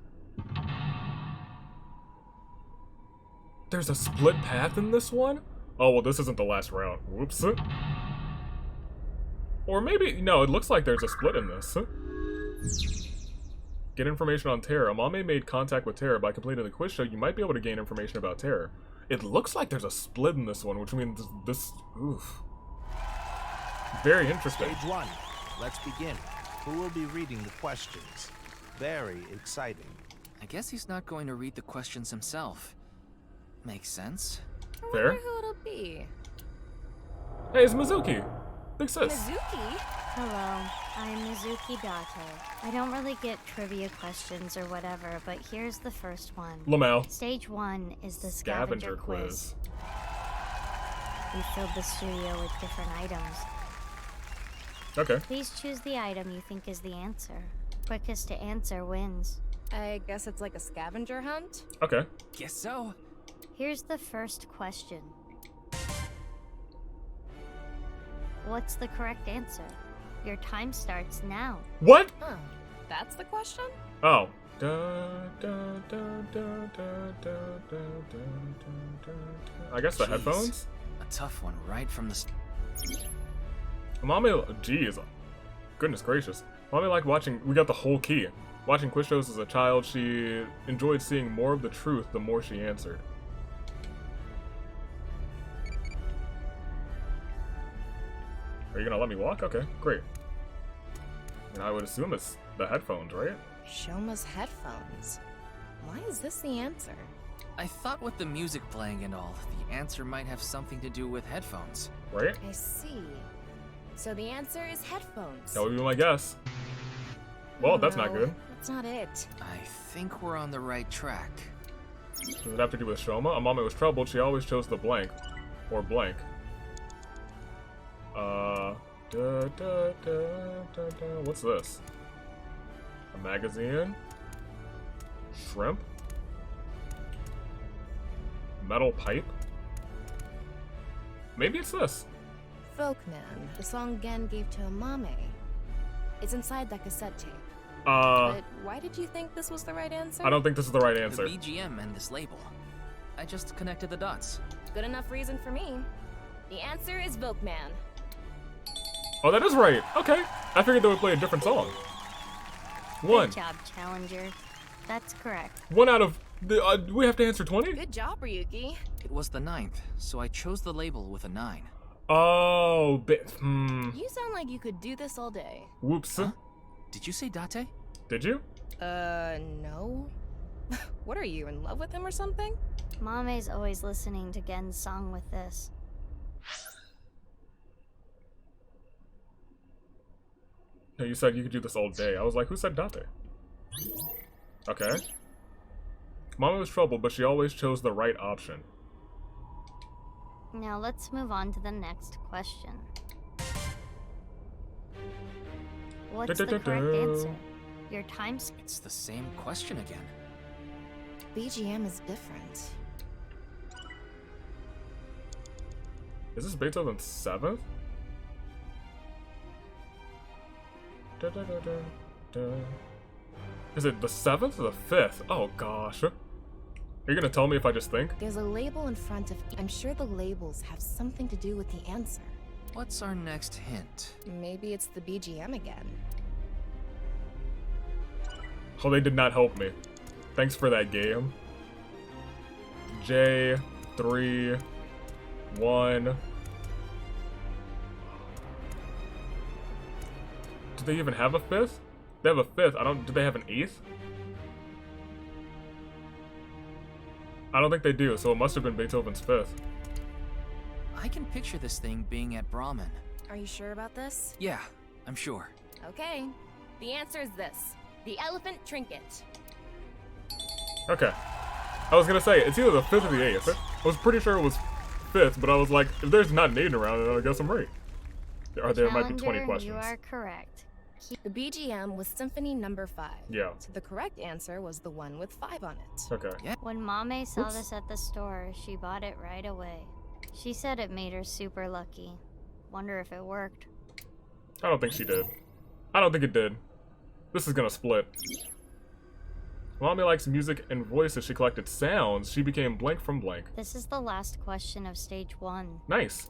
There's a split path in this one? Oh, well, this isn't the last round. Whoops. Or maybe, no, it looks like there's a split in this. Get information on Terror. Amame made contact with Terror. By completing the quiz show, you might be able to gain information about Terror. It looks like there's a split in this one, which means this... Oof. Very interesting. Stage 1. Let's begin. Who will be reading the questions? Very exciting. I guess he's not going to read the questions himself. Makes sense. Fair. I wonder who it'll be. Hey, it's Mizuki. Big sis. Mizuki? Hello, I'm Mizuki Date. I don't really get trivia questions or whatever, but here's the first one. Lamau. Stage 1 is the scavenger quiz. We filled the studio with different items. Okay. Please choose the item you think is the answer. Quickest to answer wins. I guess it's like a scavenger hunt? Okay. Guess so. Here's the first question. What's the correct answer? Your time starts now. What? Huh. That's the question? Oh. I guess the headphones? A tough one right from the Mame, geez. Goodness gracious. Mame liked watching, we got the whole key. Watching quiz shows as a child, she enjoyed seeing more of the truth the more she answered. Are you gonna let me walk? Okay, great. And I would assume it's the headphones, right? Shoma's headphones. Why is this the answer? I thought with the music playing and all, the answer might have something to do with headphones. Right? I see. So the answer is headphones. That would be my guess. Well, that's not good. That's not it. I think we're on the right track. Does it have to do with Shoma? Amame was troubled. She always chose the blank. Or blank. What's this? A magazine? Shrimp? Metal pipe? Maybe it's this. Folkman, the song Gen gave to Amame. It's inside that cassette tape. But why did you think this was the right answer? I don't think this is the right answer. The BGM and this label. I just connected the dots. Good enough reason for me. The answer is Volkman. Oh, that is right. Okay. I figured they would play a different song. One. Good job, Challenger. That's correct. 1 out of... we have to answer 20? Good job, Ryuki. It was the 9th, so I chose the label with a 9. Oh, You sound like you could do this all day. Whoops. Huh? Did you say Date? Did you? No. What are you, in love with him or something? Mame's always listening to Gen's song with this. No, you said you could do this all day. I was like, who said Date? Okay. Mama was troubled, but she always chose the right option. Now let's move on to the next question. What's the correct answer? Your time's... It's the same question again. BGM is different. Is this Beethoven's 7th? Is it the 7th or the 5th? Oh gosh. Are you gonna tell me if I just think? There's a label in front of. I'm sure the labels have something to do with the answer. What's our next hint? Maybe it's the BGM again. Oh, they did not help me. Thanks for that game. J, 3, 1. Do they even have a 5th? They have a 5th. Do they have an 8th? I don't think they do, so it must have been Beethoven's 5th. I can picture this thing being at Brahmin. Are you sure about this? Yeah, I'm sure. Okay. The answer is this. The elephant trinket. Okay. I was gonna say, it's either the 5th or the 8th. I was pretty sure it was 5th, but I was like, if there's not an 8 around, then I guess I'm right. Or there might be 20 questions. You are correct. The BGM was Symphony Number 5. Yeah. So the correct answer was the one with 5 on it. Okay. Yeah. When Mame saw this at the store, she bought it right away. She said it made her super lucky. Wonder if it worked. I don't think she did. I don't think it did. This is gonna split. Mommy likes music and voices. She collected sounds. She became blank from blank. This is the last question of stage 1. Nice.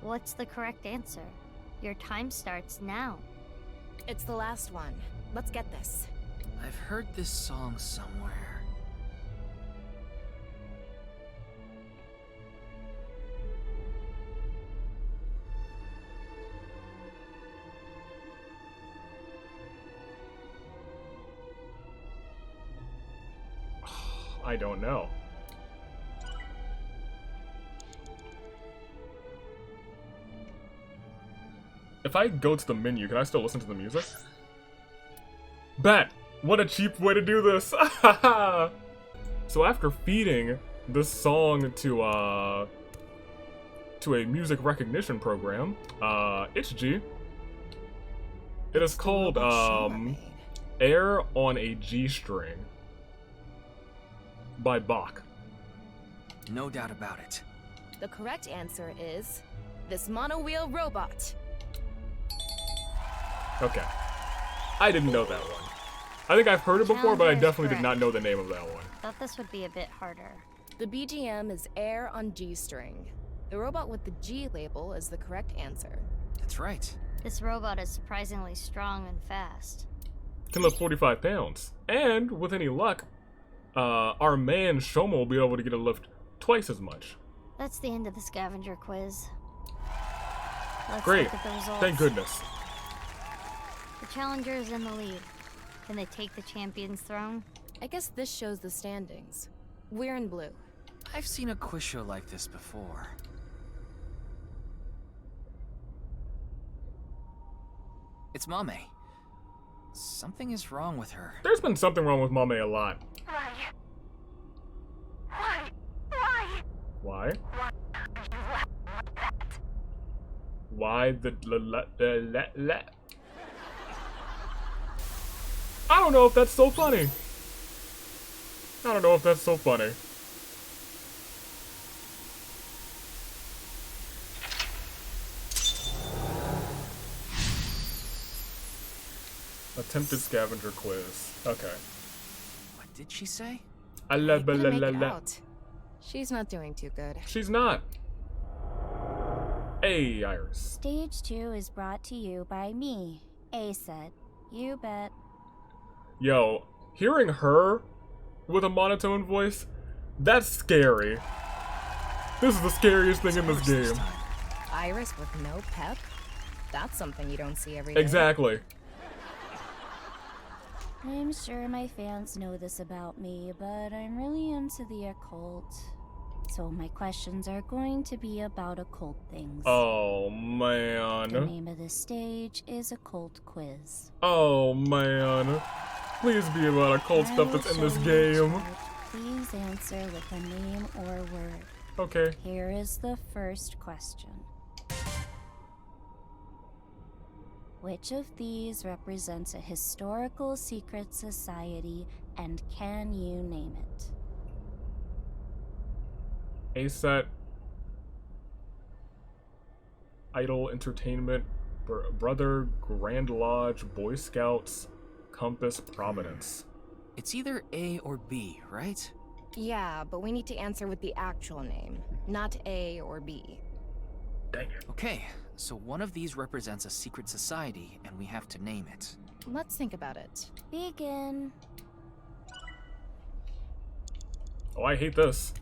What's the correct answer? Your time starts now. It's the last one. Let's get this. I've heard this song somewhere. I don't know. If I go to the menu, can I still listen to the music? Bet! What a cheap way to do this! So after feeding this song to a music recognition program, it's G. It is called, Air on a G-String by Bach. No doubt about it. The correct answer is this monowheel robot. Okay. I didn't know that one. I think I've heard it before, but I definitely did not know the name of that one. Thought this would be a bit harder. The BGM is Air on G-String. The robot with the G label is the correct answer. That's right. This robot is surprisingly strong and fast. Can lift 45 pounds. And, with any luck, our man Shoma will be able to get a lift twice as much. That's the end of the scavenger quiz. Let's Great. look at the results. Thank goodness. The challenger is in the lead. Can they take the champion's throne? I guess this shows the standings. We're in blue. I've seen a quiz show like this before. It's Mame. Something is wrong with her. There's been something wrong with Mame a lot. Why? Why the I don't know if that's so funny. I don't know if that's so funny. Attempted scavenger quiz. Okay. What did she say? She's not doing too good. She's not. Hey, Iris. Stage 2 is brought to you by me, A-Set. You bet. Yo, hearing her with a monotone voice, that's scary. This is the scariest thing in this game. Iris with no pep? That's something you don't see every day. Exactly. I'm sure my fans know this about me, but I'm really into the occult. So my questions are going to be about occult things. Oh, man. The name of this stage is Occult Quiz. Oh, man. Please be about occult stuff that's in this game. Please answer with a name or word. Okay. Here is the first question. Which of these represents a historical secret society, and can you name it? A-Set, Idol Entertainment, Brother Grand Lodge, Boy Scouts, Compass, Providence. It's either A or B, right? Yeah, but we need to answer with the actual name, not A or B. Dang it. Okay, so one of these represents a secret society, and we have to name it. Let's think about it. Begin. Oh, I hate this.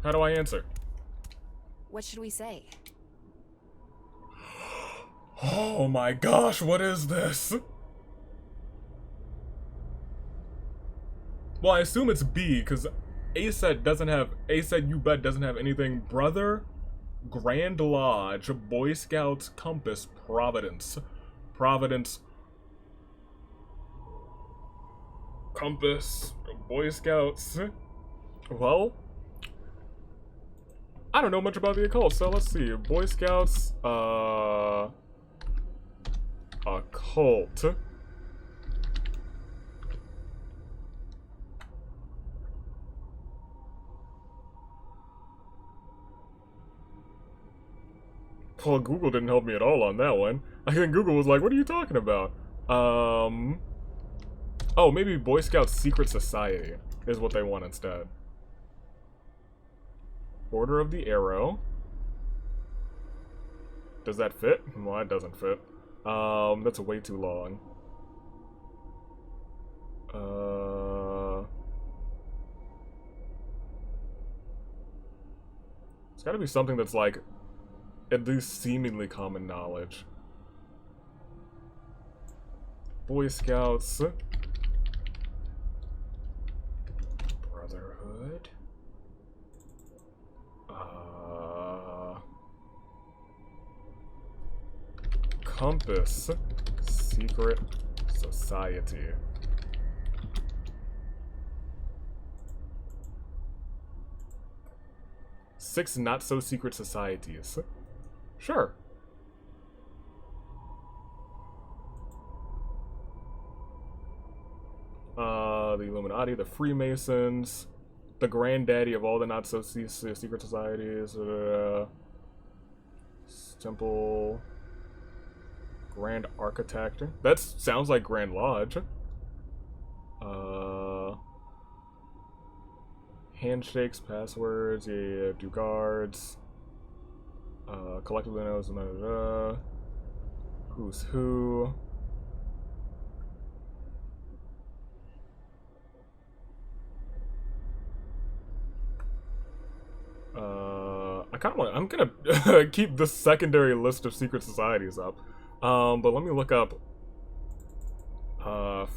How do I answer? What should we say? Oh my gosh, what is this? Well, I assume it's B, because A said you bet doesn't have anything. Brother, Grand Lodge, Boy Scouts, Compass, Providence. Providence. Compass, Boy Scouts. Well, I don't know much about the occult, so let's see. Boy Scouts, occult. Well, Google didn't help me at all on that one. I think Google was like, what are you talking about? Oh, maybe Boy Scouts Secret Society is what they want instead. Order of the Arrow. Does that fit? Well, that doesn't fit. That's way too long. It's gotta be something that's like at least seemingly common knowledge. Boy Scouts. Brotherhood. Compass. Secret Society. Six not-so-secret societies. Sure. The Illuminati, the Freemasons, the granddaddy of all the not-so-secret societies, Temple, Grand Architect. That sounds like Grand Lodge. Handshakes, passwords, yeah, do guards. Collectively knows who's who. I'm gonna keep the secondary list of secret societies up. But let me look up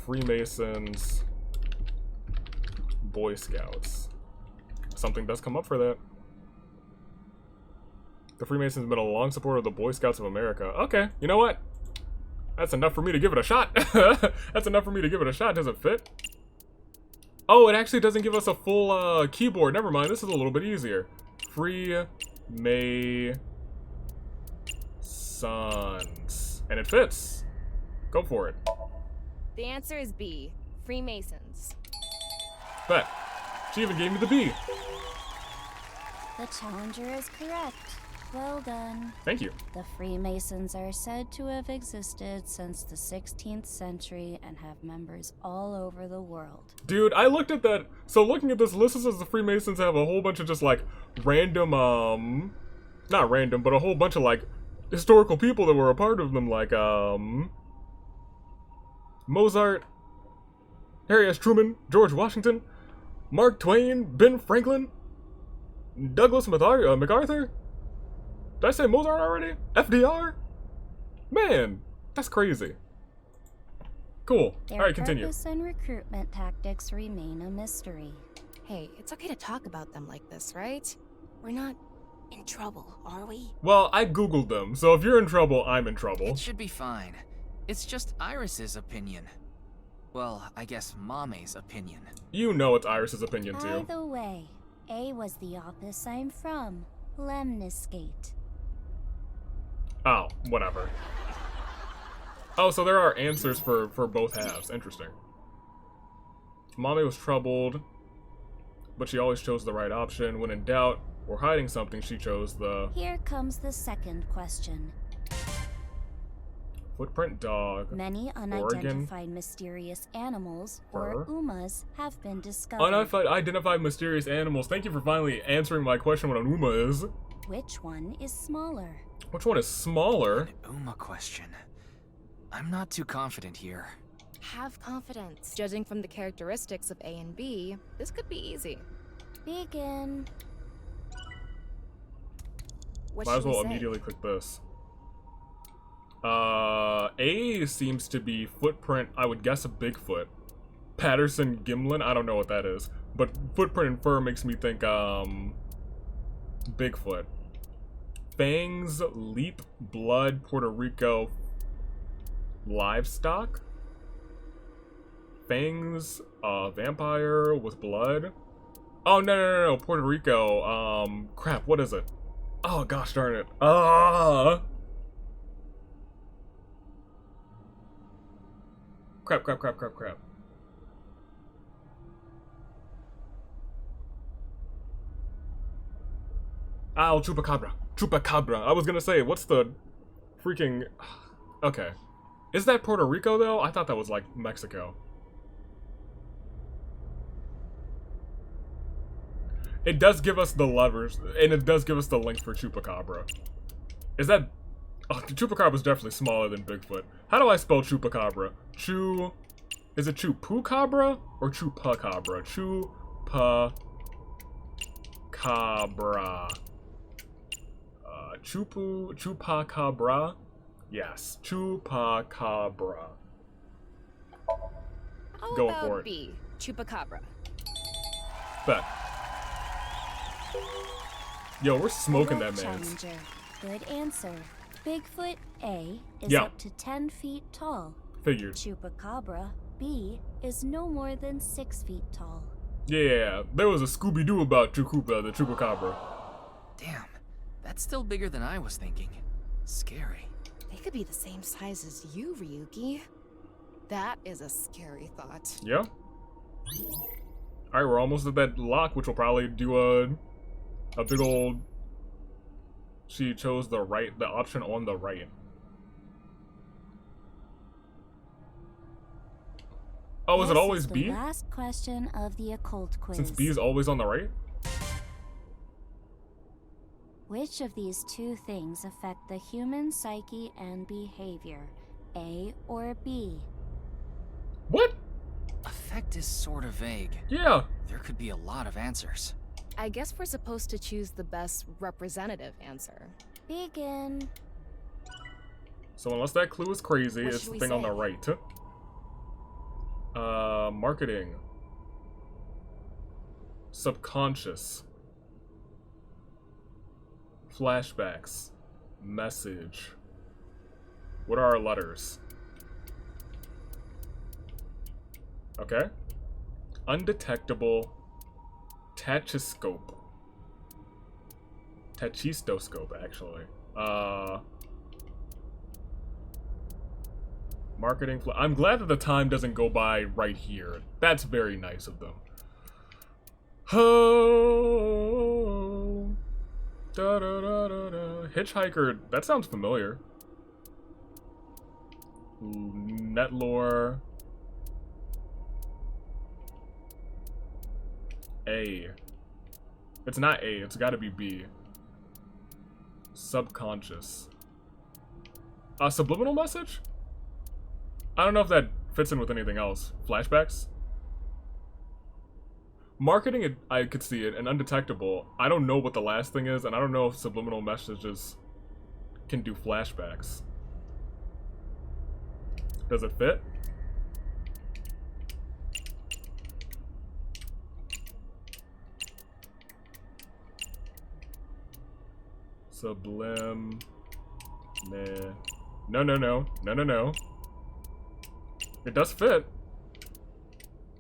Freemasons, Boy Scouts. Something does come up for that. The Freemasons have been a long supporter of the Boy Scouts of America. Okay, you know what? That's enough for me to give it a shot. That's enough for me to give it a shot. Does it fit? Oh, it actually doesn't give us a full keyboard. Never mind, this is a little bit easier. Freemasons. And it fits. Go for it. The answer is B. Freemasons. Bet. She even gave me the B. The challenger is correct. Well done. Thank you. The Freemasons are said to have existed since the 16th century and have members all over the world. Dude, I looked at that. So looking at this list, it says the Freemasons have a whole bunch of just like random, not random, but a whole bunch of like historical people that were a part of them, like Mozart, Harry S. Truman, George Washington, Mark Twain, Ben Franklin, Douglas MacArthur? Did I say Mozart already? FDR? Man, that's crazy. Cool. Alright, continue. Their purpose and recruitment tactics remain a mystery. Hey, it's okay to talk about them like this, right? We're not in trouble, are we? Well, I googled them, so if you're in trouble, I'm in trouble. It should be fine. It's just Iris's opinion. Well, I guess Mame's opinion. You know it's Iris's opinion, too. Either way, A was the office I'm from, Lemniscate. Oh, whatever. Oh, so there are answers for both halves. Interesting. Mame was troubled, but she always chose the right option. When in doubt or hiding something, she chose the... Here comes the second question. Footprint dog. Many Oregon. unidentified mysterious animals, or Fur. UMAs, have been discovered. Unidentified mysterious animals. Thank you for finally answering my question what an UMA is. Which one is smaller? Which one is smaller? An UMA question. I'm not too confident here. Have confidence. Judging from the characteristics of A and B, this could be easy. Begin. What Might should as well we say? immediately click this. A seems to be footprint, I would guess a Bigfoot. Patterson Gimlin, I don't know what that is. But footprint and fur makes me think, Bigfoot. Fangs, leap, blood, Puerto Rico, livestock? Fangs, vampire with blood? Oh, no, Puerto Rico, crap, what is it? Oh, gosh darn it. Crap. Ow, Chupacabra. I was gonna say, what's the freaking... Okay. Is that Puerto Rico, though? I thought that was, like, Mexico. It does give us the levers, and it does give us the links for Chupacabra. Is that... Oh, the Chupacabra is definitely smaller than Bigfoot. How do I spell Chupacabra? Is it Chupacabra or Chupacabra? Chupacabra. Chupacabra? Yes, Chupacabra. How Going about for it. B? Chupacabra. Bet. Yo, we're smoking that man. Challenger. Good answer. Bigfoot A is Yeah. up to 10 feet tall. Figured. Chupacabra B is no more than 6 feet tall. Yeah, there was a Scooby-Doo about the Chupacabra. Damn, that's still bigger than I was thinking. Scary. They could be the same size as you, Ryuki. That is a scary thought. Yeah. Alright, we're almost at that lock, which will probably do a big old... She chose the option on the right. Oh, is it always B? The last question of the occult quiz. Since B is always on the right? Which of these two things affect the human psyche and behavior? A or B? What? Effect is sort of vague. Yeah. There could be a lot of answers. I guess we're supposed to choose the best representative answer. Begin. So unless that clue is crazy, What it's should the we thing on the say? right. Marketing. Subconscious. Flashbacks. Message. What are our letters? Okay. Undetectable. Tachyscope. Tachistoscope, actually. Marketing. I'm glad that the time doesn't go by right here. That's very nice of them. Oh. Da, da, da, da, da. Hitchhiker. That sounds familiar. Ooh, Netlore. A. It's not A. It's got to be B. Subconscious. Subliminal message? I don't know if that fits in with anything else. Flashbacks? Marketing, I could see it, and undetectable. I don't know what the last thing is, and I don't know if subliminal messages can do flashbacks. Does it fit? Sublim. Nah. No. It does fit.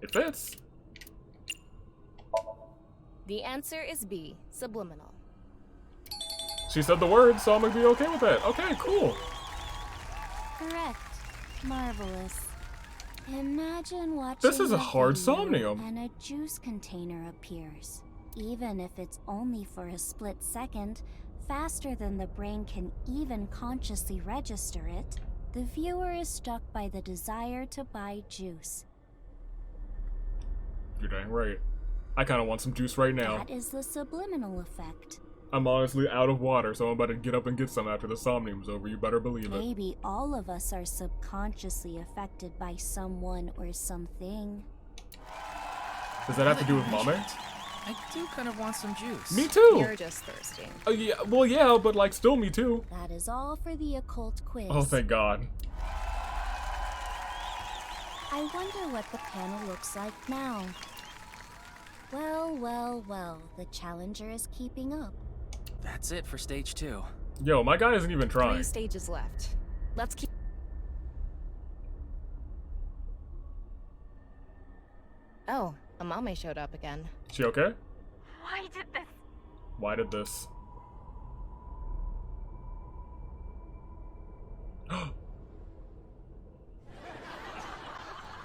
It fits. The answer is B, subliminal. She said the word, so I'm gonna be okay with that. Okay, cool. Correct. Marvelous. Imagine watching This is a hard video Somnium. and a juice container appears. Even if it's only for a split second, faster than the brain can even consciously register it, The viewer is struck by the desire to buy juice. You're dang right. I kind of want some juice right now. That is the subliminal effect. I'm honestly out of water, so I'm about to get up and get some after the Somnium's over. You better believe it. Maybe all of us are subconsciously affected by someone or something. Does that have to do with Mame? I do kind of want some juice. Me too. You're just thirsty. Oh yeah, well yeah, but like still me too. That is all for the occult quiz. Oh thank God. I wonder what the panel looks like now. Well, well, well, the challenger is keeping up. That's it for stage 2. Yo, my guy isn't even trying. 3 stages left. Let's keep... Oh, Amame showed up again. She okay? Why did this? Why did this?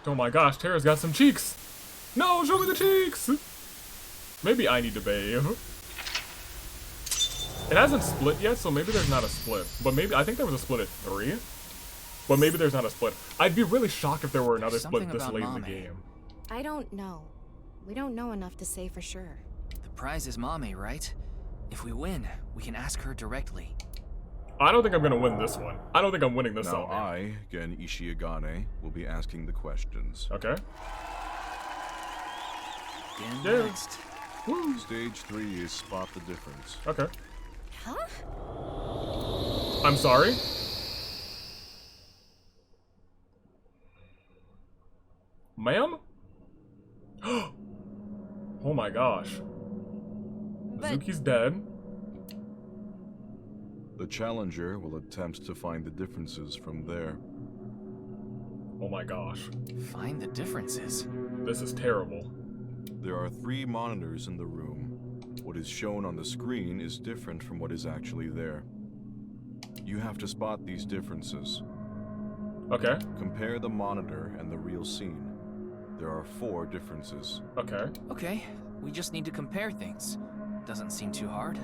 Oh my gosh, Tara's got some cheeks! No, show me the cheeks! Maybe I need to bathe. It hasn't split yet, so maybe there's not a split. But maybe, I think there was a split at 3. But maybe there's not a split. I'd be really shocked if there were another split this late in the game. I don't know. We don't know enough to say for sure. The prize is Mame, right? If we win, we can ask her directly. I don't think I'm gonna win this one. I don't think I'm winning this Now one. I, Gen Ishiagane, will be asking the questions. Okay. Again Yeah. next. Woo. Stage 3 is spot the difference. Okay. Huh? I'm sorry? Ma'am? Oh my gosh. Mizuki's dead. The challenger will attempt to find the differences from there. Oh my gosh. Find the differences. This is terrible. There are 3 monitors in the room. What is shown on the screen is different from what is actually there. You have to spot these differences. Okay. Compare the monitor and the real scene. There are 4 differences. Okay. Okay, we just need to compare things. Doesn't seem too hard.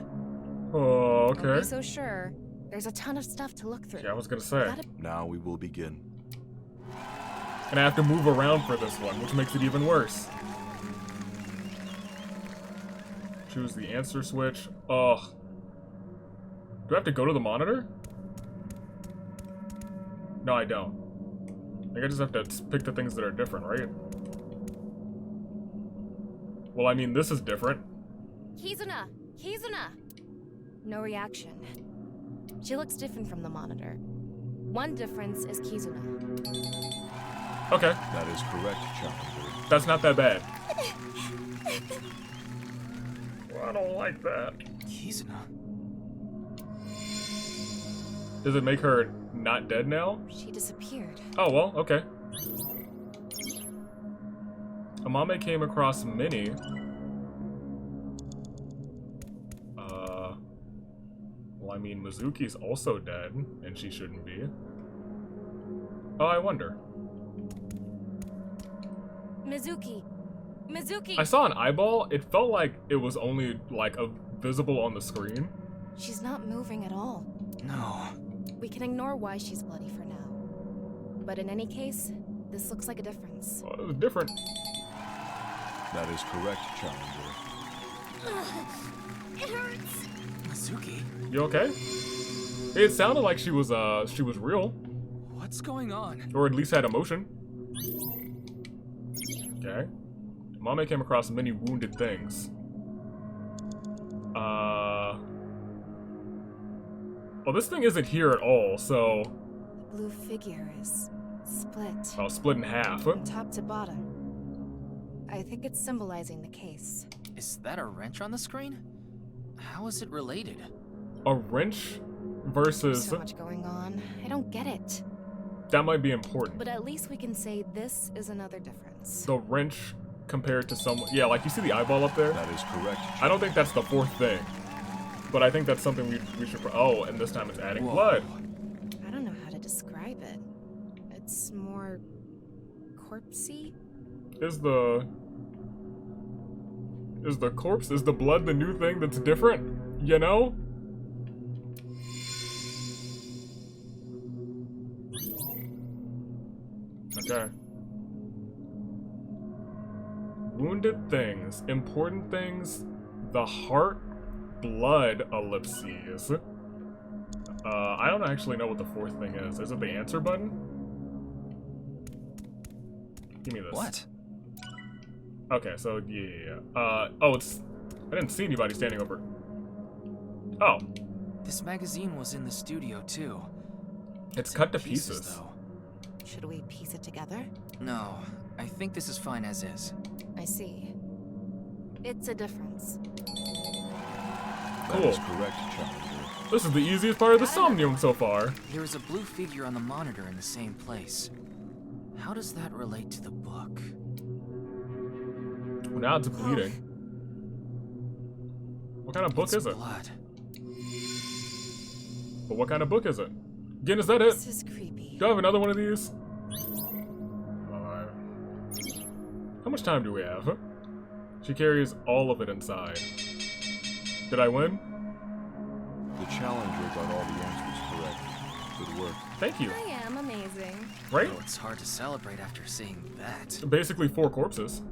Oh, Don't okay. be so sure. There's a ton of stuff to look through. Yeah, I was gonna say. Now we will begin. And I have to move around for this one, which makes it even worse. Choose the answer switch. Ugh. Do I have to go to the monitor? No, I don't. I think I just have to pick the things that are different, right? Well, I mean, this is different. Kizuna! Kizuna! No reaction. She looks different from the monitor. One difference is Kizuna. Okay. That is correct, challenger. That's not that bad. Well, I don't like that. Kizuna. Does it make her not dead now? She disappeared. Oh, well, okay. Amame came across Minnie. Well, I mean, Mizuki's also dead, and she shouldn't be. Oh, I wonder. Mizuki! Mizuki! I saw an eyeball. It felt like it was only, like, visible on the screen. She's not moving at all. No. We can ignore why she's bloody for now. But in any case, this looks like a difference. Well, it was different. That is correct, challenger. It hurts. Mizuki? You okay? It sounded like she was real. What's going on? Or at least had emotion. Okay. Mame came across many wounded things. Well, this thing isn't here at all, so... The blue figure is split. Oh, split in half. From top to bottom. I think it's symbolizing the case. Is that a wrench on the screen? How is it related? A wrench versus... So much going on. I don't get it. That might be important. But at least we can say this is another difference. The wrench compared to someone... Yeah, like you see the eyeball up there? That is correct. I don't think that's the 4th thing. But I think that's something we should... Oh, and this time it's adding blood. I don't know how to describe it. It's more... corpsey? Is the corpse, is the blood the new thing that's different? You know? Okay. Wounded things. Important things. The heart, blood, ellipses. I don't actually know what the fourth thing is. Is it the answer button? Give me this. What? Okay, so yeah. Oh, it's... I didn't see anybody standing over... Oh. This magazine was in the studio, too. It's cut to pieces. Though. Should we piece it together? No, I think this is fine as is. I see. It's a difference. Cool. That is correct, Challenger. This is the easiest part of the Somnium so far. There is a blue figure on the monitor in the same place. How does that relate to the book? Well, now it's bleeding. What kind of book is it? Blood. But what kind of book is it? Again, is that it? This is creepy. Do I have another one of these? How much time do we have? Huh? She carries all of it inside. Did I win? The Challenger got all the answers correct. Good work. Thank you. I am amazing. Right? Well, it's hard to celebrate after seeing that. Basically 4 corpses.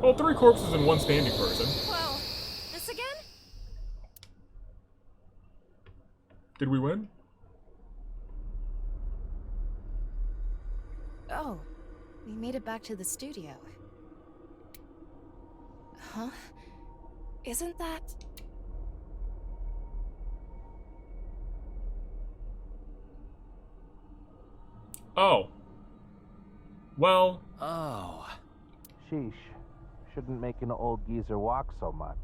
Well, 3 corpses and 1 standing person. Whoa. This again? Did we win? Oh. We made it back to the studio. Huh? Isn't that... Oh. Well. Oh. Sheesh. Shouldn't make an old geezer walk so much.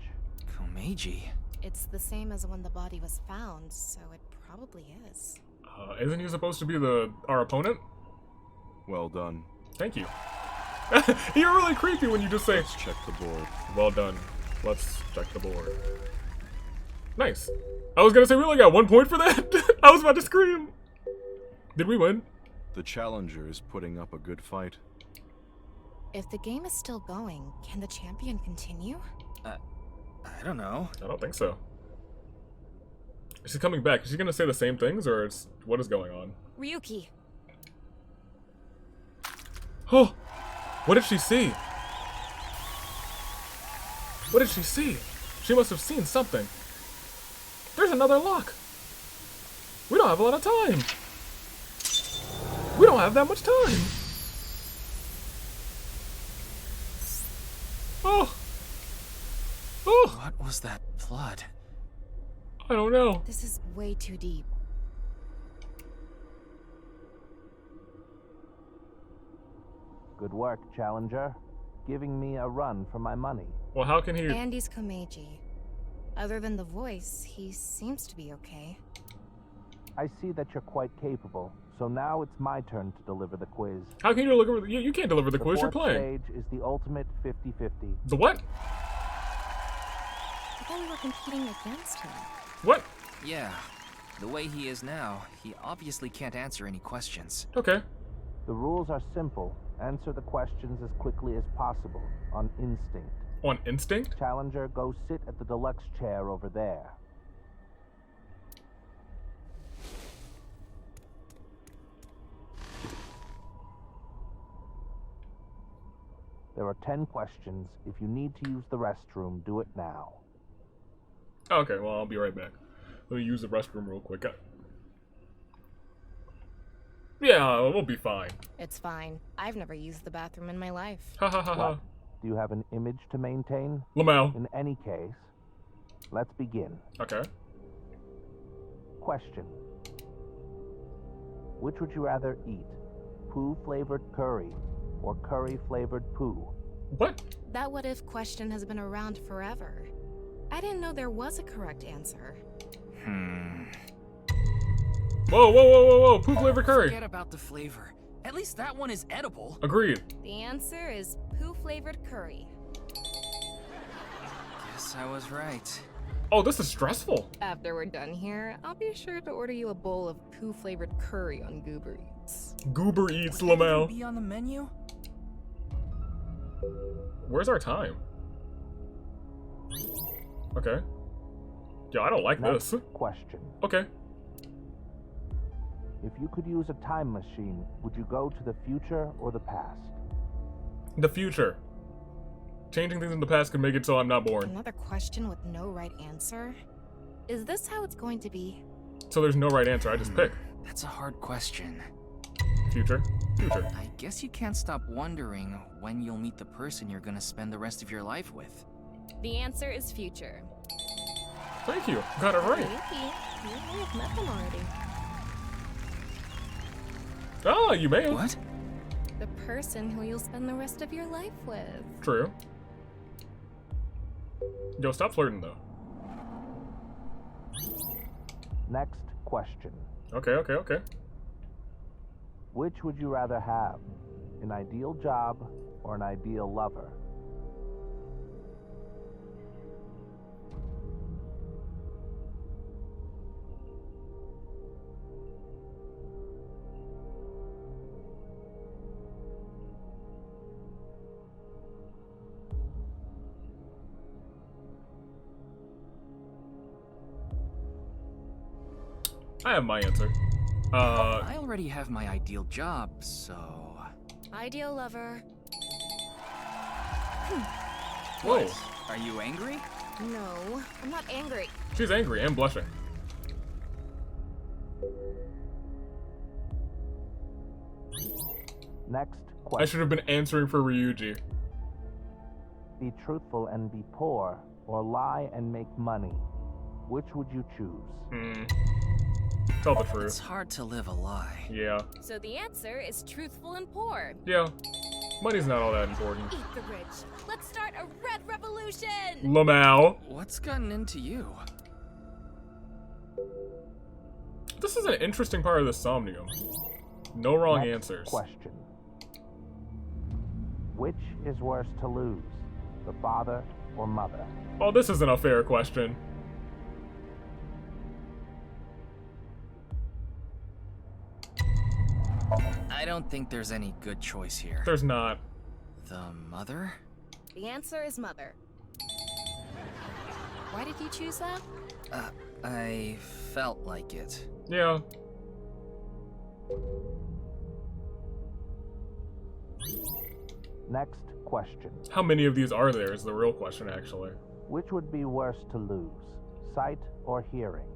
Komeiji. It's the same as when the body was found, so it probably is. Isn't he supposed to be our opponent? Well done. Thank you. You're really creepy when you just say, Let's check the board. Well done. Let's check the board. Nice. I was gonna say we only got 1 point for that. I was about to scream. Did we win? The Challenger is putting up a good fight. If the game is still going, can the champion continue? I don't know. I don't think so. Is she coming back? Is she gonna say the same things, or it's what is going on? Ryuki. Oh, what did she see? What did she see? She must have seen something. There's another lock. We don't have a lot of time. We don't have that much time. Oh. Oh. What was that blood? I don't know. This is way too deep. Good work, Challenger. Giving me a run for my money. Well, how can he... Andy's Komeiji. Other than the voice, he seems to be okay. I see that you're quite capable, so now it's my turn to deliver the quiz. How can you deliver... You can't deliver the quiz, you're playing. The fourth stage is the ultimate 50-50. The what? I thought we were competing against him. What? Yeah. The way he is now, he obviously can't answer any questions. Okay. The rules are simple. Answer the questions as quickly as possible, on instinct. On instinct? Challenger, go sit at the deluxe chair over there. There are 10 questions. If you need to use the restroom, do it now. Okay, well, I'll be right back. Let me use the restroom real quick. Yeah, we'll be fine. It's fine. I've never used the bathroom in my life. Ha ha ha ha. Do you have an image to maintain? Lamau. In any case, let's begin. Okay. Question. Which would you rather eat? Poo-flavored curry or curry-flavored poo? What? That what-if question has been around forever. I didn't know there was a correct answer. Whoa, whoa, whoa, whoa, whoa, poo flavor curry. Forget about the flavor. At least that one is edible. Agreed. The answer is poo-flavored curry. Guess I was right. Oh, this is stressful. After we're done here, I'll be sure to order you a bowl of poo-flavored curry on Goober Eats. Goober Eats, Would that Lamau. even be on the menu? Where's our time? Okay. Yo, I don't like Next this. question. Okay. If you could use a time machine, would you go to the future or the past? The future. Changing things in the past could make it so I'm not born. Another question with no right answer? Is this how it's going to be? So there's no right answer, I just pick. That's a hard question. Future? Future. I guess you can't stop wondering when you'll meet the person you're gonna spend the rest of your life with. The answer is future. Thank you. Got it right. You may have met them already. Ah, you may have. What? The person who you'll spend the rest of your life with. True. Yo, stop flirting though. Next question. Okay. Which would you rather have? An ideal job or an ideal lover? I have my answer. I already have my ideal job, so... Ideal lover. Whoa. Are you angry? No, I'm not angry. She's angry and blushing. Next question. I should have been answering for Ryuji. Be truthful and be poor, or lie and make money. Which would you choose? Tell the truth. It's hard to live a lie. Yeah. So the answer is truthful and poor. Yeah. Money's not all that important. Eat the rich. Let's start a red revolution! Lamau. What's gotten into you? This is an interesting part of the Somnium. No wrong Next answers. Question. Which is worse to lose? The father or mother? Oh, this isn't a fair question. I don't think there's any good choice here. There's not. The mother? The answer is mother. Why did you choose that? I felt like it. Yeah. Next question. How many of these are there is the real question, actually. Which would be worse to lose? Sight or hearing?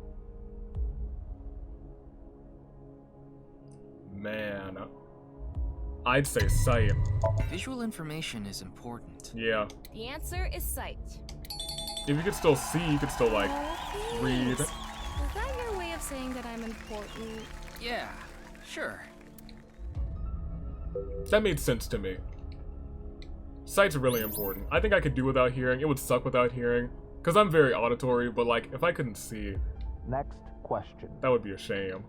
Man. I'd say sight. Visual information is important. Yeah. The answer is sight. If you could still see, you could still, like, read. Is that your way of saying that I'm important? Yeah, sure. That made sense to me. Sight's really important. I think I could do without hearing. It would suck without hearing. Because I'm very auditory, but, like, if I couldn't see... Next question. That would be a shame.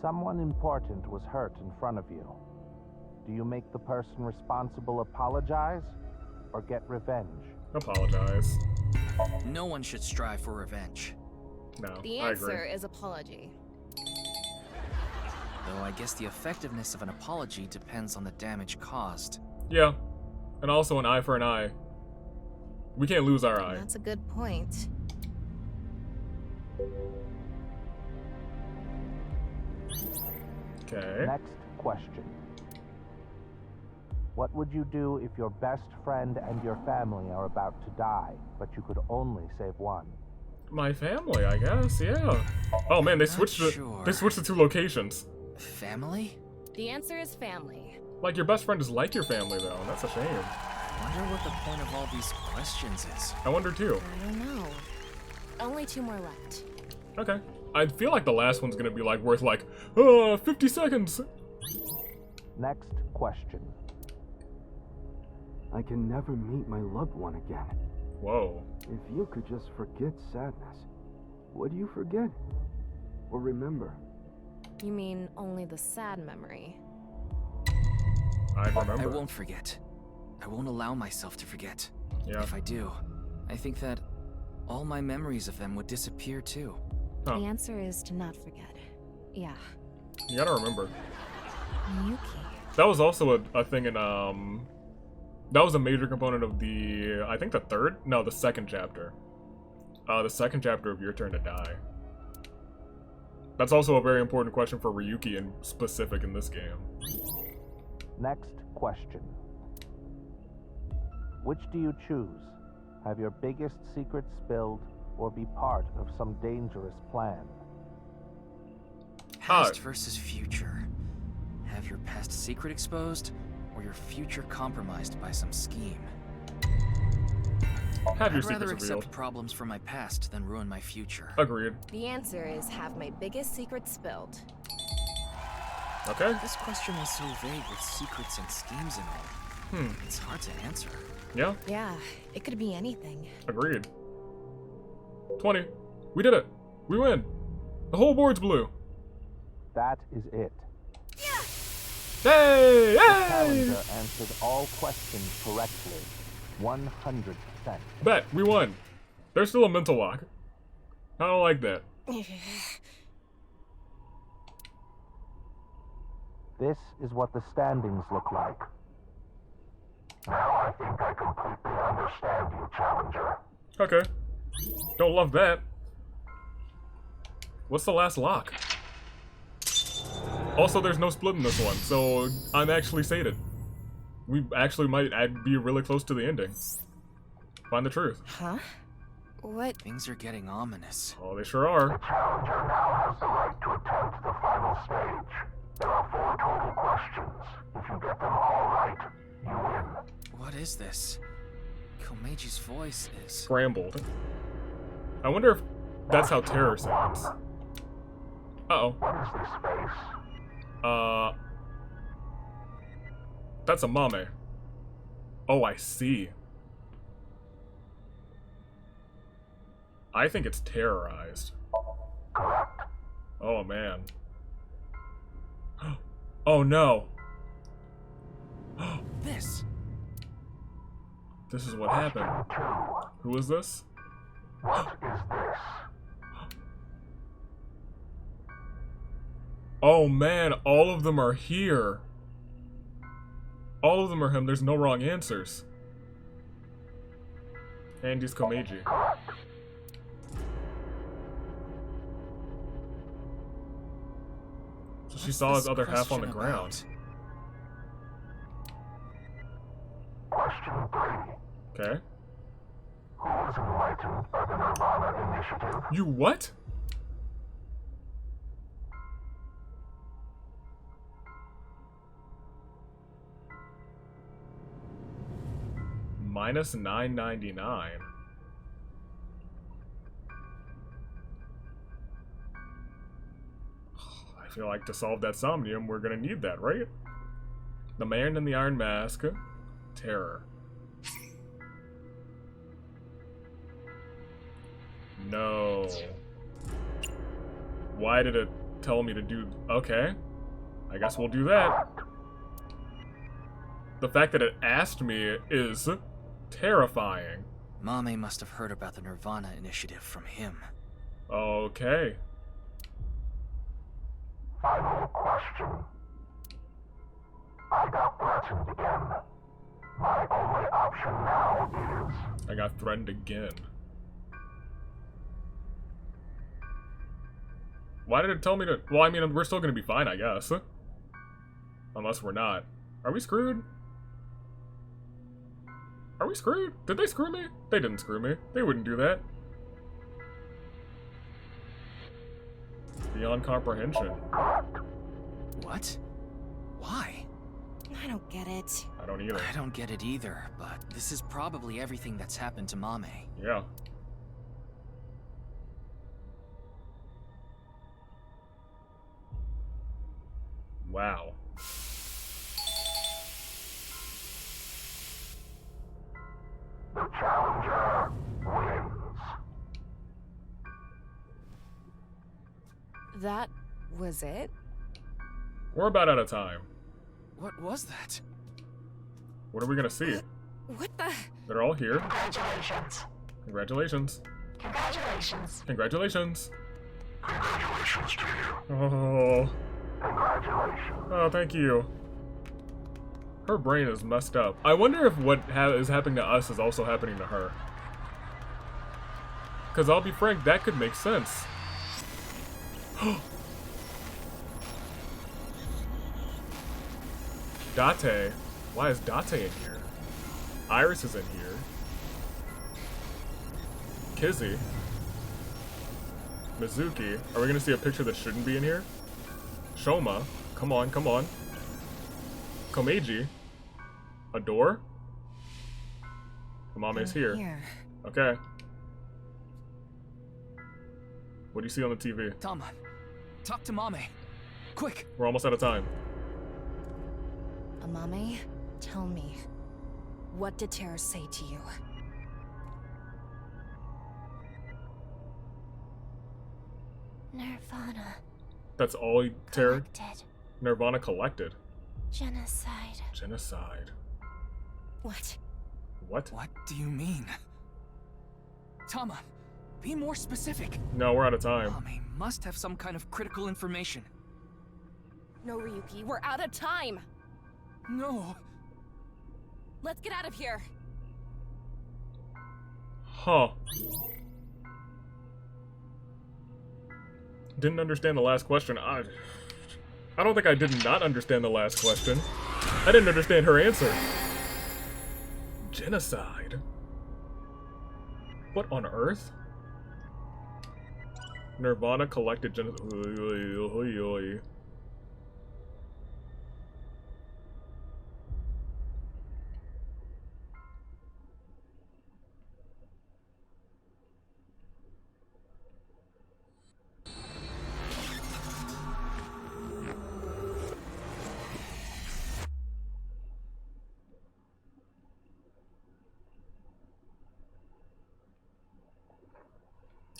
Someone important was hurt in front of you. Do you make the person responsible apologize or get revenge? Apologize. No one should strive for revenge. No, The I answer agree. is apology. Though I guess the effectiveness of an apology depends on the damage caused. Yeah. And also an eye for an eye. We can't lose our eye. That's a good point. Okay. Next question. What would you do if your best friend and your family are about to die, but you could only save one? My family, I guess, yeah. Oh man, they switched the two locations. Family? The answer is family. Like, your best friend is like your family, though. That's a shame. I wonder what the point of all these questions is. I wonder, too. I don't know. Only 2 more left. Okay. I feel like the last one's gonna be, like, worth, like, 50 seconds. Next question. I can never meet my loved one again. Whoa. If you could just forget sadness, what do you forget? Or remember? You mean only the sad memory? I remember. I won't forget. I won't allow myself to forget. Yeah. If I do, I think that all my memories of them would disappear too. The answer is to not forget. Yeah. You gotta remember. Yuki. That was also a thing in, that was a major component of the, I think the second chapter. The second chapter of Your Turn to Die. That's also a very important question for Ryuki in specific in this game. Next question. Which do you choose? Have your biggest secret spilled, or be part of some dangerous plan? Past versus future. Have your past secret exposed, or your future compromised by some scheme? Have your I'd rather secrets accept revealed. problems from my past than ruin my future. Agreed. The answer is have my biggest secret spilled. Okay. This question was so vague with secrets and schemes and all. It's hard to answer. Yeah. Yeah, it could be anything. Agreed. 20. We did it. We win. The whole board's blue. That is it. Hey! The Hey! challenger answered all questions correctly. 100%. Bet. We won. There's still a mental lock. I don't like that. This is what the standings look like. Now I think I completely understand you, Challenger. Okay. Don't love that. What's the last lock? Also, there's no split in this one, so I'm actually sated. We actually might be really close to the ending. Find the truth. Huh? What? Things are getting ominous. Oh, they sure are. The Challenger now has the right to attempt the final stage. There are 4 total questions. If you get them all right, you win. What is this? Komeji's voice is... Scrambled. I wonder if that's how terror sounds. Uh-oh. What is this face? That's a mame. Oh, I see. I think it's terrorized. Correct. Oh, man. Oh, no. This. This is what happened. Who is this? What is this? Oh, man. All of them are here. All of them are him. There's no wrong answers. And he's Komeiji. So she saw his other half on the ground. Question 3. Okay. Who was enlightened by the Nirvana initiative? You what? Minus $9.99. I feel like to solve that Somnium, we're gonna need that, right? The Man in the Iron Mask. Terror. No. Why did it tell me to do... Okay. I guess we'll do that. The fact that it asked me is terrifying. Mame must have heard about the Nirvana initiative from him. Okay. Final question. I got threatened again. My only option now is... I got threatened again. Why did it tell me to... Well, I mean, we're still gonna be fine, I guess. Unless we're not. Are we screwed? Are we screwed? Did they screw me? They didn't screw me. They wouldn't do that. Beyond comprehension. What? Why? I don't get it. I don't either. I don't get it either, but this is probably everything that's happened to Mame. Yeah. Wow. The Challenger wins. That was it? We're about out of time. What was that? What are we gonna see? What the? They're all here. Congratulations. Congratulations. Congratulations. Congratulations. Congratulations to you. Oh. Congratulations. Oh, thank you. Her brain is messed up. I wonder if what is happening to us is also happening to her. Because I'll be frank, that could make sense. Date. Why is Date in here? Iris is in here. Kizzy. Mizuki. Are we gonna see a picture that shouldn't be in here? Shoma. Come on, come on. Komeiji. A door? Mama's here. Okay. What do you see on the TV? Tama, talk to Mame. Quick. We're almost out of time. Amame, tell me, what did Terra say to you? Nirvana. That's all Terra? Collected. Nirvana collected. Genocide. Genocide. What? What? What do you mean? Tama, be more specific. No, we're out of time. Mame must have some kind of critical information. No, Ryuki, we're out of time. No. Let's get out of here. Huh. Didn't understand the last question. I don't think I did not understand the last question. I didn't understand her answer. Genocide? What on earth? Nirvana collected genocide.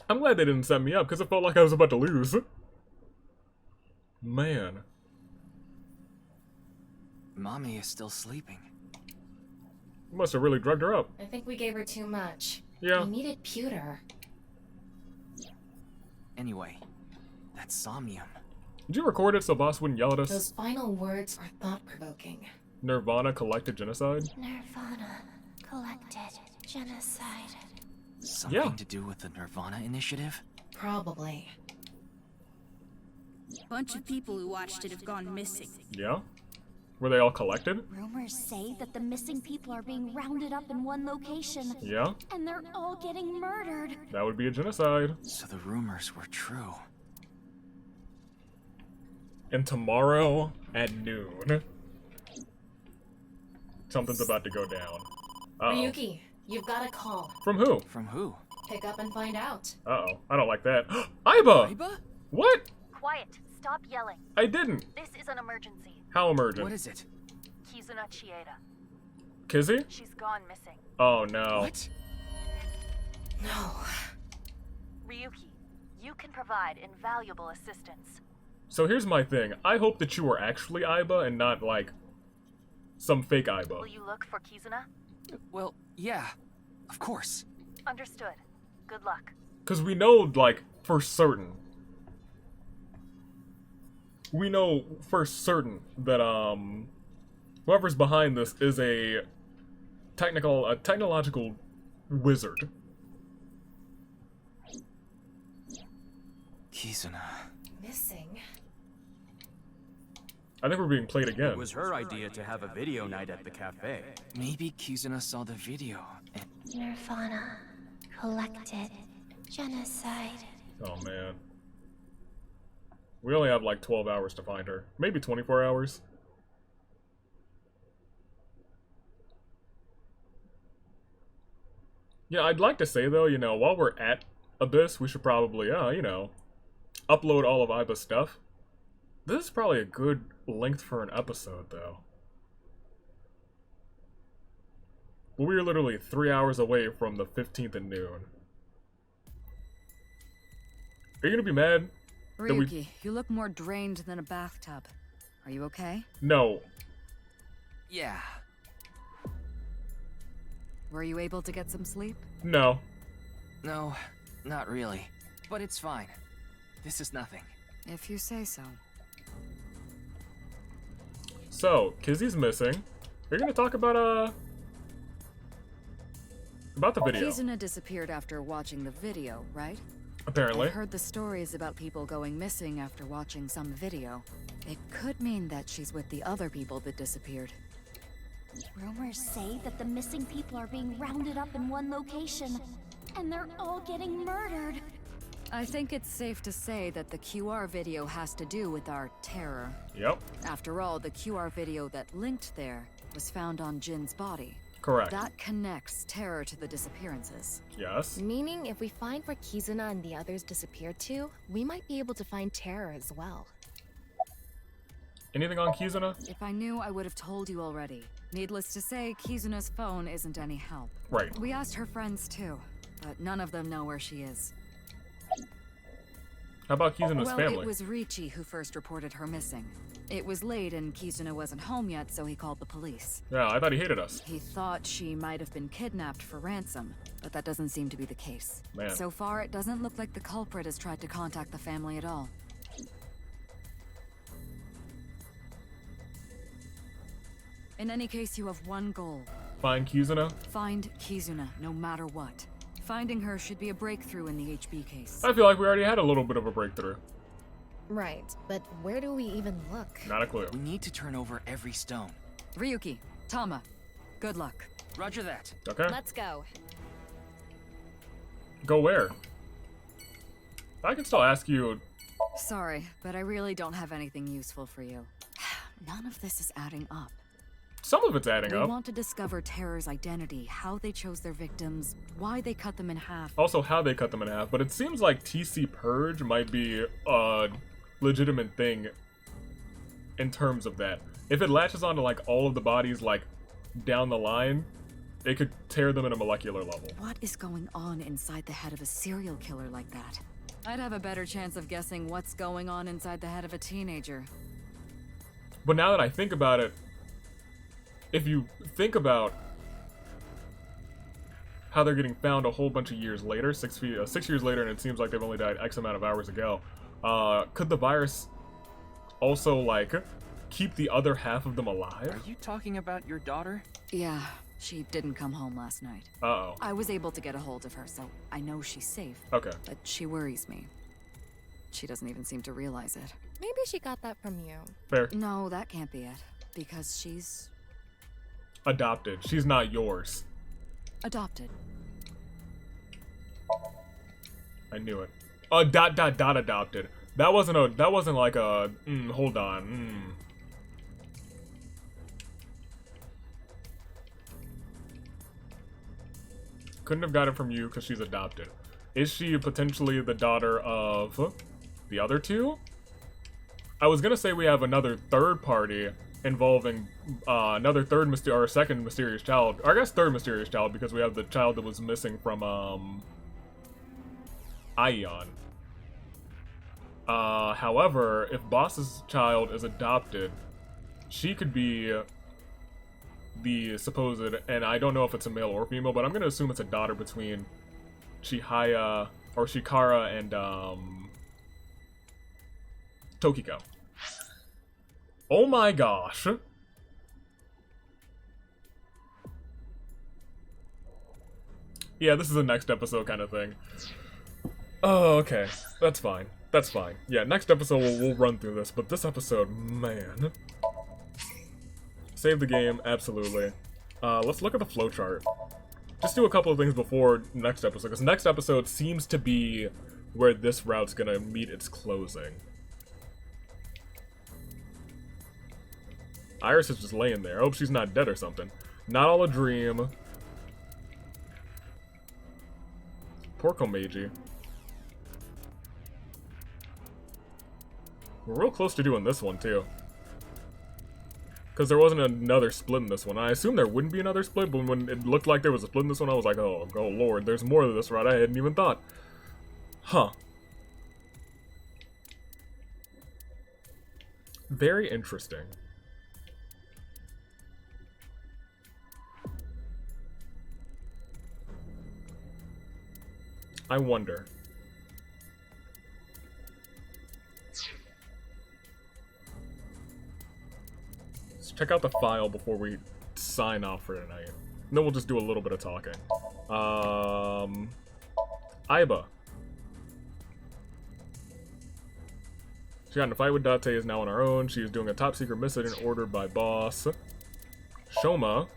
I'm glad they didn't set me up, because it felt like I was about to lose. Man. Mommy is still sleeping. You must have really drugged her up. I think we gave her too much. Yeah. We needed pewter. Anyway, that's Somnium. Did you record it so boss wouldn't yell at us? Those final words are thought-provoking. Nirvana collected genocide? Nirvana. Collected. Genocide. Something to do with the Nirvana initiative? Probably. Bunch of people who watched it have gone missing. Yeah? Were they all collected? Rumors say that the missing people are being rounded up in one location. Yeah? And they're all getting murdered. That would be a genocide. So the rumors were true. And tomorrow at noon, something's about to go down. Uh-oh. Ryuki, you've got a call. From who? From who? Pick up and find out. Uh-oh. I don't like that. Aiba! Aiba? What? Quiet. Stop yelling. I didn't. This is an emergency. How emergent? What is it? Kizuna Chieda. Kizzy? She's gone missing. Oh, no. What? No. Ryuki, you can provide invaluable assistance. So here's my thing. I hope that you were actually Aiba and not, like, some fake Aiba. Will you look for Kizuna? Well, yeah. Of course. Understood. Good luck. Because we know, like, for certain. We know for certain that, whoever's behind this is a technological wizard. Kizuna. Missing? I think we're being played again. It was her idea to have a video night at the cafe. Maybe Kizuna saw the video and... Nirvana. Collected. Genocide. Oh, man. We only have like 12 hours to find her. Maybe 24 hours. Yeah, I'd like to say though, you know, while we're at Abyss, we should probably, you know, upload all of Aiba's stuff. This is probably a good length for an episode though. But we are literally 3 hours away from the 15th at noon. Are you gonna be mad? Ryuki, you look more drained than a bathtub. Are you okay? No. Yeah. Were you able to get some sleep? No. No, not really. But it's fine. This is nothing. If you say so. So, Kizzy's missing. We're gonna talk about the video. Kizuna disappeared after watching the video, right? Apparently. I've heard the stories about people going missing after watching some video. It could mean that she's with the other people that disappeared. Rumors say that the missing people are being rounded up in one location, and they're all getting murdered. I think it's safe to say that the QR video has to do with our terror. Yep. After all, the QR video that linked there was found on Jin's body. Correct. That connects terror to the disappearances. Yes. Meaning, if we find where Kizuna and the others disappeared to, we might be able to find Terror as well. Anything on Kizuna? If I knew, I would have told you already. Needless to say, Kizuna's phone isn't any help. Right. We asked her friends too, but none of them know where she is. How about Kizuna's well, family? It was Ricci who first reported her missing. It was late and Kizuna wasn't home yet, so he called the police. Yeah, I thought he hated us. He thought she might have been kidnapped for ransom, but that doesn't seem to be the case. Man. So far, it doesn't look like the culprit has tried to contact the family at all. In any case, you have one goal. Find Kizuna? Find Kizuna, no matter what. Finding her should be a breakthrough in the HB case. I feel like we already had a little bit of a breakthrough. Right, but where do we even look? Not a clue. We need to turn over every stone. Ryuki, Tama, good luck. Roger that. Okay. Let's go. Go where? I can still ask you. Sorry, but I really don't have anything useful for you. None of this is adding up. Some of it's adding We up. want to discover Terror's identity, how they chose their victims, why they cut them in half. Also, how they cut them in half. But it seems like TC Purge might be a legitimate thing in terms of that. If it latches onto like all of the bodies like down the line, it could tear them at a molecular level. What is going on inside the head of a serial killer like that? I'd have a better chance of guessing what's going on inside the head of a teenager. But now that I think about it, if you think about how they're getting found a whole bunch of years later, 6 years later, and it seems like they've only died X amount of hours ago, could the virus also, like, keep the other half of them alive? Are you talking about your daughter? Yeah, she didn't come home last night. Uh-oh. I was able to get a hold of her, so I know she's safe. Okay. But she worries me. She doesn't even seem to realize it. Maybe she got that from you. Fair. No, that can't be it. Because she's adopted. She's not yours. adopted. I knew it. Adopted. That wasn't like a, hold on, Couldn't have got it from you because she's adopted. Is she potentially the daughter of the other two? I was gonna say we have another third party involving second mysterious child. Or I guess third mysterious child, because we have the child that was missing from Ion. However, if Boss's child is adopted, she could be the supposed, and I don't know if it's a male or female, but I'm gonna assume it's a daughter between Chihaya or Shikara and Tokiko. Oh my gosh. Yeah, this is a next episode kind of thing. Oh, okay. That's fine. That's fine. Yeah, next episode we'll run through this, but this episode, man. Save the game, absolutely. Let's look at the flowchart. Just do a couple of things before next episode, because next episode seems to be where this route's gonna meet its closing. Iris is just laying there. I hope she's not dead or something. Not all a dream. Poor Komeiji. We're real close to doing this one, too. Because there wasn't another split in this one. I assumed there wouldn't be another split, but when it looked like there was a split in this one, I was like, oh lord, there's more to this route I hadn't even thought. Huh. Very interesting. I wonder. Let's check out the file before we sign off for tonight. And then we'll just do a little bit of talking. Aiba. She got in a fight with Date, is now on her own. She is doing a top secret mission ordered by boss. Shoma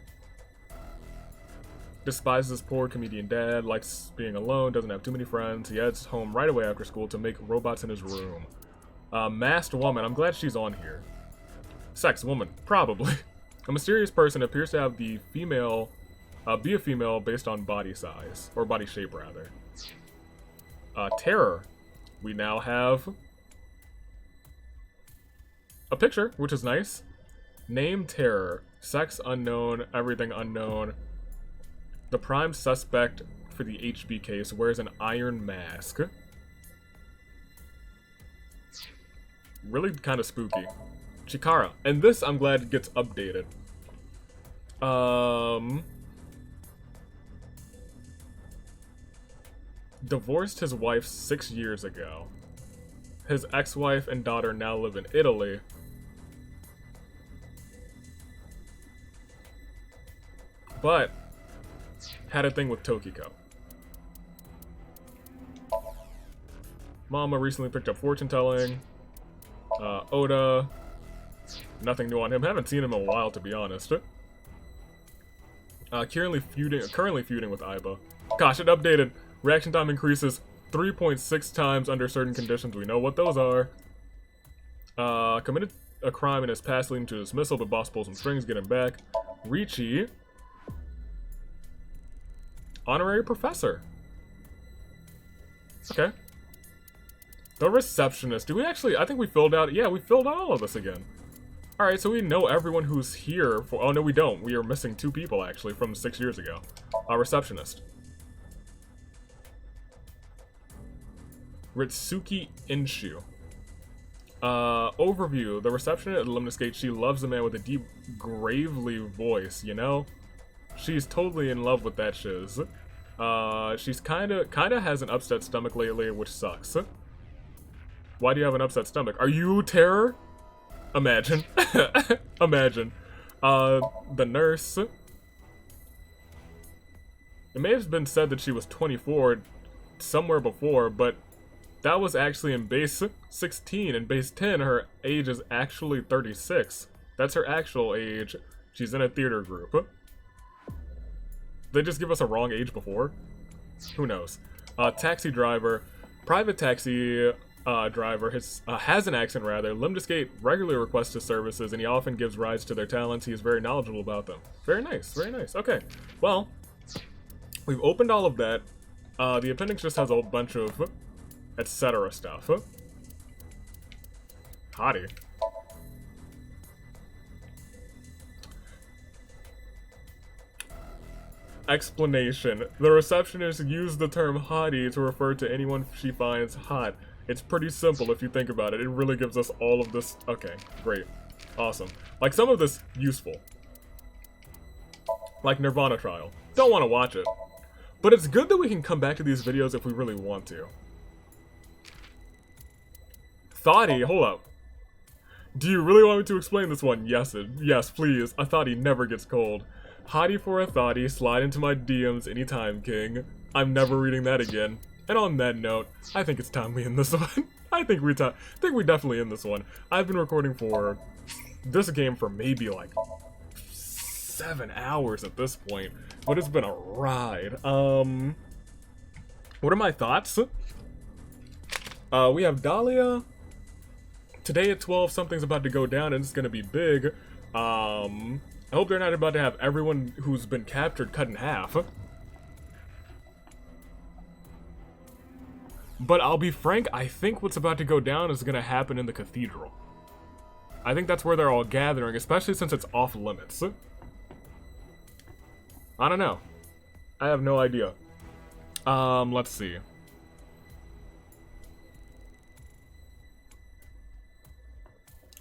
despises poor comedian dad, likes being alone, doesn't have too many friends. He heads home right away after school to make robots in his room. Masked woman, I'm glad she's on here. Sex woman, probably. A mysterious person appears to have the female, be a female based on body size, or body shape rather. Terror. We now have a picture, which is nice. Name Terror. Sex unknown, everything unknown. The prime suspect for the HB case wears an iron mask. Really kind of spooky. Chikara. And this, I'm glad, gets updated. Divorced his wife 6 years ago. His ex-wife and daughter now live in Italy. But had a thing with Tokiko. Mama recently picked up fortune telling. Oda. Nothing new on him. Haven't seen him in a while, to be honest. Currently feuding with Aiba. Gosh, it updated. Reaction time increases 3.6 times under certain conditions. We know what those are. Committed a crime in his past leading to dismissal, but boss pulls some strings, get him back. Ricci. Honorary professor. Okay. The receptionist. Do we actually... I think we filled out... Yeah, we filled out all of this again. Alright, so we know everyone who's here for... Oh, no, we don't. We are missing 2 people, actually, from 6 years ago. Receptionist. Ritsuki Inshu. Overview. The receptionist at Luminous Gate, she loves a man with a deep, gravely voice, you know? She's totally in love with that shiz. She's kinda has an upset stomach lately, which sucks. Why do you have an upset stomach? Are you Terror? Imagine. Imagine. The nurse. It may have been said that she was 24 somewhere before, but that was actually in base 16. In base 10, her age is actually 36. That's her actual age. She's in a theater group. They just give us a wrong age before? Who knows? Taxi driver. Private taxi driver has an accent, rather. Luminous Gate regularly requests his services, and he often gives rides to their talents. He is very knowledgeable about them. Very nice, very nice. Okay, well, we've opened all of that. The appendix just has a bunch of etc. stuff. Hottie. Explanation. The receptionist used the term hottie to refer to anyone she finds hot. It's pretty simple if you think about it. It really gives us all of this. Okay, great. Awesome. Like, some of this useful. Like Nirvana trial. Don't want to watch it. But it's good that we can come back to these videos if we really want to. Thoughty, hold up. Do you really want me to explain this one? Yes, please. A thoughty never gets cold. Hottie for a thoughty, slide into my DMs anytime, King. I'm never reading that again. And on that note, I think it's time we end this one. I think we definitely end this one. I've been recording for this game for maybe like 7 hours at this point, but it's been a ride. What are my thoughts? We have Dahlia. Today at 12, something's about to go down and it's gonna be big. I hope they're not about to have everyone who's been captured cut in half. But I'll be frank, I think what's about to go down is gonna happen in the cathedral. I think that's where they're all gathering, especially since it's off limits. I don't know. I have no idea. Let's see.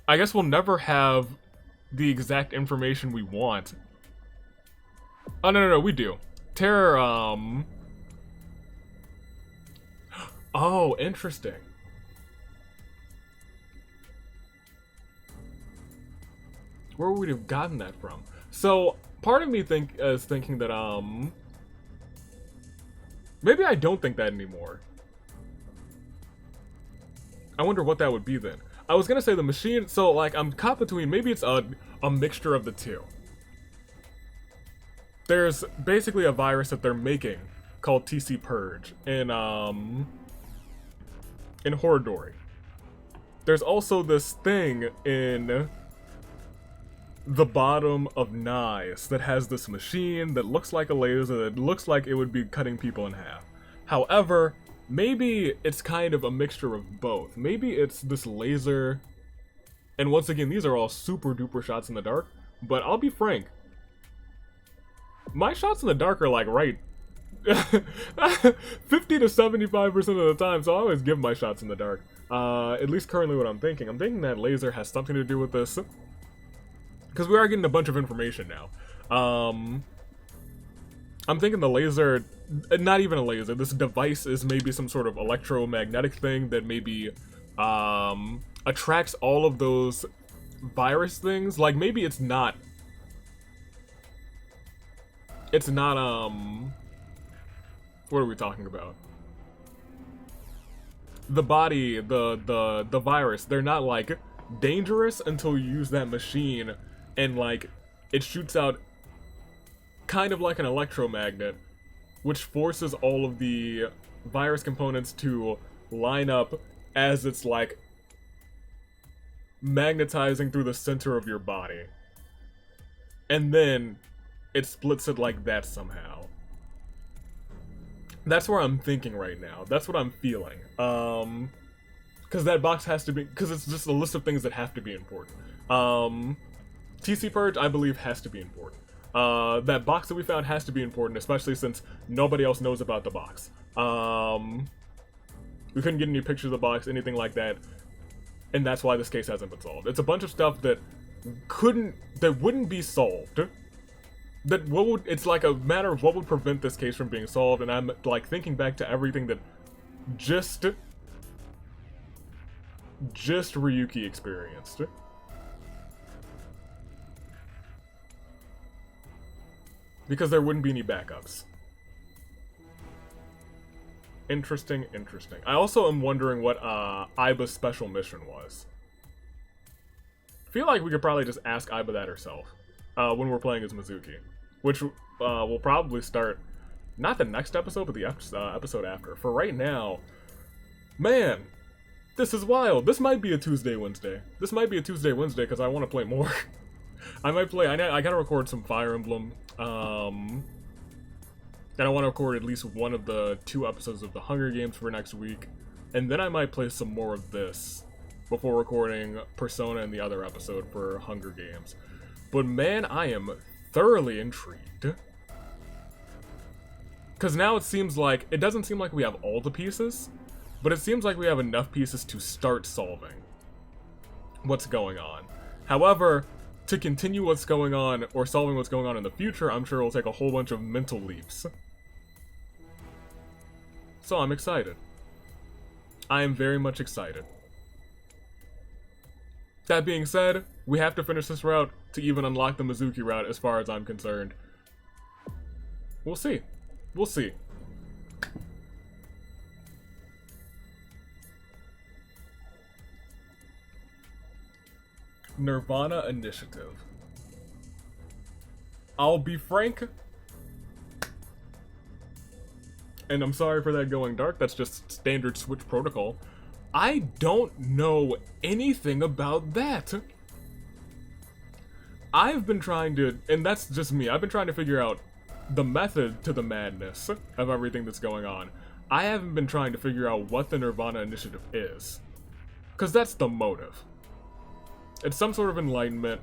I guess we'll never have the exact information we want. Oh, no, we do. Terror, Oh, interesting. Where would we have gotten that from? So, part of me is thinking that, maybe I don't think that anymore. I wonder what that would be then. I was gonna say the machine, so like I'm caught between, maybe it's a mixture of the two. There's basically a virus that they're making called TC Purge in Horridori. There's also this thing in the bottom of Nice that has this machine that looks like a laser, that looks like it would be cutting people in half. However, maybe it's kind of a mixture of both. Maybe it's this laser, and once again, these are all super duper shots in the dark, but I'll be frank, my shots in the dark are like right 50 to 75% of the time, so I always give my shots in the dark. At least currently what I'm thinking. I'm thinking that laser has something to do with this, because we are getting a bunch of information now. I'm thinking the laser, not even a laser, this device is maybe some sort of electromagnetic thing that maybe attracts all of those virus things. Like maybe it's not, what are we talking about? The body, the virus, they're not like dangerous until you use that machine and like it shoots out kind of like an electromagnet, which forces all of the virus components to line up as it's like magnetizing through the center of your body. And then it splits it like that somehow. That's where I'm thinking right now. That's what I'm feeling. Because that box has to be, because it's just a list of things that have to be important. TC Purge, I believe, has to be important. That box that we found has to be important, especially since nobody else knows about the box. We couldn't get any pictures of the box, anything like that, and that's why this case hasn't been solved. It's a bunch of stuff that wouldn't be solved. It's like a matter of what would prevent this case from being solved, and I'm like thinking back to everything that just Ryuki experienced. Because there wouldn't be any backups. Interesting, interesting. I also am wondering what Aiba's special mission was. I feel like we could probably just ask Aiba that herself when we're playing as Mizuki. Which will probably start, not the next episode, but the episode after. For right now, man, this is wild. This might be a Tuesday, Wednesday. This might be a Tuesday, Wednesday, because I want to play more. I might play, I gotta record some Fire Emblem. And I want to record at least one of the 2 episodes of the Hunger Games for next week. And then I might play some more of this before recording Persona and the other episode for Hunger Games. But man, I am thoroughly intrigued. Because now it seems like, it doesn't seem like we have all the pieces, but it seems like we have enough pieces to start solving what's going on. However, to continue what's going on, or solving what's going on in the future, I'm sure it'll take a whole bunch of mental leaps. So I'm excited. I am very much excited. That being said, we have to finish this route to even unlock the Mizuki route as far as I'm concerned. We'll see. We'll see. Nirvana Initiative. I'll be frank, and I'm sorry for that going dark, that's just standard Switch protocol. I don't know anything about that. I've been trying to, and that's just me, I've been trying to figure out the method to the madness of everything that's going on. I haven't been trying to figure out what the Nirvana Initiative is. Because that's the motive. It's some sort of enlightenment.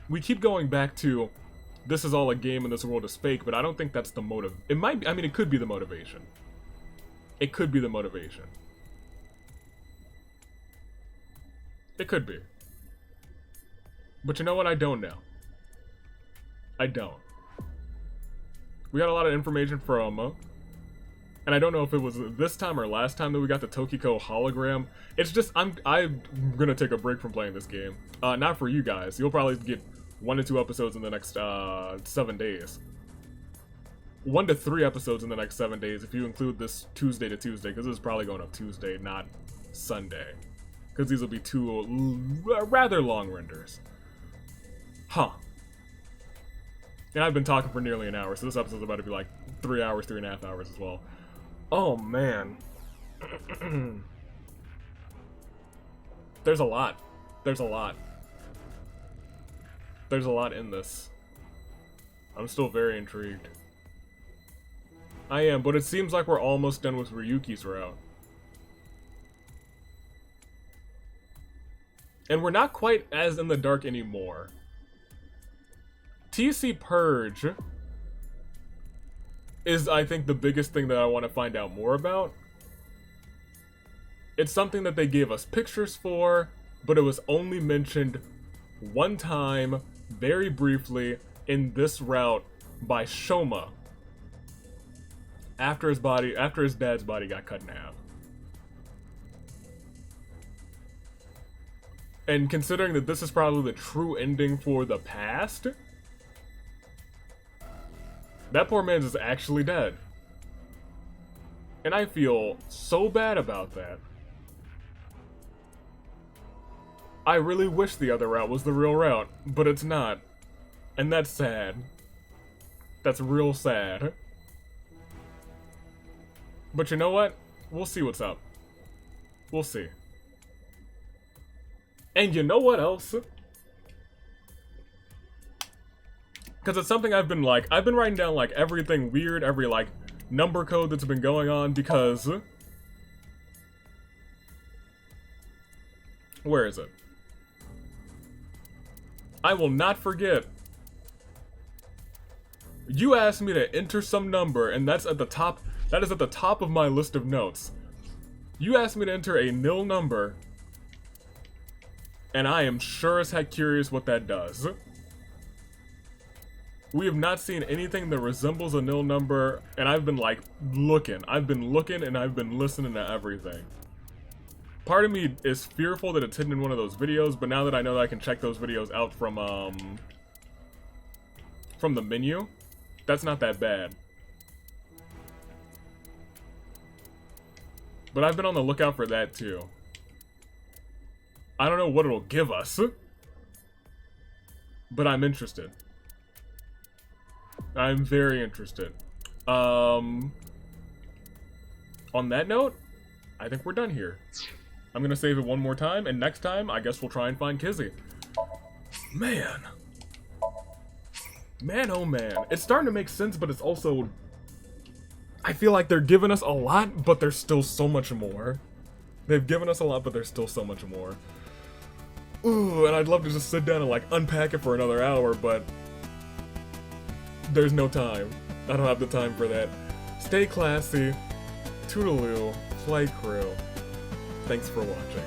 We keep going back to, this is all a game and this world is fake, but I don't think that's the motive. It might be, I mean, it could be the motivation. It could be the motivation. It could be. But you know what? I don't know. I don't. We got a lot of information from, and I don't know if it was this time or last time that we got the Tokiko hologram. It's just, I'm gonna take a break from playing this game. Not for you guys. You'll probably get 1 to 2 episodes in the next 7 days. 1 to 3 episodes in the next 7 days if you include this Tuesday to Tuesday, because this is probably going up Tuesday, not Sunday. because these will be two rather long renders. Huh. And I've been talking for nearly an hour, so this episode's about to be like 3 hours, 3.5 hours as well. Oh, man. There's a lot. There's a lot. There's a lot in this. I'm still very intrigued. I am, but it seems like we're almost done with Ryuki's route. And we're not quite as in the dark anymore. TC Purge is, I think, the biggest thing that I want to find out more about. It's something that they gave us pictures for, but it was only mentioned one time, very briefly, in this route by Shoma. After his dad's body got cut in half. And considering that this is probably the true ending for the past, that poor man's is actually dead. And I feel so bad about that. I really wish the other route was the real route, but it's not. And that's sad. That's real sad. But you know what? We'll see what's up. We'll see. And you know what else? Because it's something I've been writing down like everything weird, every like number code that's been going on because... Where is it? I will not forget. You asked me to enter some number, and that's at the top. That is at the top of my list of notes. You asked me to enter a nil number, and I am sure as heck curious what that does. We have not seen anything that resembles a nil number, and I've been like looking. I've been looking and I've been listening to everything. Part of me is fearful that it's hidden in one of those videos, but now that I know that I can check those videos out from the menu, that's not that bad. But I've been on the lookout for that too. I don't know what it'll give us, but I'm interested. I'm very interested. On that note, I think we're done here. I'm gonna save it one more time, and next time, I guess we'll try and find Kizzy. Man. Man, oh man. It's starting to make sense, but it's also... I feel like they're giving us a lot, but there's still so much more. They've given us a lot, but there's still so much more. Ooh, and I'd love to just sit down and like unpack it for another hour, but... there's no time. I don't have the time for that. Stay classy. Toodaloo. Play crew. Thanks for watching.